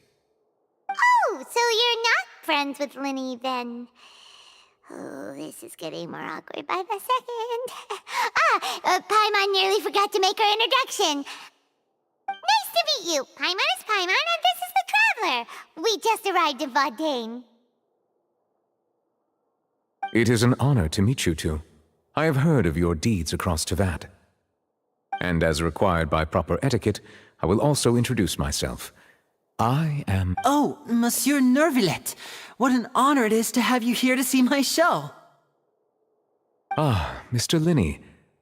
Oh, so you're not friends with Linny then? Oh, this is getting more awkward by the second. Paimon nearly forgot to make her introduction. Nice to meet you. Paimon is Paimon, and this is the Traveler. We just arrived in Fontaine. It is an honor to meet you two. I have heard of your deeds across Tevat. And as required by proper etiquette, I will also introduce myself. I am... Oh, Monsieur Nervillet! What an honor it is to have you here to see my show! Ah, Mr. Linny.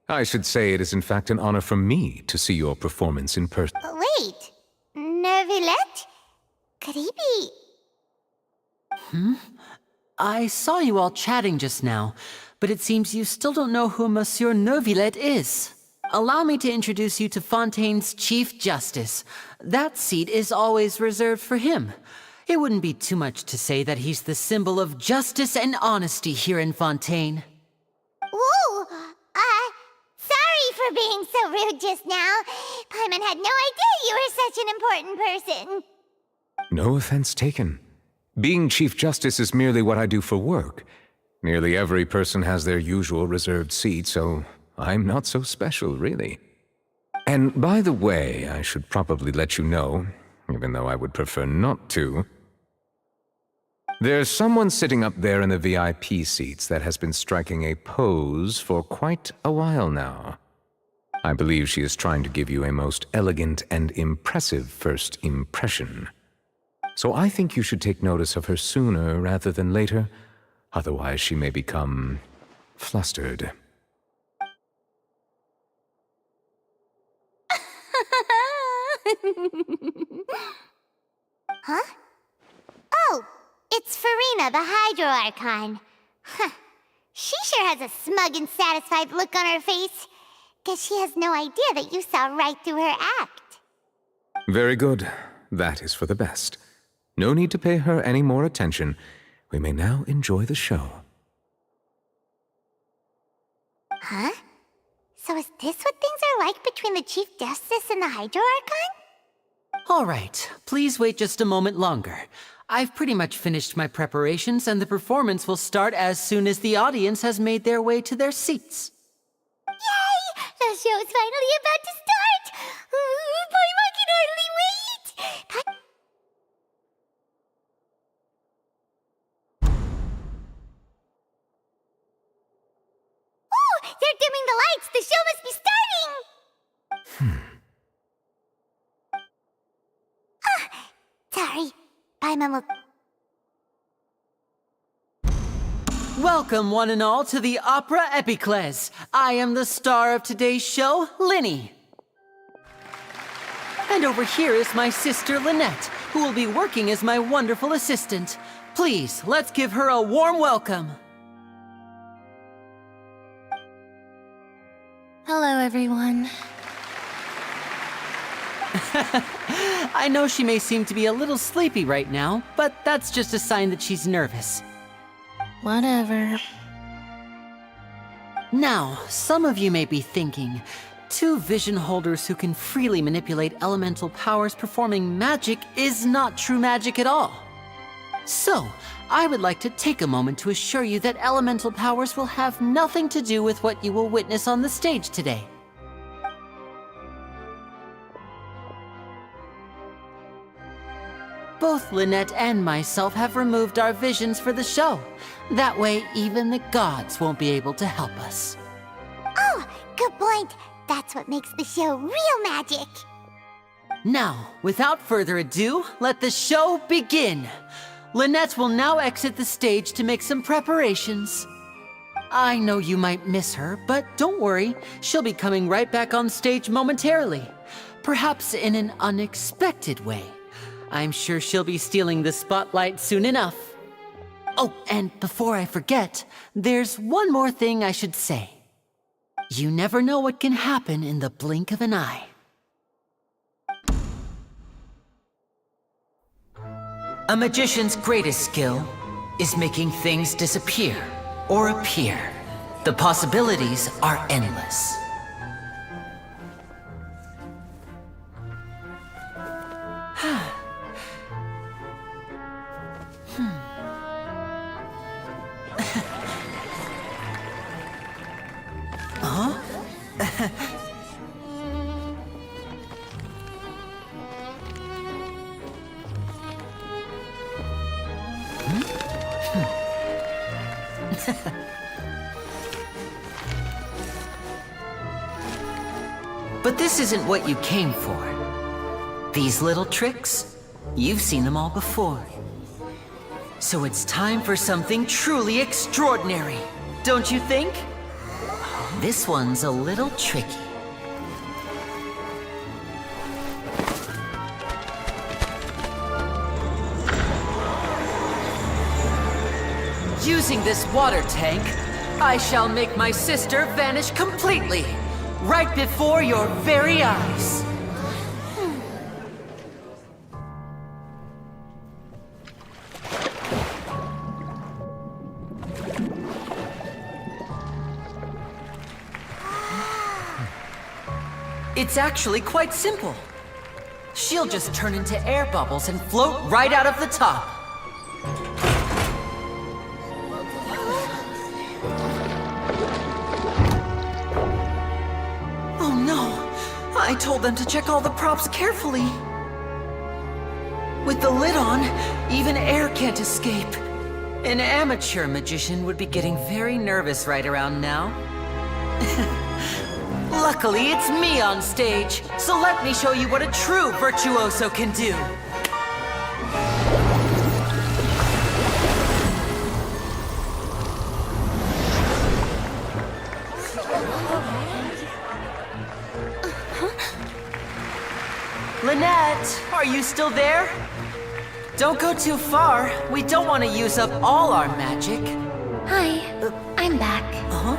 I should say it is in fact an honor for me to see your performance in person. Wait, Nervillet? Could he be... I saw you all chatting just now, but it seems you still don't know who Monsieur Nervillet is. Allow me to introduce you to Fontaine's Chief Justice. That seat is always reserved for him. It wouldn't be too much to say that he's the symbol of justice and honesty here in Fontaine. Whoa! Sorry for being so rude just now. Paimon had no idea you were such an important person. No offense taken. Being Chief Justice is merely what I do for work. Nearly every person has their usual reserved seat, so I'm not so special, really. And by the way, I should probably let you know, even though I would prefer not to. There's someone sitting up there in the VIP seats that has been striking a pose for quite a while now. I believe she is trying to give you a most elegant and impressive first impression. So I think you should take notice of her sooner rather than later, otherwise she may become flustered. Huh? Oh, it's Farina, the Hydro Archon. Huh. She sure has a smug and satisfied look on her face. Guess she has no idea that you saw right through her act. Very good. That is for the best. No need to pay her any more attention. We may now enjoy the show. Huh? So is this what things are like between the Chief Justice and the Hydro Archon? All right, please wait just a moment longer. I've pretty much finished my preparations, and the performance will start as soon as the audience has made their way to their seats. Yay! The show's finally about to start! Paimon can hardly wait! Oh! They're dimming the lights! The show must be starting! Sorry. Paimon will... Welcome, one and all, to the Opera Epiclese. I am the star of today's show, Linny. And over here is my sister, Lynette, who will be working as my wonderful assistant. Please, let's give her a warm welcome. Hello, everyone. I know she may seem to be a little sleepy right now, but that's just a sign that she's nervous. Whatever. Now, some of you may be thinking, two vision holders who can freely manipulate elemental powers performing magic is not true magic at all. So, I would like to take a moment to assure you that elemental powers will have nothing to do with what you will witness on the stage today. Both Lynette and myself have removed our visions for the show. That way, even the gods won't be able to help us. Oh, good point. That's what makes the show real magic. Now, without further ado, let the show begin. Lynette will now exit the stage to make some preparations. I know you might miss her, but don't worry, she'll be coming right back on stage momentarily. Perhaps in an unexpected way. I'm sure she'll be stealing the spotlight soon enough. Oh, and before I forget, there's one more thing I should say. You never know what can happen in the blink of an eye. A magician's greatest skill is making things disappear or appear. The possibilities are endless. Huh? But this isn't what you came for. These little tricks, you've seen them all before. So it's time for something truly extraordinary, don't you think? This one's a little tricky. Using this water tank, I shall make my sister vanish completely, right before your very eyes. It's actually quite simple. She'll just turn into air bubbles and float right out of the top. Oh no! I told them to check all the props carefully. With the lid on, even air can't escape. An amateur magician would be getting very nervous right around now. Luckily, it's me on stage, so let me show you what a true virtuoso can do. Lynette, are you still there? Don't go too far. We don't want to use up all our magic. Hi, I'm back. Uh-huh.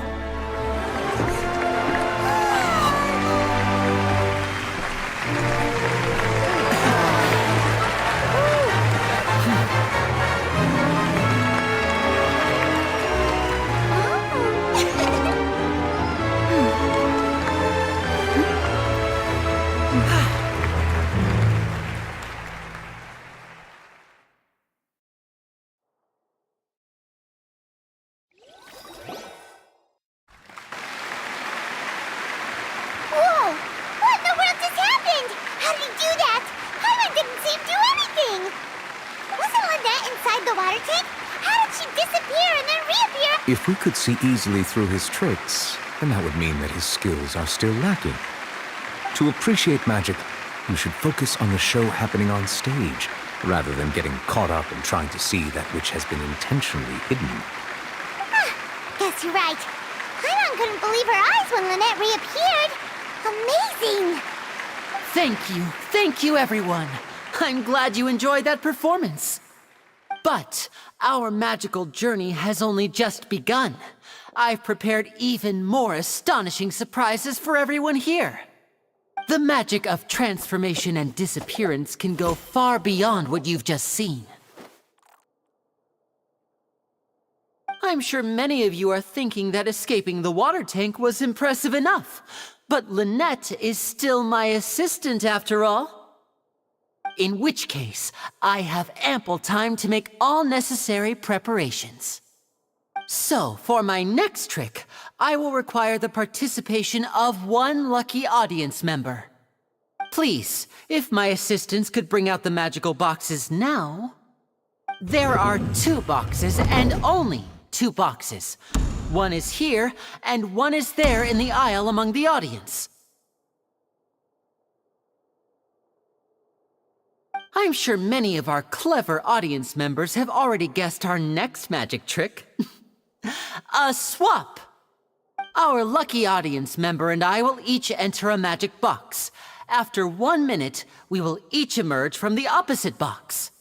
Whoa! What in the world just happened? How did he do that? Paimon didn't see him do anything! Wasn't Lynette inside the water tank? How did she disappear and then reappear? If we could see easily through his tricks, then that would mean that his skills are still lacking. To appreciate magic, you should focus on the show happening on stage, rather than getting caught up in trying to see that which has been intentionally hidden. Guess you're right. Paimon couldn't believe her eyes when Lynette reappeared. Amazing! Thank you everyone. I'm glad you enjoyed that performance. But our magical journey has only just begun. I've prepared even more astonishing surprises for everyone here. The magic of transformation and disappearance can go far beyond what you've just seen. I'm sure many of you are thinking that escaping the water tank was impressive enough, but Lynette is still my assistant after all. In which case, I have ample time to make all necessary preparations. So, for my next trick, I will require the participation of one lucky audience member. Please, if my assistants could bring out the magical boxes now. There are 2 boxes and only 2 boxes. One is here, and one is there in the aisle among the audience. I'm sure many of our clever audience members have already guessed our next magic trick. A swap! Our lucky audience member and I will each enter a magic box. After 1 minute, we will each emerge from the opposite box.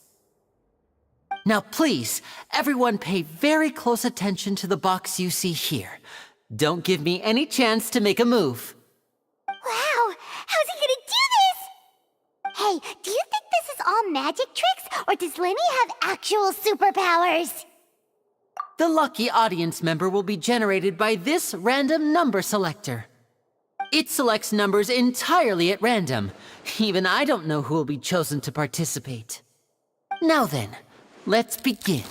Now please, everyone pay very close attention to the box you see here. Don't give me any chance to make a move. Wow! How's he gonna do this? Hey, do you think this is all magic tricks, or does Lenny have actual superpowers? The lucky audience member will be generated by this random number selector. It selects numbers entirely at random. Even I don't know who will be chosen to participate. Now then, let's begin.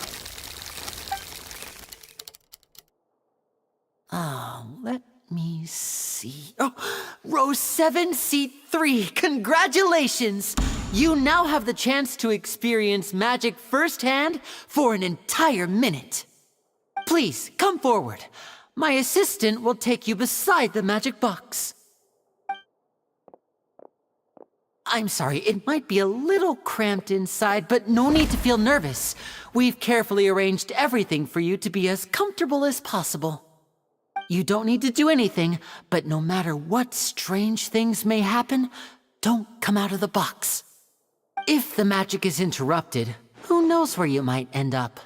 Let me see. Oh, row 7, seat 3. Congratulations! You now have the chance to experience magic firsthand for an entire minute. Please, come forward. My assistant will take you beside the magic box. I'm sorry, it might be a little cramped inside, but no need to feel nervous. We've carefully arranged everything for you to be as comfortable as possible. You don't need to do anything, but no matter what strange things may happen, don't come out of the box. If the magic is interrupted, who knows where you might end up?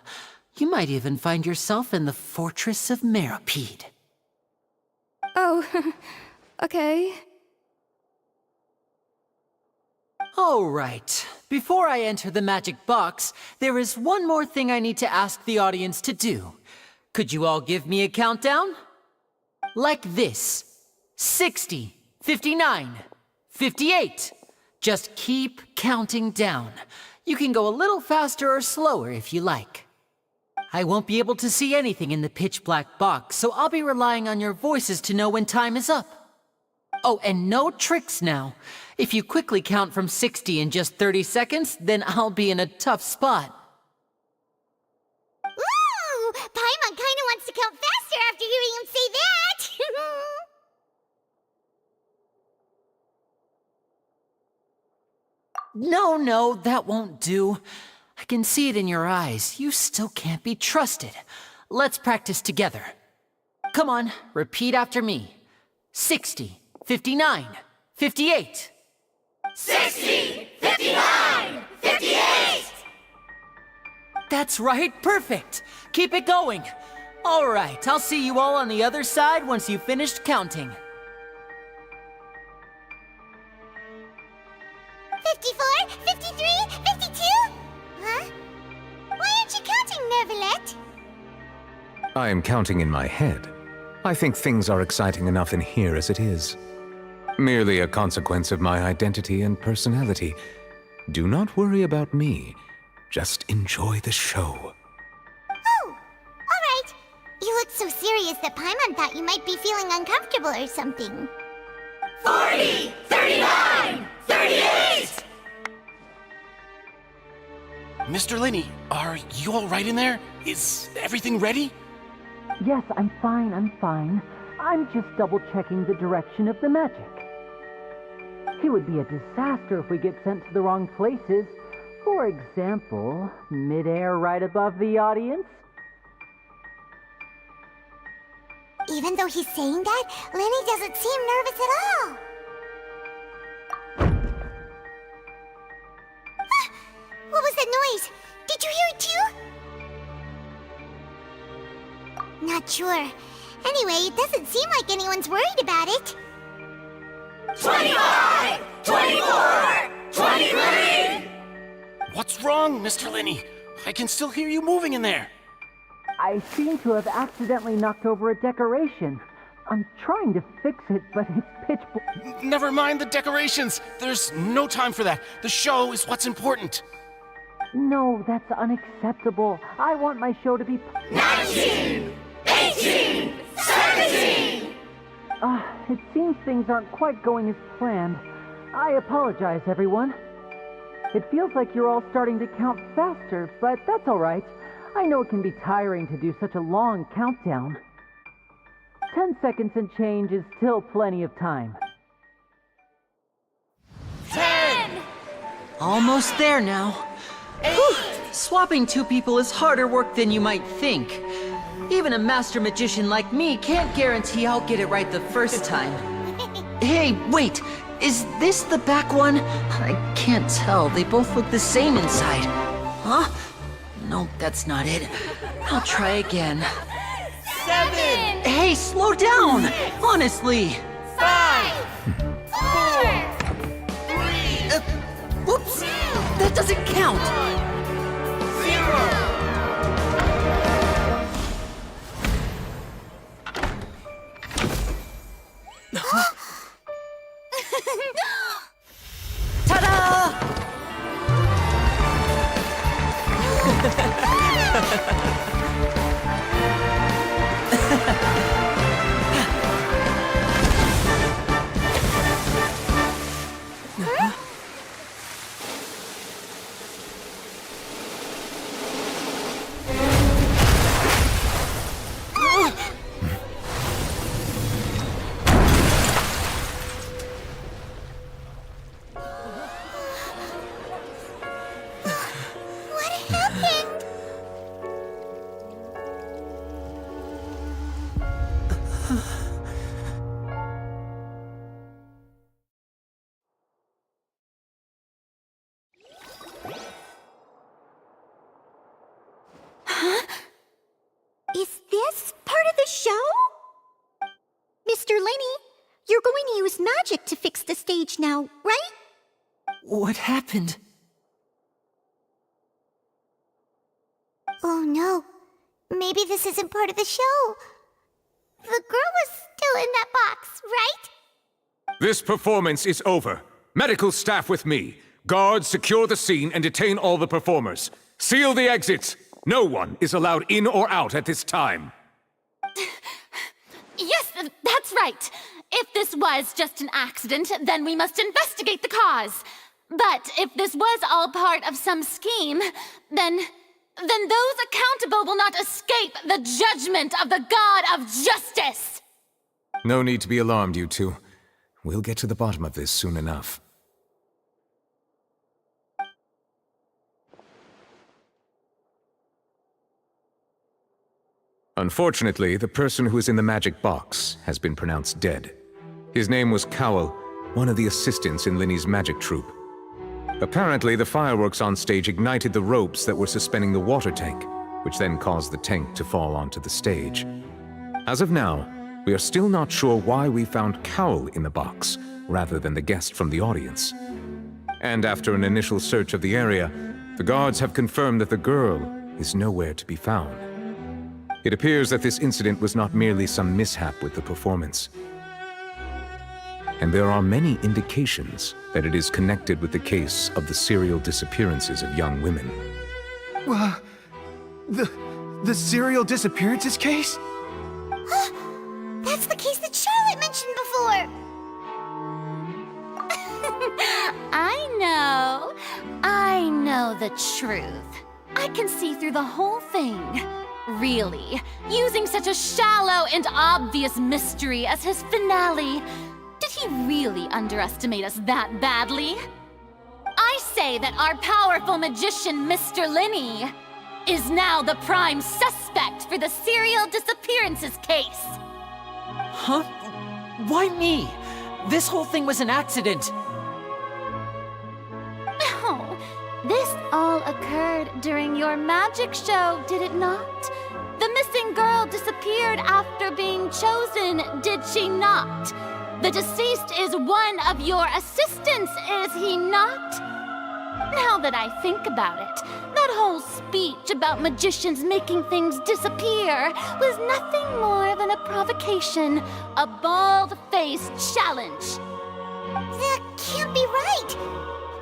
You might even find yourself in the Fortress of Meropide. Oh, okay. All right. Before I enter the magic box, there is one more thing I need to ask the audience to do. Could you all give me a countdown? Like this. 60, 59, 58. Just keep counting down. You can go a little faster or slower if you like. I won't be able to see anything in the pitch-black box, so I'll be relying on your voices to know when time is up. Oh, and no tricks now. If you quickly count from 60 in just 30 seconds, then I'll be in a tough spot. Ooh! Paimon kinda wants to count faster after hearing him say that! No, that won't do. I can see it in your eyes. You still can't be trusted. Let's practice together. Come on, repeat after me. 60, 59, 58. 60, 59, 58! That's right, perfect. Keep it going. All right, I'll see you all on the other side once you've finished counting. 54, 53, 52? Huh? Why aren't you counting, Nervalet? I am counting in my head. I think things are exciting enough in here as it is. Merely a consequence of my identity and personality. Do not worry about me. Just enjoy the show. Oh, alright. You look so serious that Paimon thought you might be feeling uncomfortable or something. 40, 39, 38! Mr. Linney, are you all right in there? Is everything ready? Yes, I'm fine. I'm just double-checking the direction of the magic. It would be a disaster if we get sent to the wrong places. For example, mid-air right above the audience. Even though he's saying that, Lenny doesn't seem nervous at all. What was that noise? Did you hear it too? Not sure. Anyway, it doesn't seem like anyone's worried about it. 25! 24! 23! What's wrong, Mr. Linney? I can still hear you moving in there. I seem to have accidentally knocked over a decoration. I'm trying to fix it, but it's pitch black. Never mind the decorations. There's no time for that. The show is what's important. No, that's unacceptable. I want my show to be 19! 18! 17! It seems things aren't quite going as planned. I apologize, everyone. It feels like you're all starting to count faster, but that's all right. I know it can be tiring to do such a long countdown. 10 seconds and change is still plenty of time. 10! Almost there now. Whew. Swapping two people is harder work than you might think. Even a master magician like me can't guarantee I'll get it right the first time. Hey, wait! Is this the back one? I can't tell. They both look the same inside. Huh? Nope, that's not it. I'll try again. 7! Hey, slow down! Honestly! 5! 4! 3! Whoops! That doesn't count! 0! Ta-da! What happened? Huh? Is this part of the show? Mr. Linney, you're going to use magic to fix the stage now, right? What happened? Oh no. Maybe this isn't part of the show. The girl was still in that box, right? This performance is over. Medical staff with me. Guards, secure the scene and detain all the performers. Seal the exits. No one is allowed in or out at this time. Yes, that's right. If this was just an accident, then we must investigate the cause. But if this was all part of some scheme, then those accountable will not escape the judgment of the God of Justice! No need to be alarmed, you two. We'll get to the bottom of this soon enough. Unfortunately, the person who is in the magic box has been pronounced dead. His name was Cowell, one of the assistants in Linney's magic troupe. Apparently, the fireworks on stage ignited the ropes that were suspending the water tank, which then caused the tank to fall onto the stage. As of now, we are still not sure why we found Cowell in the box, rather than the guest from the audience. And after an initial search of the area, the guards have confirmed that the girl is nowhere to be found. It appears that this incident was not merely some mishap with the performance. And there are many indications that it is connected with the case of the serial disappearances of young women. The serial disappearances case? That's the case that Charlotte mentioned before! I know the truth. I can see through the whole thing. Really, using such a shallow and obvious mystery as his finale. Did he really underestimate us that badly? I say that our powerful magician, Mr. Linney, is now the prime suspect for the serial disappearances case. Huh? Why me? This whole thing was an accident. No, this all occurred during your magic show, did it not? The missing girl disappeared after being chosen, did she not? The deceased is one of your assistants, is he not? Now that I think about it, that whole speech about magicians making things disappear was nothing more than a provocation, a bald-faced challenge. That can't be right.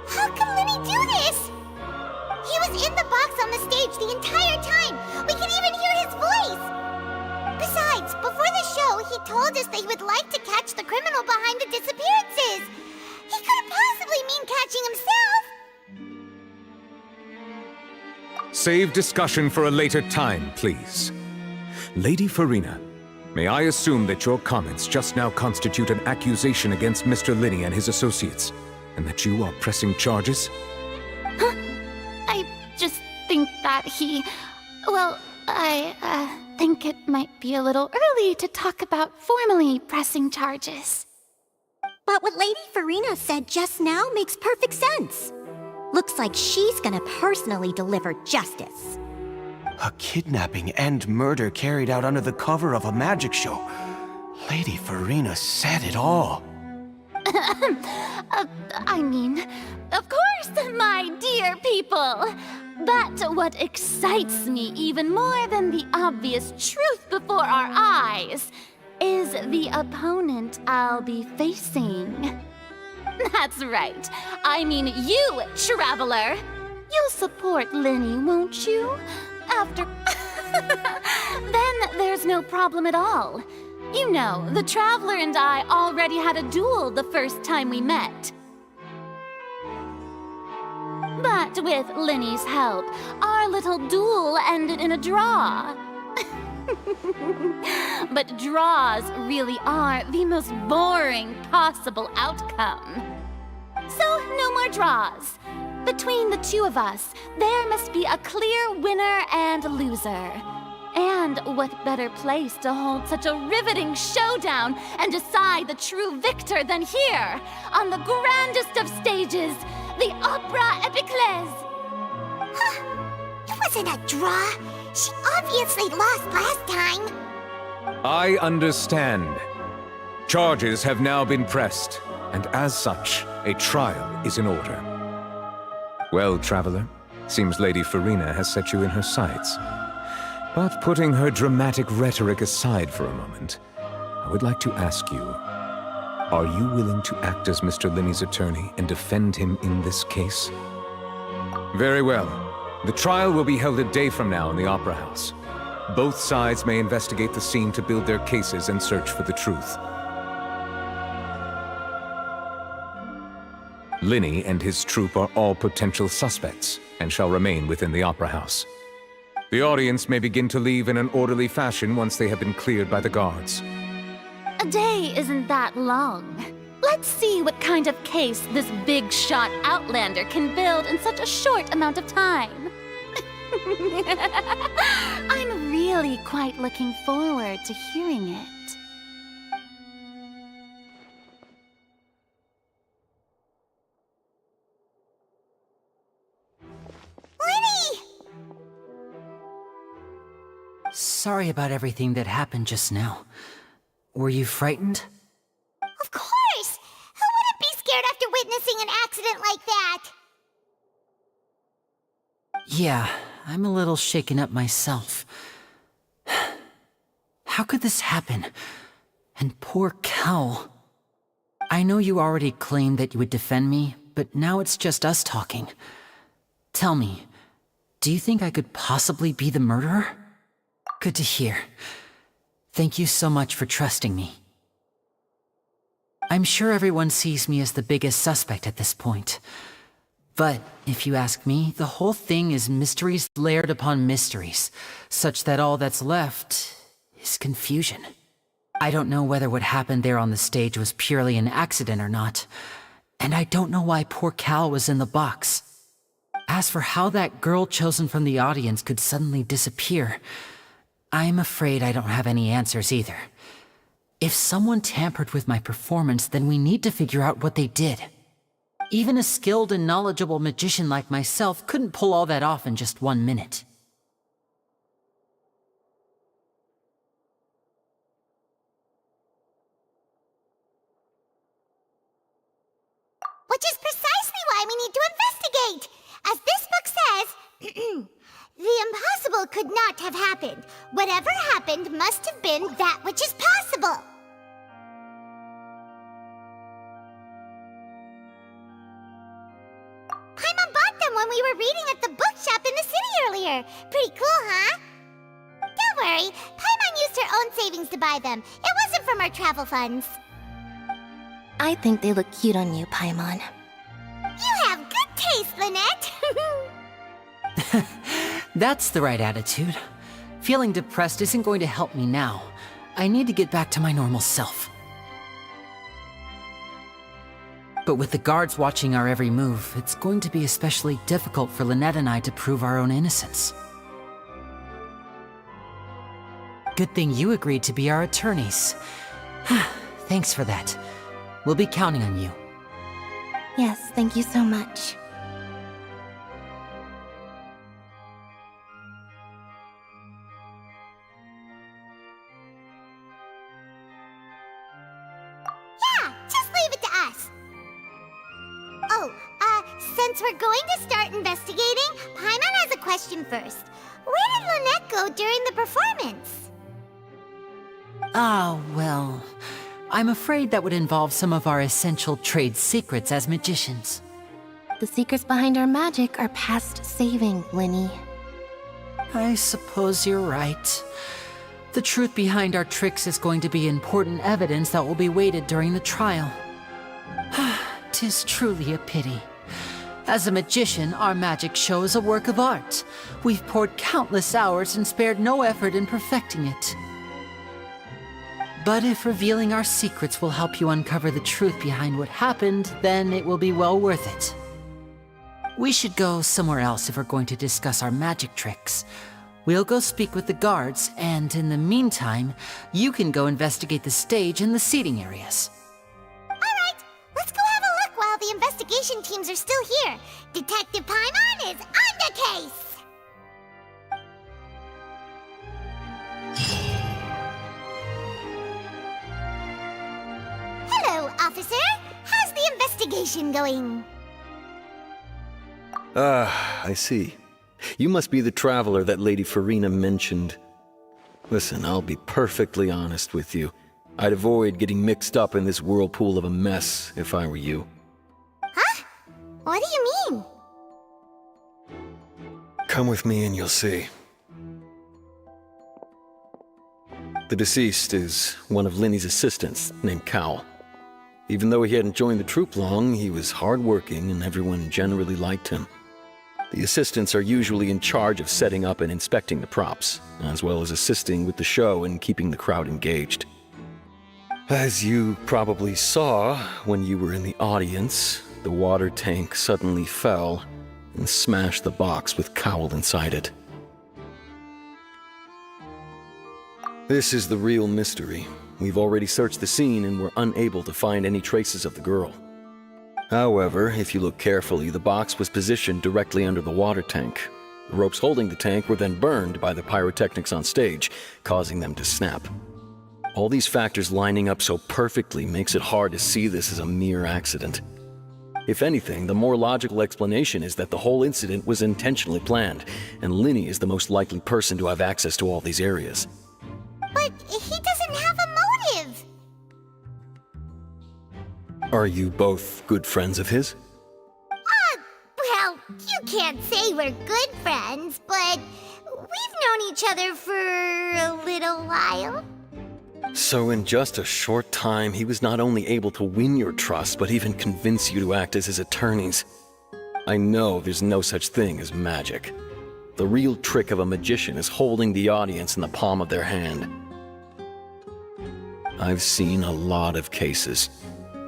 How can Lenny do this? He was in the box on the stage the entire time. We can even hear his voice. Besides, before the show, he told us that he would like to catch the criminal behind the disappearances. He couldn't possibly mean catching himself. Save discussion for a later time, please. Lady Farina, may I assume that your comments just now constitute an accusation against Mr. Linney and his associates, and that you are pressing charges? Huh? I just think that he... Well, I think it might be a little early to talk about formally pressing charges. But what Lady Farina said just now makes perfect sense. Looks like she's gonna personally deliver justice. A kidnapping and murder carried out under the cover of a magic show. Lady Farina said it all. I mean, of course, my dear people. But what excites me even more than the obvious truth before our eyes is the opponent I'll be facing. That's right. I mean you, Traveler. You'll support Linny, won't you? After... Then there's no problem at all. You know, the Traveler and I already had a duel the first time we met. But with Linny's help, our little duel ended in a draw. But draws really are the most boring possible outcome. So, no more draws. Between the two of us, there must be a clear winner and loser. And what better place to hold such a riveting showdown and decide the true victor than here, on the grandest of stages, the Opera Epiclese. Huh? It wasn't a draw. She obviously lost last time. I understand. Charges have now been pressed, and as such, a trial is in order. Well, Traveler, seems Lady Farina has set you in her sights. But putting her dramatic rhetoric aside for a moment, I would like to ask you, are you willing to act as Mr. Linney's attorney and defend him in this case? Very well. The trial will be held a day from now in the Opera House. Both sides may investigate the scene to build their cases and search for the truth. Linney and his troupe are all potential suspects and shall remain within the Opera House. The audience may begin to leave in an orderly fashion once they have been cleared by the guards. A day isn't that long. Let's see what kind of case this big-shot Outlander can build in such a short amount of time. I'm really quite looking forward to hearing it. Sorry about everything that happened just now. Were you frightened? Of course! Who wouldn't be scared after witnessing an accident like that? Yeah, I'm a little shaken up myself. How could this happen? And poor Cal. I know you already claimed that you would defend me, but now it's just us talking. Tell me, do you think I could possibly be the murderer? Good to hear. Thank you so much for trusting me. I'm sure everyone sees me as the biggest suspect at this point. But, if you ask me, the whole thing is mysteries layered upon mysteries, such that all that's left is confusion. I don't know whether what happened there on the stage was purely an accident or not, and I don't know why poor Cal was in the box. As for how that girl chosen from the audience could suddenly disappear, I'm afraid I don't have any answers either. If someone tampered with my performance, then we need to figure out what they did. Even a skilled and knowledgeable magician like myself couldn't pull all that off in just 1 minute. could not have happened. Whatever happened must have been that which is possible. Paimon bought them when we were reading at the bookshop in the city earlier. Pretty cool, huh? Don't worry, Paimon used her own savings to buy them. It wasn't from our travel funds. I think they look cute on you, Paimon. You have good taste, Lynette. That's the right attitude. Feeling depressed isn't going to help me now. I need to get back to my normal self. But with the guards watching our every move, it's going to be especially difficult for Lynette and I to prove our own innocence. Good thing you agreed to be our attorneys. Thanks for that. We'll be counting on you. Yes, thank you so much. Yeah, just leave it to us. Oh, since we're going to start investigating, Paimon has a question first. Where did Lynette go during the performance? Ah, well, I'm afraid that would involve some of our essential trade secrets as magicians. The secrets behind our magic are past saving, Linny. I suppose you're right. The truth behind our tricks is going to be important evidence that will be weighted during the trial. 'Tis truly a pity. As a magician, our magic show is a work of art. We've poured countless hours and spared no effort in perfecting it. But if revealing our secrets will help you uncover the truth behind what happened, then it will be well worth it. We should go somewhere else if we're going to discuss our magic tricks. We'll go speak with the guards, and in the meantime, you can go investigate the stage and the seating areas. Alright, let's go have a look while the investigation teams are still here. Detective Paimon is on the case! Hello, officer. How's the investigation going? Ah, I see. You must be the traveler that Lady Farina mentioned. Listen, I'll be perfectly honest with you. I'd avoid getting mixed up in this whirlpool of a mess if I were you. Huh? What do you mean? Come with me and you'll see. The deceased is one of Linny's assistants named Cowell. Even though he hadn't joined the troupe long, he was hardworking and everyone generally liked him. The assistants are usually in charge of setting up and inspecting the props, as well as assisting with the show and keeping the crowd engaged. As you probably saw when you were in the audience, the water tank suddenly fell and smashed the box with Cowell inside it. This is the real mystery. We've already searched the scene and were unable to find any traces of the girl. However, if you look carefully, the box was positioned directly under the water tank. The ropes holding the tank were then burned by the pyrotechnics on stage, causing them to snap. All these factors lining up so perfectly makes it hard to see this as a mere accident. If anything, the more logical explanation is that the whole incident was intentionally planned, and Linny is the most likely person to have access to all these areas. But he doesn't have a motive! Are you both good friends of his? Well, you can't say we're good friends, but we've known each other for a little while. So in just a short time, he was not only able to win your trust, but even convince you to act as his attorneys. I know there's no such thing as magic. The real trick of a magician is holding the audience in the palm of their hand. I've seen a lot of cases,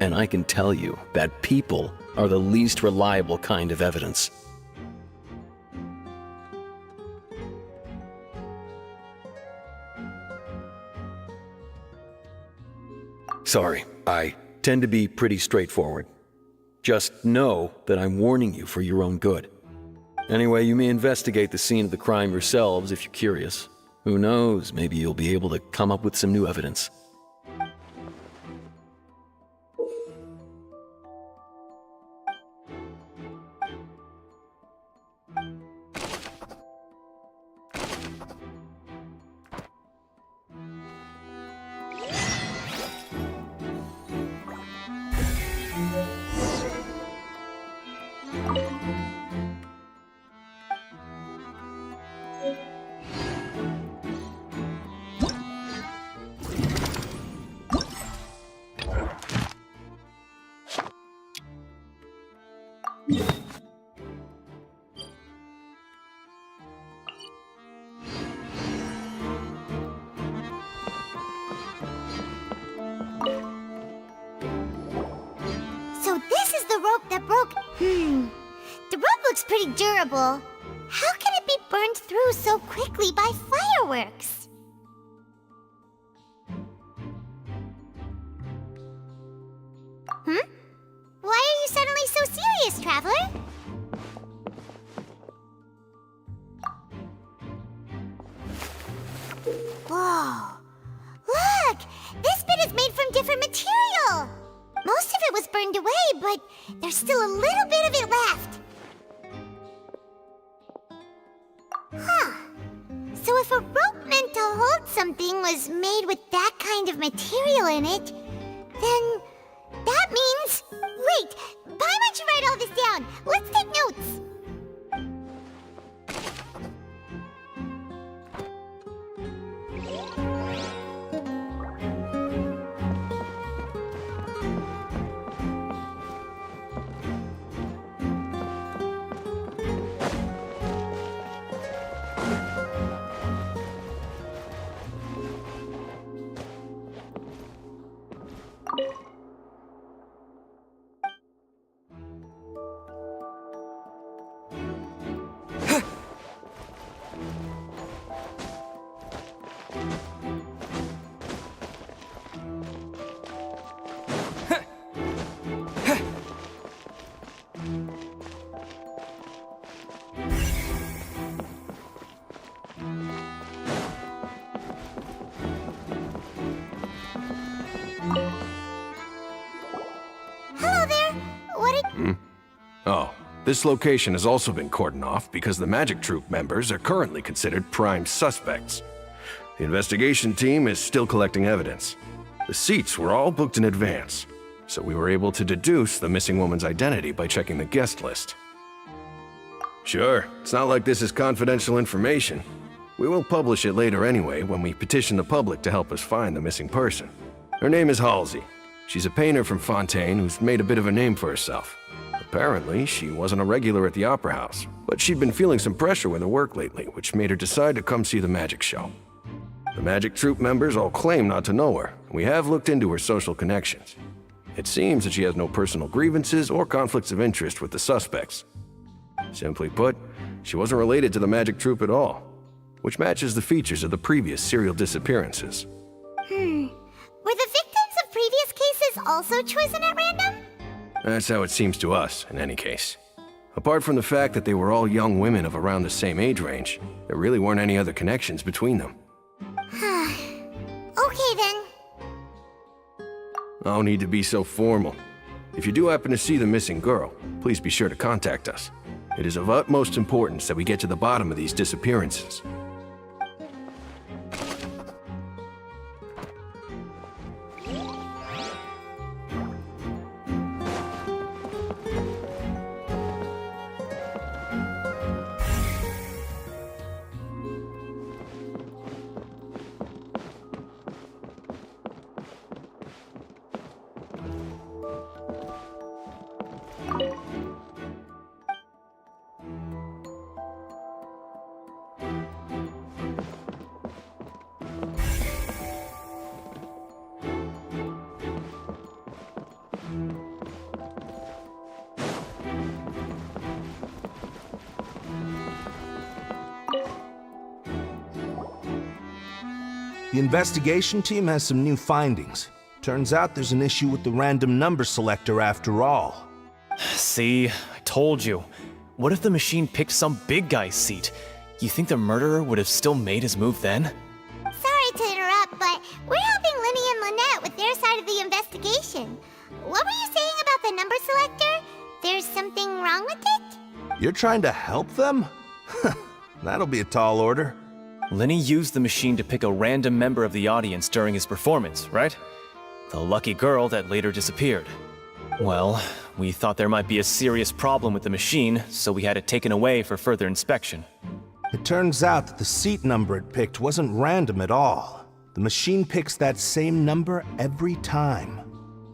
and I can tell you that people are the least reliable kind of evidence. Sorry, I tend to be pretty straightforward. Just know that I'm warning you for your own good. Anyway, you may investigate the scene of the crime yourselves if you're curious. Who knows, maybe you'll be able to come up with some new evidence. So this is the rope that broke. The rope looks pretty durable. How can it be burned through so quickly by fireworks? Why are you suddenly so serious, Traveler? Whoa. Look! This bit is made from different material! Most of it was burned away, but there's still a little bit of it left. Huh. So if a rope meant to hold something was made with that kind of material in it, then that means... Wait! Why don't you write all this down? Let's take notes! Oh, this location has also been cordoned off because the Magic Troop members are currently considered prime suspects. The investigation team is still collecting evidence. The seats were all booked in advance, so we were able to deduce the missing woman's identity by checking the guest list. Sure, it's not like this is confidential information. We will publish it later anyway when we petition the public to help us find the missing person. Her name is Halsey. She's a painter from Fontaine who's made a bit of a name for herself. Apparently, she wasn't a regular at the Opera House, but she'd been feeling some pressure with her work lately, which made her decide to come see the magic show. The Magic Troop members all claim not to know her, and we have looked into her social connections. It seems that she has no personal grievances or conflicts of interest with the suspects. Simply put, she wasn't related to the Magic Troop at all, which matches the features of the previous serial disappearances. Were the victims of previous cases also chosen at random? That's how it seems to us, in any case. Apart from the fact that they were all young women of around the same age range, there really weren't any other connections between them. Okay then. No need to be so formal. If you do happen to see the missing girl, please be sure to contact us. It is of utmost importance that we get to the bottom of these disappearances. The investigation team has some new findings. Turns out there's an issue with the random number selector after all. See, I told you. What if the machine picked some big guy's seat? You think the murderer would have still made his move then? Sorry to interrupt, but we're helping Linny and Lynette with their side of the investigation. What were you saying about the number selector? There's something wrong with it? You're trying to help them? That'll be a tall order. Lenny used the machine to pick a random member of the audience during his performance, right? The lucky girl that later disappeared. Well, we thought there might be a serious problem with the machine, so we had it taken away for further inspection. It turns out that the seat number it picked wasn't random at all. The machine picks that same number every time.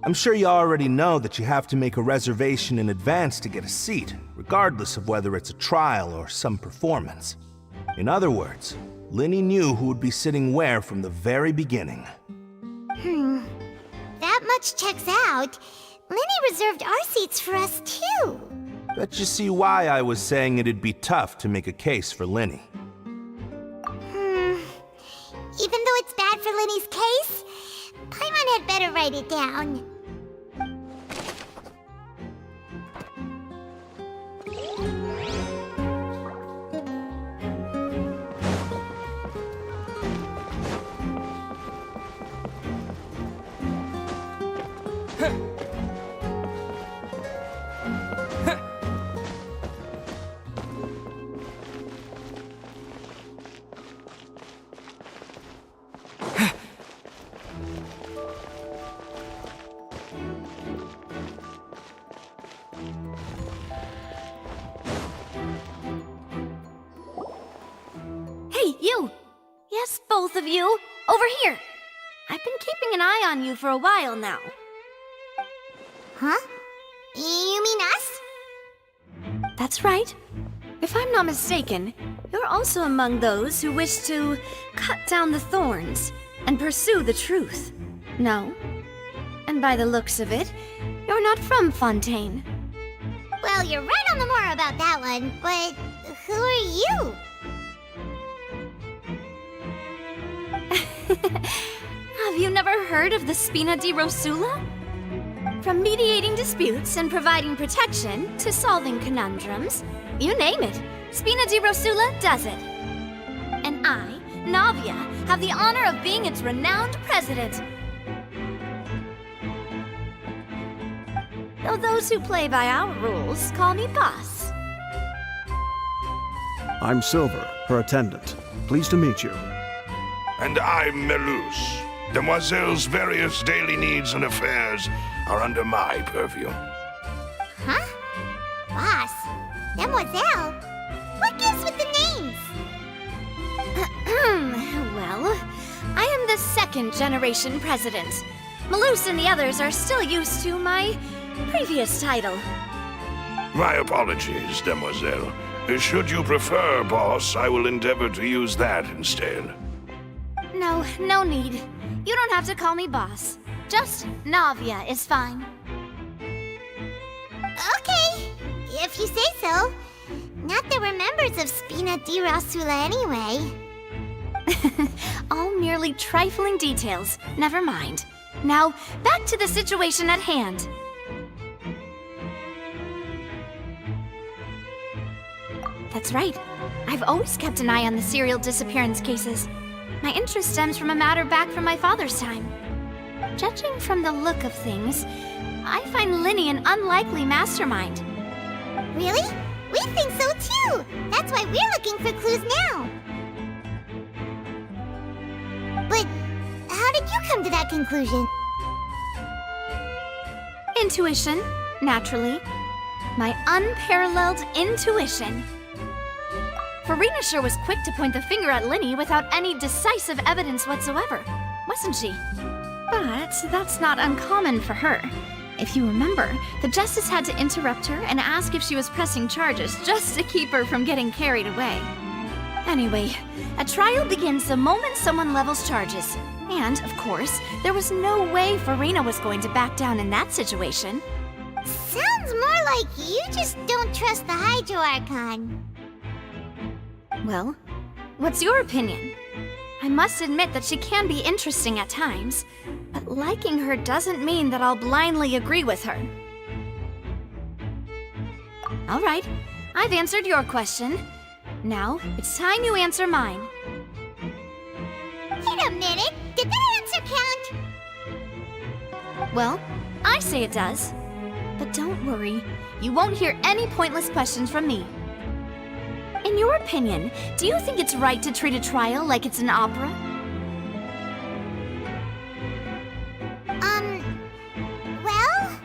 I'm sure you already know that you have to make a reservation in advance to get a seat, regardless of whether it's a trial or some performance. In other words, Linny knew who would be sitting where from the very beginning. That much checks out. Linny reserved our seats for us, too. Bet you see why I was saying it'd be tough to make a case for Linny. Even though it's bad for Linny's case, Paimon had better write it down. Hey, you! Yes, both of you! Over here! I've been keeping an eye on you for a while now. Huh? You mean us? That's right. If I'm not mistaken, you're also among those who wish to cut down the thorns and pursue the truth. No? And by the looks of it, you're not from Fontaine. Well, you're right on the more about that one, but who are you? Have you never heard of the Spina di Rosula? From mediating disputes and providing protection to solving conundrums, you name it, Spina di Rosula does it. And I, Navia, have the honor of being its renowned president. Though those who play by our rules call me boss. I'm Silver, her attendant. Pleased to meet you. And I'm Melus. Demoiselle's various daily needs and affairs are under my purview. Huh? Boss? Demoiselle? What gives with the names? Well, I am the second generation president. Melus and the others are still used to my previous title. My apologies, Demoiselle. Should you prefer, boss, I will endeavor to use that instead. No need. You don't have to call me boss. Just Navia is fine. Okay, if you say so. Not that we're members of Spina di Rosula anyway. All merely trifling details. Never mind. Now, back to the situation at hand. That's right. I've always kept an eye on the serial disappearance cases. My interest stems from a matter back from my father's time. Judging from the look of things, I find Linny an unlikely mastermind. Really? We think so too! That's why we're looking for clues now! But how did you come to that conclusion? Intuition, naturally. My unparalleled intuition. Farina sure was quick to point the finger at Linny without any decisive evidence whatsoever, wasn't she? But that's not uncommon for her. If you remember, the Justice had to interrupt her and ask if she was pressing charges just to keep her from getting carried away. Anyway, a trial begins the moment someone levels charges. And, of course, there was no way Farina was going to back down in that situation. Sounds more like you just don't trust the Hydro Archon. Well, what's your opinion? I must admit that she can be interesting at times, but liking her doesn't mean that I'll blindly agree with her. All right, I've answered your question. Now, it's time you answer mine. Wait a minute! Did that answer count? Well, I say it does. But don't worry, you won't hear any pointless questions from me. In your opinion, do you think it's right to treat a trial like it's an opera? Well...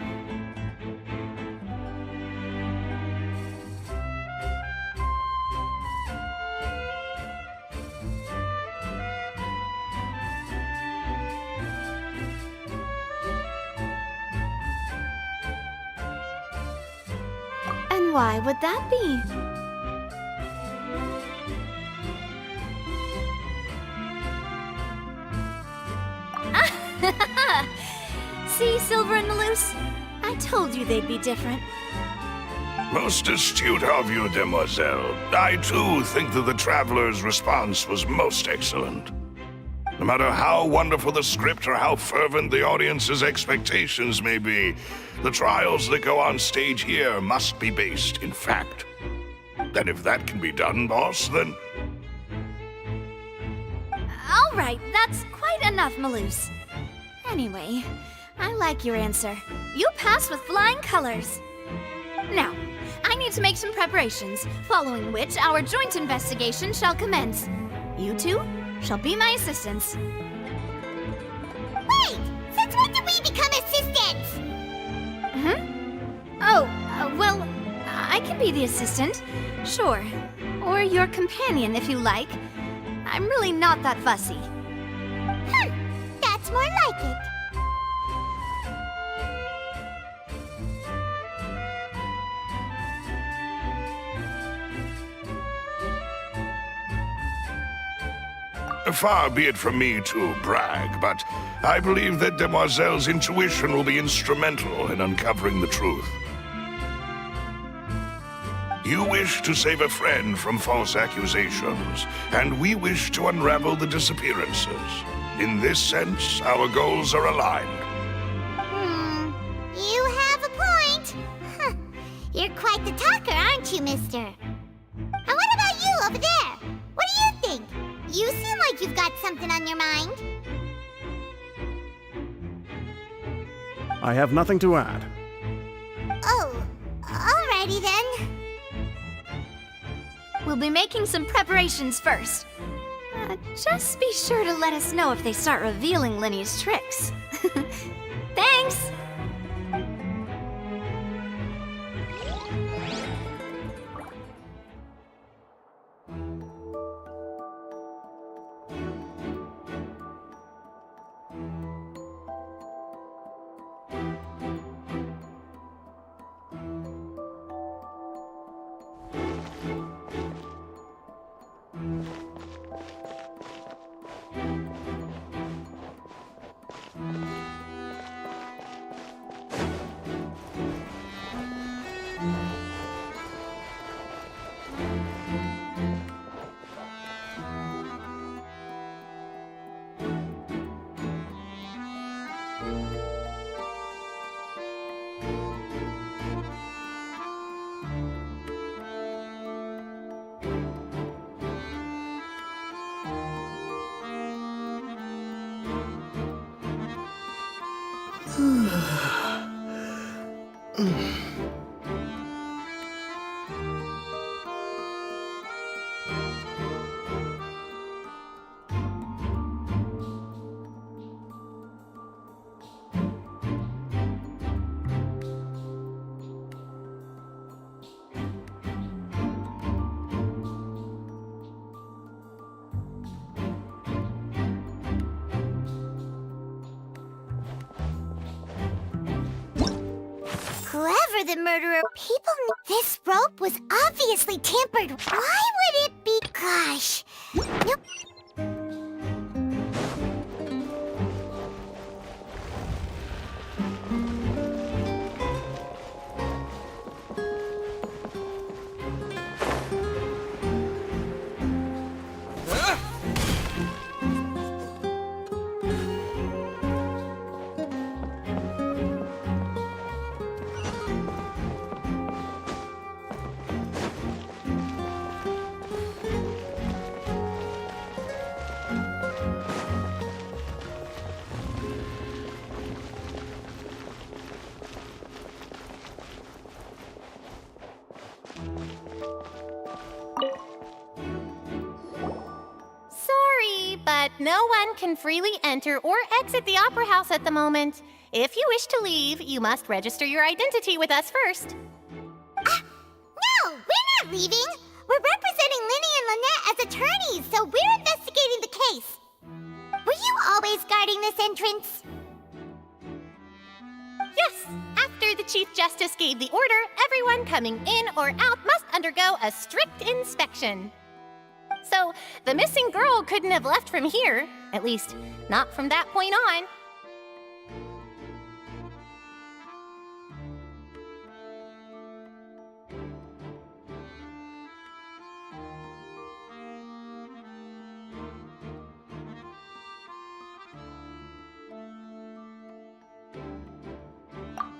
And why would that be? See, Silver and Malus? I told you they'd be different. Most astute of you, demoiselle. I too think that the traveler's response was most excellent. No matter how wonderful the script or how fervent the audience's expectations may be, the trials that go on stage here must be based in fact. And if that can be done, boss, then... All right, that's quite enough, Malus. Anyway, I like your answer. You passed with flying colors. Now, I need to make some preparations, following which our joint investigation shall commence. You two shall be my assistants. Wait! Since when did we become assistants? Oh, well, I can be the assistant, sure. Or your companion, if you like. I'm really not that fussy. That's more like it. Far be it from me to brag, but I believe that Demoiselle's intuition will be instrumental in uncovering the truth. You wish to save a friend from false accusations, and we wish to unravel the disappearances. In this sense, our goals are aligned. You have a point. Huh. You're quite the talker, aren't you, mister? And what about you over there? What do you think? You seem like you've got something on your mind. I have nothing to add. Oh, alrighty then. We'll be making some preparations first. Just be sure to let us know if they start revealing Linny's tricks. Thanks! Whoever the murderer, this rope was obviously tampered. Why would it be? Gosh. Nope. but no one can freely enter or exit the Opera House at the moment. If you wish to leave, you must register your identity with us first. No, we're not leaving. We're representing Linny and Lynette as attorneys, so we're investigating the case. Were you always guarding this entrance? Yes, after the Chief Justice gave the order, everyone coming in or out must undergo a strict inspection. So, the missing girl couldn't have left from here, at least not from that point on.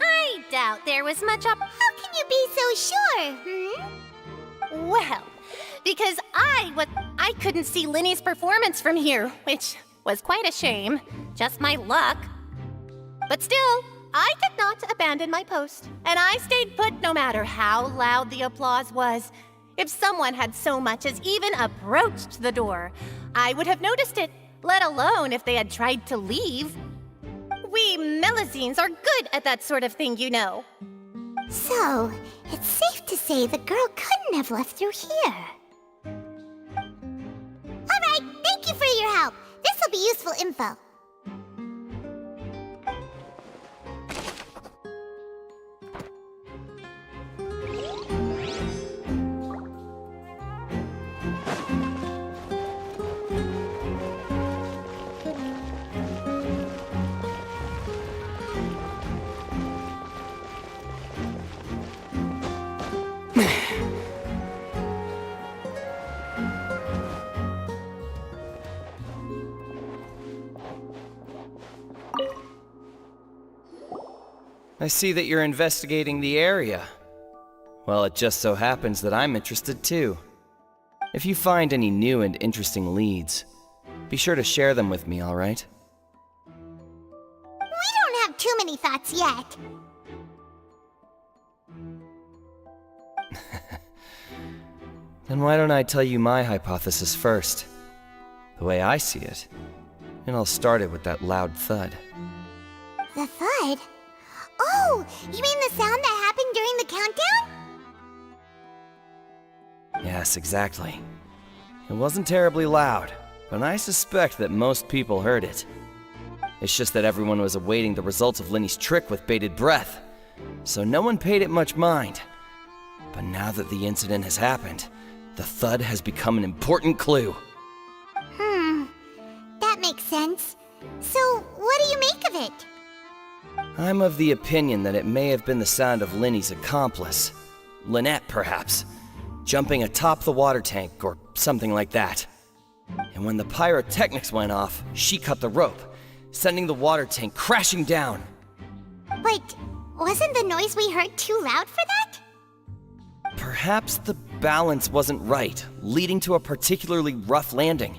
I doubt there was much up. How can you be so sure, Well, because I couldn't see Linny's performance from here, which was quite a shame. Just my luck. But still, I did not abandon my post, and I stayed put no matter how loud the applause was. If someone had so much as even approached the door, I would have noticed it, let alone if they had tried to leave. We Melazines are good at that sort of thing, you know. So, it's safe to say the girl couldn't have left through here. Alright, thank you for your help. This'll be useful info. I see that you're investigating the area. Well, it just so happens that I'm interested too. If you find any new and interesting leads, be sure to share them with me, alright? We don't have too many thoughts yet. Then why don't I tell you my hypothesis first? The way I see it. It all started with that loud thud. The thud? Oh, you mean the sound that happened during the countdown? Yes, exactly. It wasn't terribly loud, but I suspect that most people heard it. It's just that everyone was awaiting the results of Linny's trick with bated breath, so no one paid it much mind. But now that the incident has happened, the thud has become an important clue. That makes sense. So, what do you make of it? I'm of the opinion that it may have been the sound of Linny's accomplice, Lynette perhaps, jumping atop the water tank or something like that. And when the pyrotechnics went off, she cut the rope, sending the water tank crashing down. But wasn't the noise we heard too loud for that? Perhaps the balance wasn't right, leading to a particularly rough landing.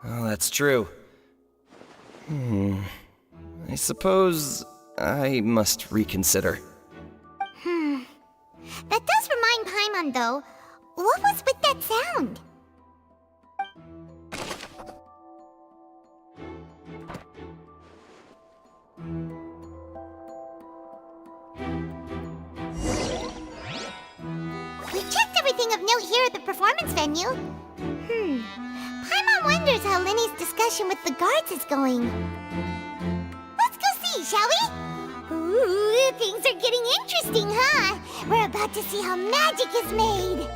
Oh, that's true. I suppose I must reconsider. That does remind Paimon, though. What was with that sound? We checked everything of note here at the performance venue. Paimon wonders how Linny's discussion with the guards is going. Let's go see, shall we? Ooh, things are getting interesting, huh? We're about to see how magic is made.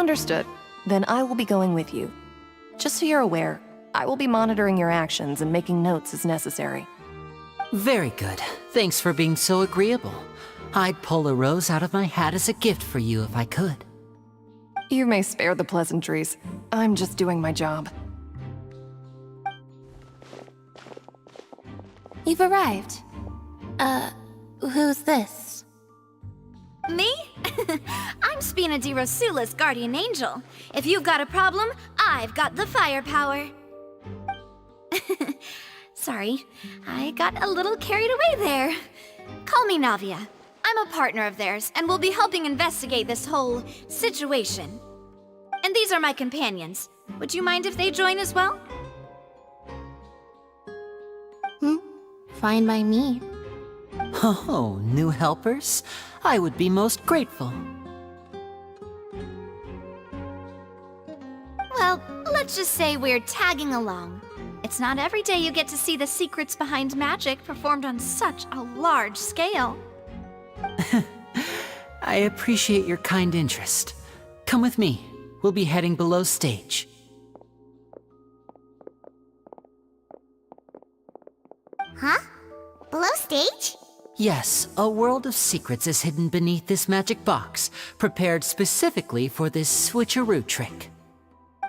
Understood. Then I will be going with you. Just so you're aware, I will be monitoring your actions and making notes as necessary. Very good. Thanks for being so agreeable. I'd pull a rose out of my hat as a gift for you if I could. You may spare the pleasantries. I'm just doing my job. You've arrived. Who's this? Me? I'm Spina di Rosula's guardian angel. If you've got a problem, I've got the firepower. Sorry, I got a little carried away there. Call me Navia. I'm a partner of theirs, and will be helping investigate this whole situation. And these are my companions. Would you mind if they join as well? Fine by me. Oh, new helpers? I would be most grateful. Well, let's just say we're tagging along. It's not every day you get to see the secrets behind magic performed on such a large scale. I appreciate your kind interest. Come with me. We'll be heading below stage. Huh? Below stage? Yes, a world of secrets is hidden beneath this magic box, prepared specifically for this switcheroo trick.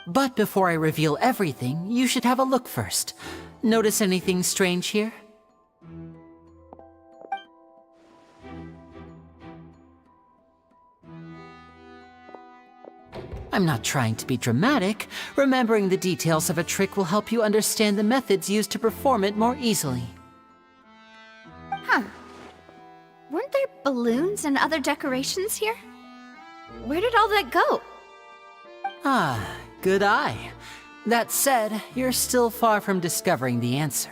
But before I reveal everything, you should have a look first. Notice anything strange here? I'm not trying to be dramatic. Remembering the details of a trick will help you understand the methods used to perform it more easily. Huh. Weren't there balloons and other decorations here? Where did all that go? Ah, good eye. That said, you're still far from discovering the answer.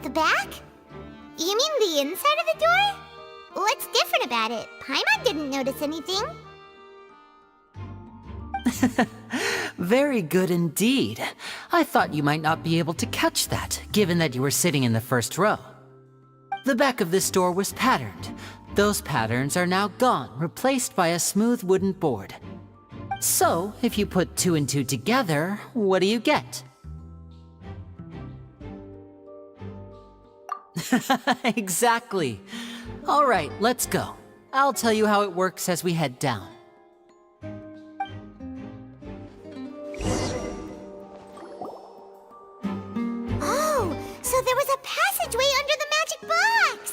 The back? You mean the inside of the door? What's different about it? Paimon didn't notice anything. Very good indeed. I thought you might not be able to catch that, given that you were sitting in the first row. The back of this door was patterned. Those patterns are now gone, replaced by a smooth wooden board. So, if you put 2 and 2 together, what do you get? Exactly. All right, let's go. I'll tell you how it works as we head down. Oh, so there was a passageway under the magic box!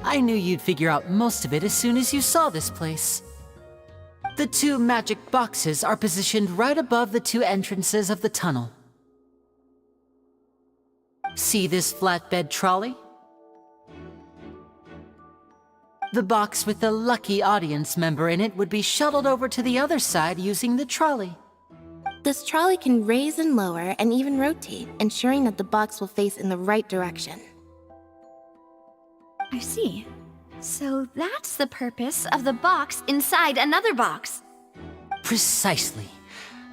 I knew you'd figure out most of it as soon as you saw this place. The 2 magic boxes are positioned right above the 2 entrances of the tunnel. See this flatbed trolley? The box with the lucky audience member in it would be shuttled over to the other side using the trolley. This trolley can raise and lower and even rotate, ensuring that the box will face in the right direction. I see. So that's the purpose of the box inside another box. Precisely.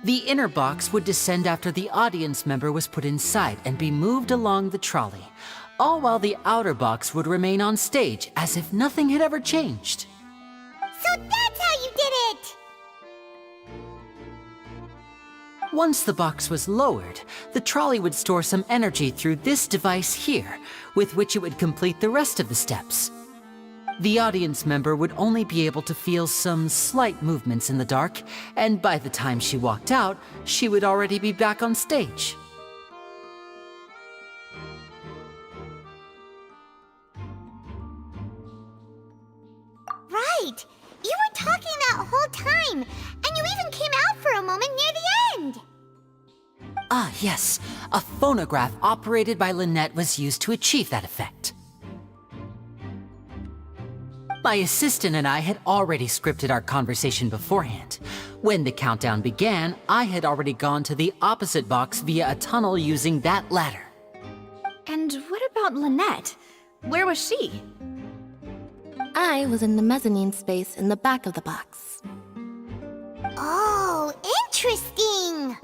The inner box would descend after the audience member was put inside and be moved along the trolley, all while the outer box would remain on stage as if nothing had ever changed. So that's how you did it! Once the box was lowered, the trolley would store some energy through this device here, with which it would complete the rest of the steps. The audience member would only be able to feel some slight movements in the dark, and by the time she walked out, she would already be back on stage. Right! You were talking that whole time, and you even came out for a moment near the end! Ah, yes. A phonograph operated by Lynette was used to achieve that effect. My assistant and I had already scripted our conversation beforehand. When the countdown began, I had already gone to the opposite box via a tunnel using that ladder. And what about Lynette? Where was she? I was in the mezzanine space in the back of the box. Oh, interesting!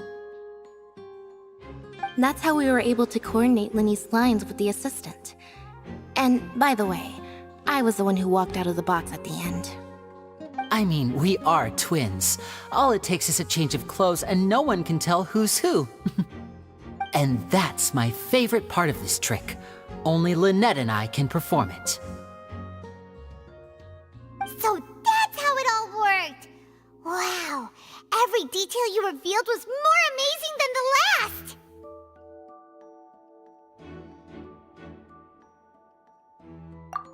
That's how we were able to coordinate Linny's lines with the assistant. And, by the way, I was the one who walked out of the box at the end. I mean, we are twins. All it takes is a change of clothes and no one can tell who's who. And that's my favorite part of this trick. Only Lynette and I can perform it. So that's how it all worked! Wow! Every detail you revealed was more amazing than the last!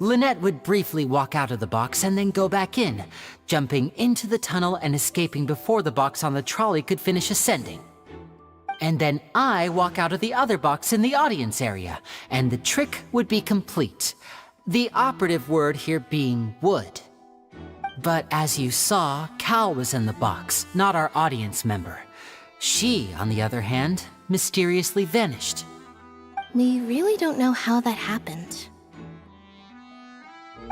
Lynette would briefly walk out of the box and then go back in, jumping into the tunnel and escaping before the box on the trolley could finish ascending. And then I walk out of the other box in the audience area, and the trick would be complete. The operative word here being would. But as you saw, Cal was in the box, not our audience member. She, on the other hand, mysteriously vanished. We really don't know how that happened.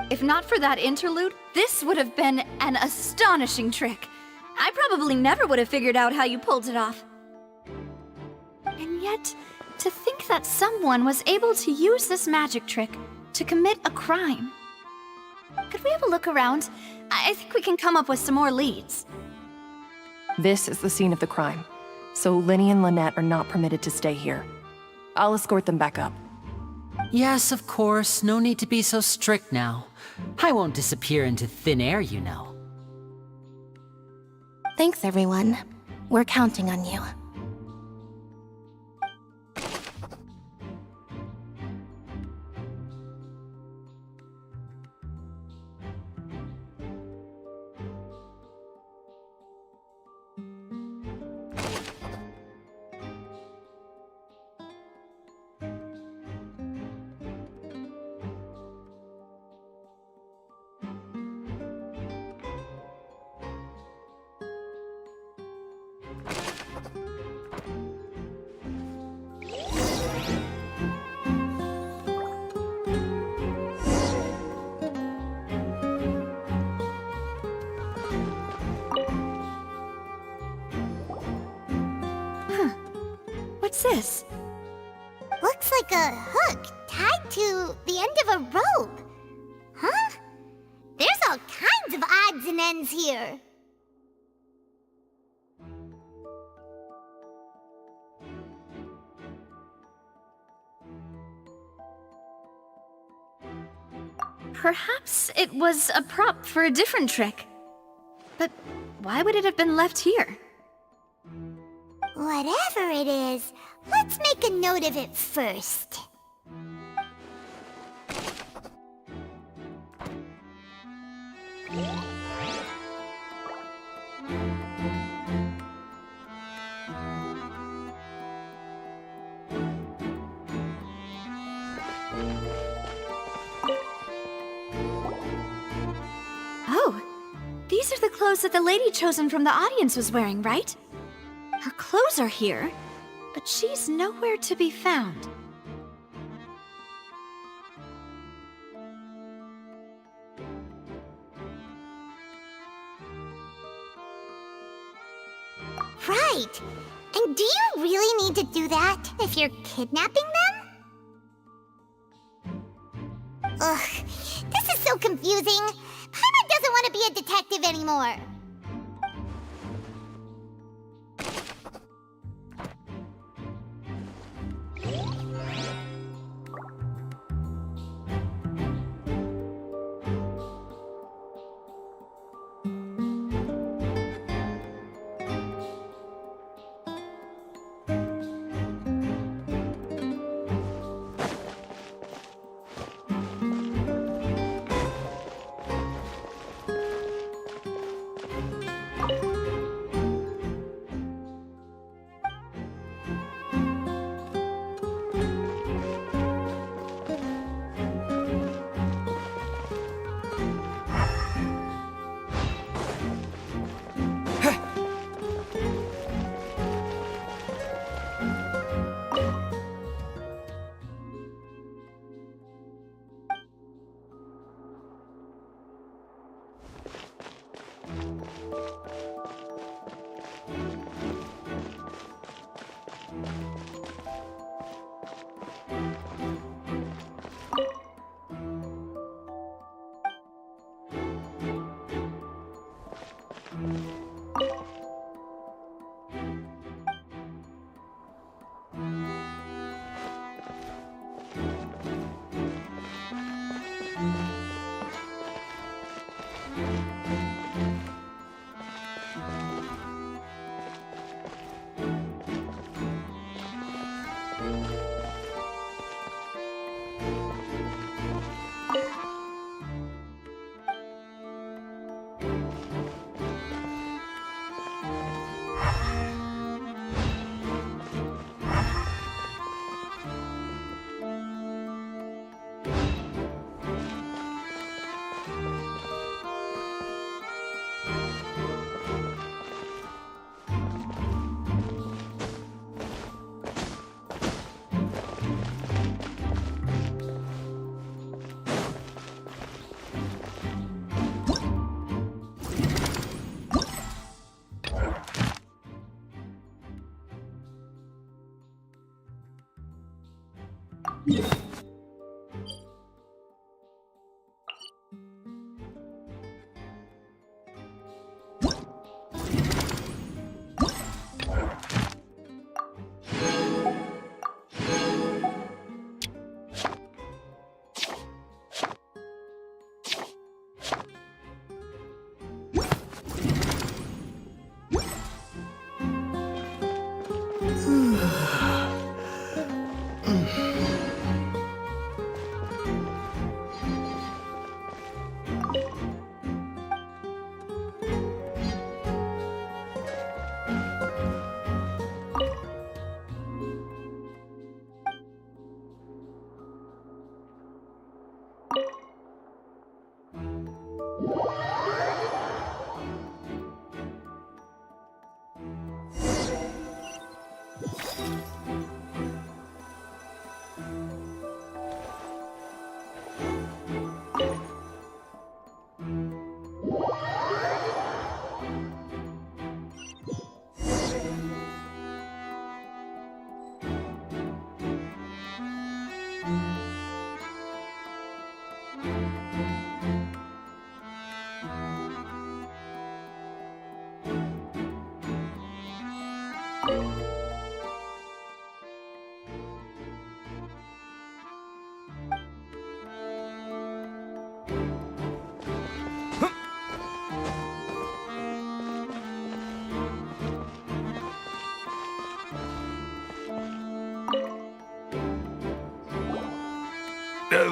If not for that interlude, this would have been an astonishing trick. I probably never would have figured out how you pulled it off. And yet, to think that someone was able to use this magic trick to commit a crime. Could we have a look around? I think we can come up with some more leads. This is the scene of the crime, so Linny and Lynette are not permitted to stay here. I'll escort them back up. Yes, of course. No need to be so strict now. I won't disappear into thin air, you know. Thanks, everyone. We're counting on you. What's this? Looks like a hook tied to the end of a rope. Huh? There's all kinds of odds and ends here. Perhaps it was a prop for a different trick. But why would it have been left here? Whatever it is, let's make a note of it first. Oh, these are the clothes that the lady chosen from the audience was wearing, right? Her clothes are here, but she's nowhere to be found. Right. And do you really need to do that if you're kidnapping them? Ugh, this is so confusing. Paimon doesn't want to be a detective anymore.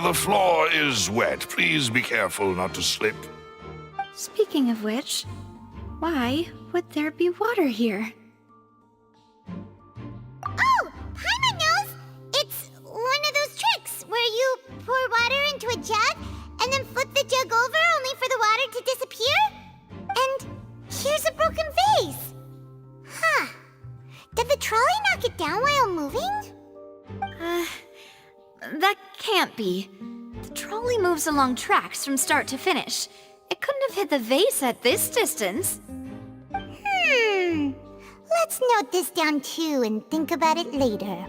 The floor is wet. Please be careful not to slip. Speaking of which, why would there be water here? Oh, Paimon knows! It's one of those tricks where you pour water into a jug and then flip the jug over only for the water to disappear? And here's a broken vase! Huh. Did the trolley knock it down while moving? That can't be. The trolley moves along tracks from start to finish. It couldn't have hit the vase at this distance. Let's note this down too and think about it later.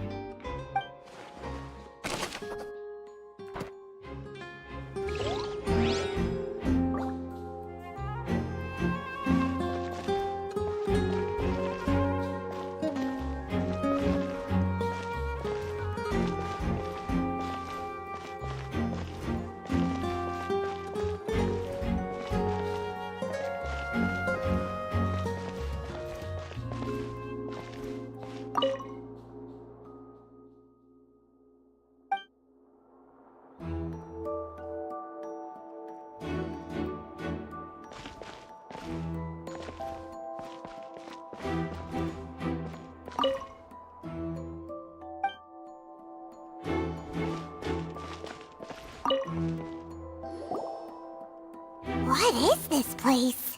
What is this place?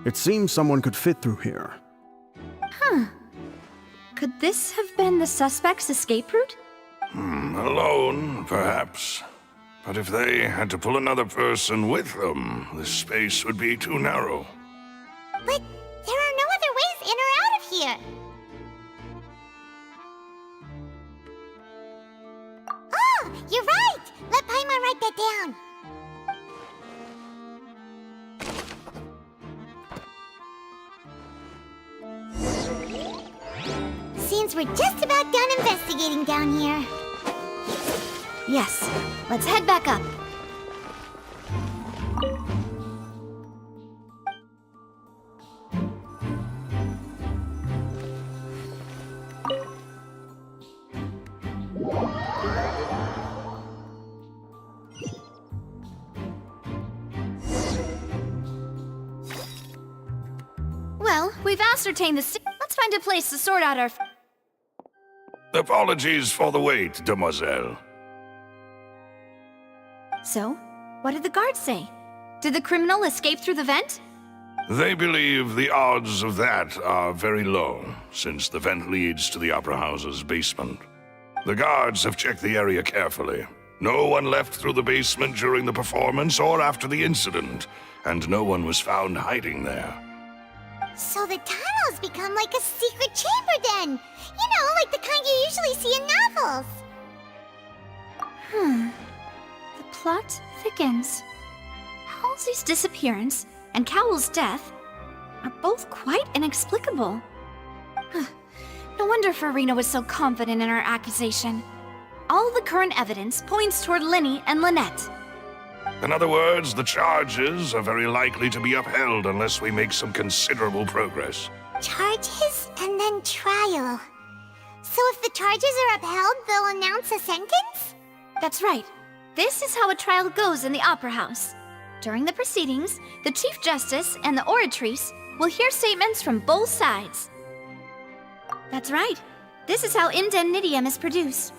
It seems someone could fit through here. Huh. Could this have been the suspect's escape route? Alone, perhaps. But if they had to pull another person with them, this space would be too narrow. But there are no other ways in or out of here. Oh, you're right! Let Paimon write that down. Seems we're just about done investigating down here. Yes. Let's head back up. Well, we've ascertained the... Let's find a place to sort out our... Apologies for the wait, demoiselle. So, what did the guards say? Did the criminal escape through the vent? They believe the odds of that are very low, since the vent leads to the Opera House's basement. The guards have checked the area carefully. No one left through the basement during the performance or after the incident, and no one was found hiding there. So the tunnels become like a secret chamber then! You know, like the kind you usually see in novels. plot thickens. Halsey's disappearance and Cowell's death are both quite inexplicable. No wonder Farina was so confident in her accusation. All the current evidence points toward Linny and Lynette. In other words, the charges are very likely to be upheld unless we make some considerable progress. Charges and then trial. So if the charges are upheld, they'll announce a sentence? That's right. This is how a trial goes in the Opera House. During the proceedings, the Chief Justice and the Oratrice will hear statements from both sides. That's right. This is how indemnitium is produced.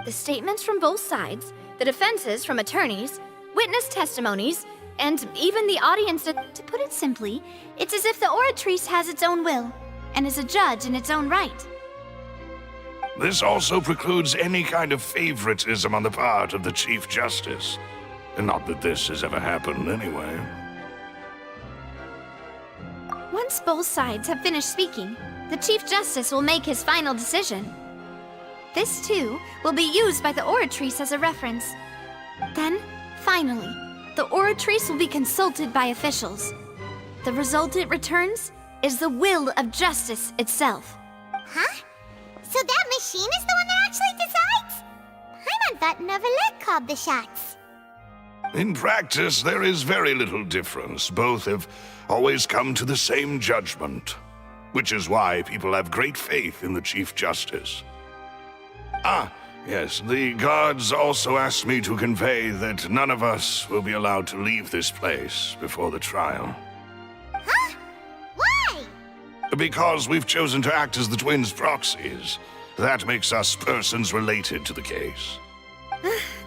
The statements from both sides, the defenses from attorneys, witness testimonies, and even the audience. To put it simply, it's as if the Oratrice has its own will, and is a judge in its own right. This also precludes any kind of favoritism on the part of the Chief Justice. And not that this has ever happened anyway. Once both sides have finished speaking, the Chief Justice will make his final decision. This, too, will be used by the Oratrice as a reference. Then, finally, the Oratrice will be consulted by officials. The result it returns is the will of justice itself. Huh? So that machine is the one that actually decides? Paimon thought Neuvillette called the shots. In practice, there is very little difference. Both have always come to the same judgment, which is why people have great faith in the Chief Justice. Ah, yes, the guards also asked me to convey that none of us will be allowed to leave this place before the trial. Huh? Why? Because we've chosen to act as the twins' proxies. That makes us persons related to the case.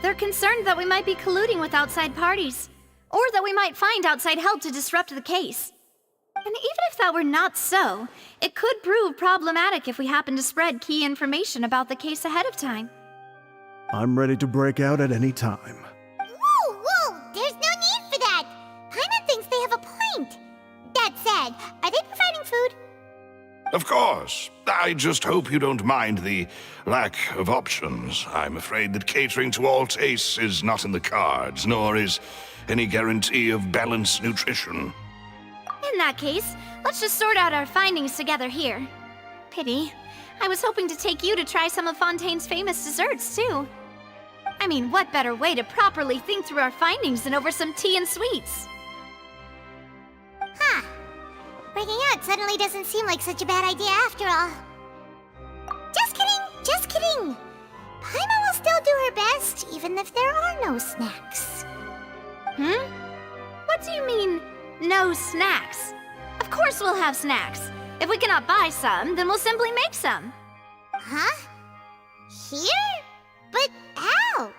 They're concerned that we might be colluding with outside parties, or that we might find outside help to disrupt the case. And even if that were not so, it could prove problematic if we happen to spread key information about the case ahead of time. I'm ready to break out at any time. Whoa! There's no need for that! Paimon thinks they have a point. That said, are they providing food? Of course. I just hope you don't mind the lack of options. I'm afraid that catering to all tastes is not in the cards, nor is any guarantee of balanced nutrition. In that case, let's just sort out our findings together here. Pity. I was hoping to take you to try some of Fontaine's famous desserts, too. I mean, what better way to properly think through our findings than over some tea and sweets? Huh. Breaking out suddenly doesn't seem like such a bad idea after all. Just kidding! Paimon will still do her best, even if there are no snacks. What do you mean, no snacks? Of course we'll have snacks. If we cannot buy some, then we'll simply make some. Huh? Here? But how?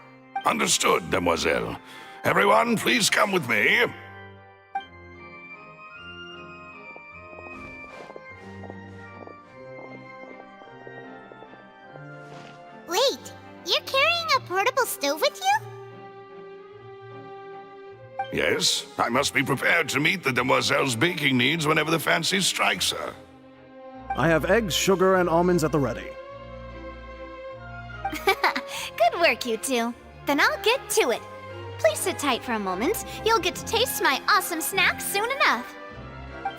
Understood, Demoiselle. Everyone, please come with me. Wait, you're carrying a portable stove with you? Yes, I must be prepared to meet the Demoiselle's baking needs whenever the fancy strikes her. I have eggs, sugar, and almonds at the ready. Good work, you two. Then I'll get to it. Please sit tight for a moment. You'll get to taste my awesome snacks soon enough.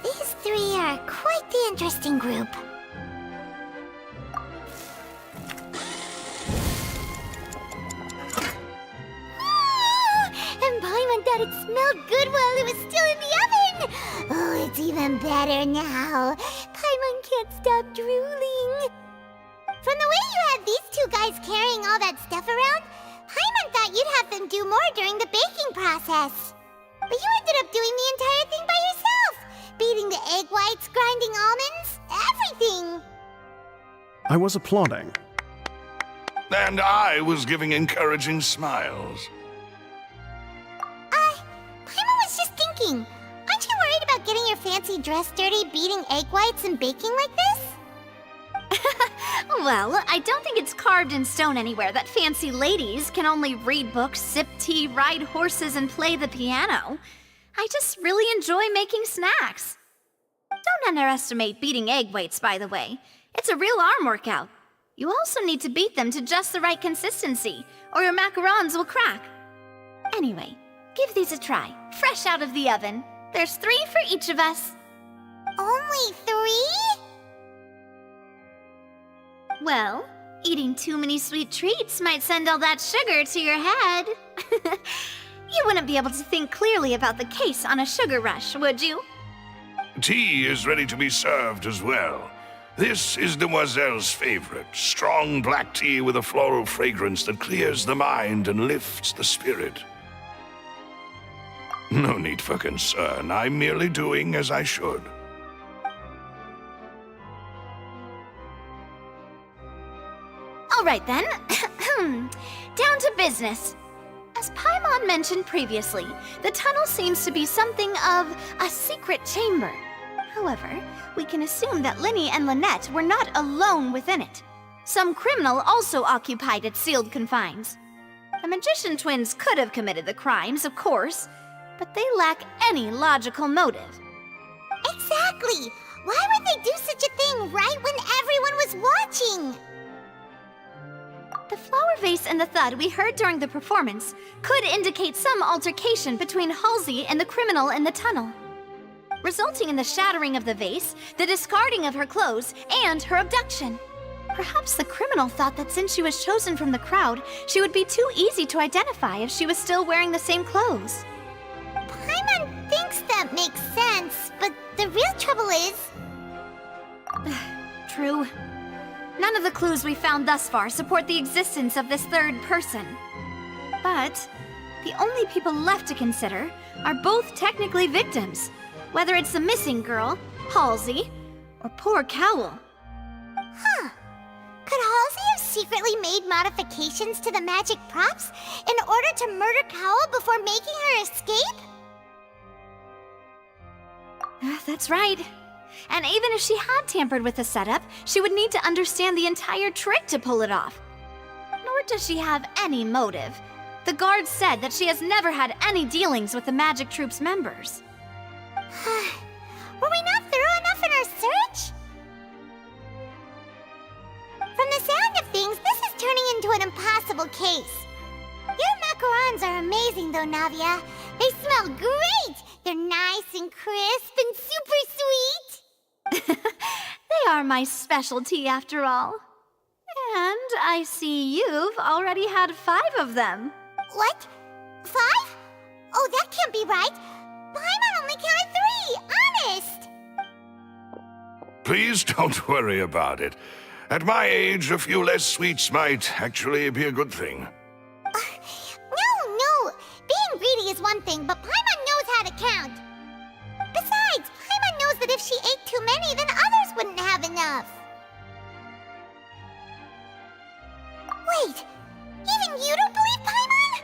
These three are quite the interesting group. And Paimon thought it smelled good while it was still in the oven! Oh, it's even better now. Paimon can't stop drooling. From the way you had these two guys carrying all that stuff around, Paimon thought you'd have them do more during the baking process. But you ended up doing the entire thing by yourself! Beating the egg whites, grinding almonds, everything! I was applauding. And I was giving encouraging smiles. Paimon was just thinking, aren't you worried about getting your fancy dress dirty beating egg whites and baking like this? Well, I don't think it's carved in stone anywhere that fancy ladies can only read books, sip tea, ride horses, and play the piano. I just really enjoy making snacks. Don't underestimate beating egg whites, by the way. It's a real arm workout. You also need to beat them to just the right consistency, or your macarons will crack. Anyway, give these a try. Fresh out of the oven. There's 3 for each of us. Only 3? Well, eating too many sweet treats might send all that sugar to your head. You wouldn't be able to think clearly about the case on a sugar rush, would you? Tea is ready to be served as well. This is Demoiselle's favorite, strong black tea with a floral fragrance that clears the mind and lifts the spirit. No need for concern. I'm merely doing as I should. All right then. Down to business. As Paimon mentioned previously, the tunnel seems to be something of a secret chamber. However, we can assume that Linny and Lynette were not alone within it. Some criminal also occupied its sealed confines. The magician twins could have committed the crimes, of course, but they lack any logical motive. Exactly! Why would they do such a thing right when everyone was watching? The flower vase and the thud we heard during the performance could indicate some altercation between Halsey and the criminal in the tunnel, resulting in the shattering of the vase, the discarding of her clothes, and her abduction. Perhaps the criminal thought that since she was chosen from the crowd, she would be too easy to identify if she was still wearing the same clothes. Paimon thinks that makes sense, but the real trouble is... True. None of the clues we found thus far support the existence of this third person. But the only people left to consider are both technically victims, whether it's the missing girl, Halsey, or poor Cowl. Huh. Could Halsey have secretly made modifications to the magic props in order to murder Cowl before making her escape? That's right. And even if she had tampered with the setup, she would need to understand the entire trick to pull it off. Nor does she have any motive. The guards said that she has never had any dealings with the magic troop's members. Were we not thorough enough in our search? From the sound of things, this is turning into an impossible case. Your macarons are amazing though, Navia. They smell great! They're nice and crisp and super sweet! They are my specialty after all. And I see you've already had 5 of them. What? 5? Oh, that can't be right. Paimon only counted 3, honest! Please don't worry about it. At my age, a few less sweets might actually be a good thing. No. Being greedy is one thing, but Paimon knows how to count. Besides, Paimon knows that if she ate too many, then others wouldn't have enough. Wait, even you don't believe Paimon?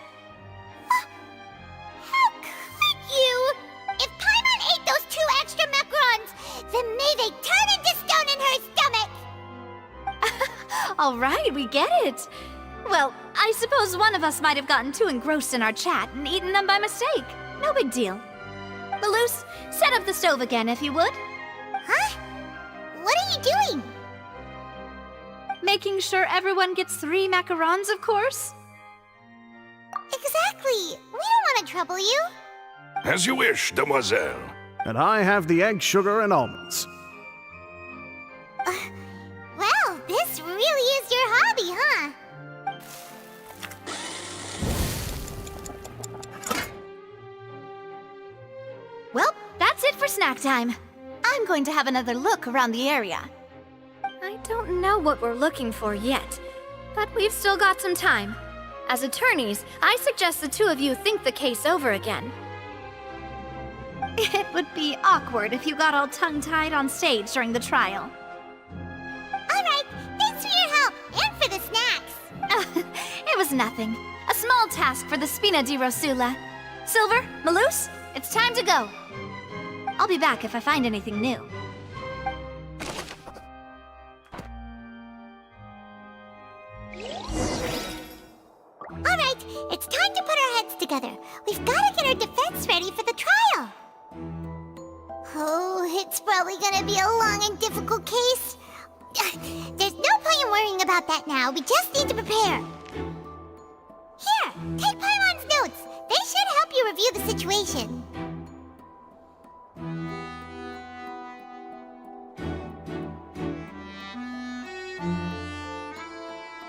How could you? If Paimon ate those 2 extra macarons, then may they turn into stone in her stomach! All right, we get it. Well, I suppose one of us might have gotten too engrossed in our chat and eaten them by mistake. No big deal. Maloose, set up the stove again if you would. Huh? What are you doing? Making sure everyone gets 3 macarons, of course. Exactly. We don't want to trouble you. As you wish, Demoiselle. And I have the egg, sugar, and almonds. Well, this really is your hobby, huh? Well, that's it for snack time. I'm going to have another look around the area. I don't know what we're looking for yet, but we've still got some time. As attorneys, I suggest the 2 of you think the case over again. It would be awkward if you got all tongue-tied on stage during the trial. All right, thanks for your help and for the snacks. It was nothing. A small task for the Spina di Rosula. Silver, Maloose, it's time to go. I'll be back if I find anything new. All right, it's time to put our heads together. We've got to get our defense ready for the trial. Oh, it's probably gonna be a long and difficult case. There's no point in worrying about that now. We just need to prepare. Here, take Paimon's notes. They the situation.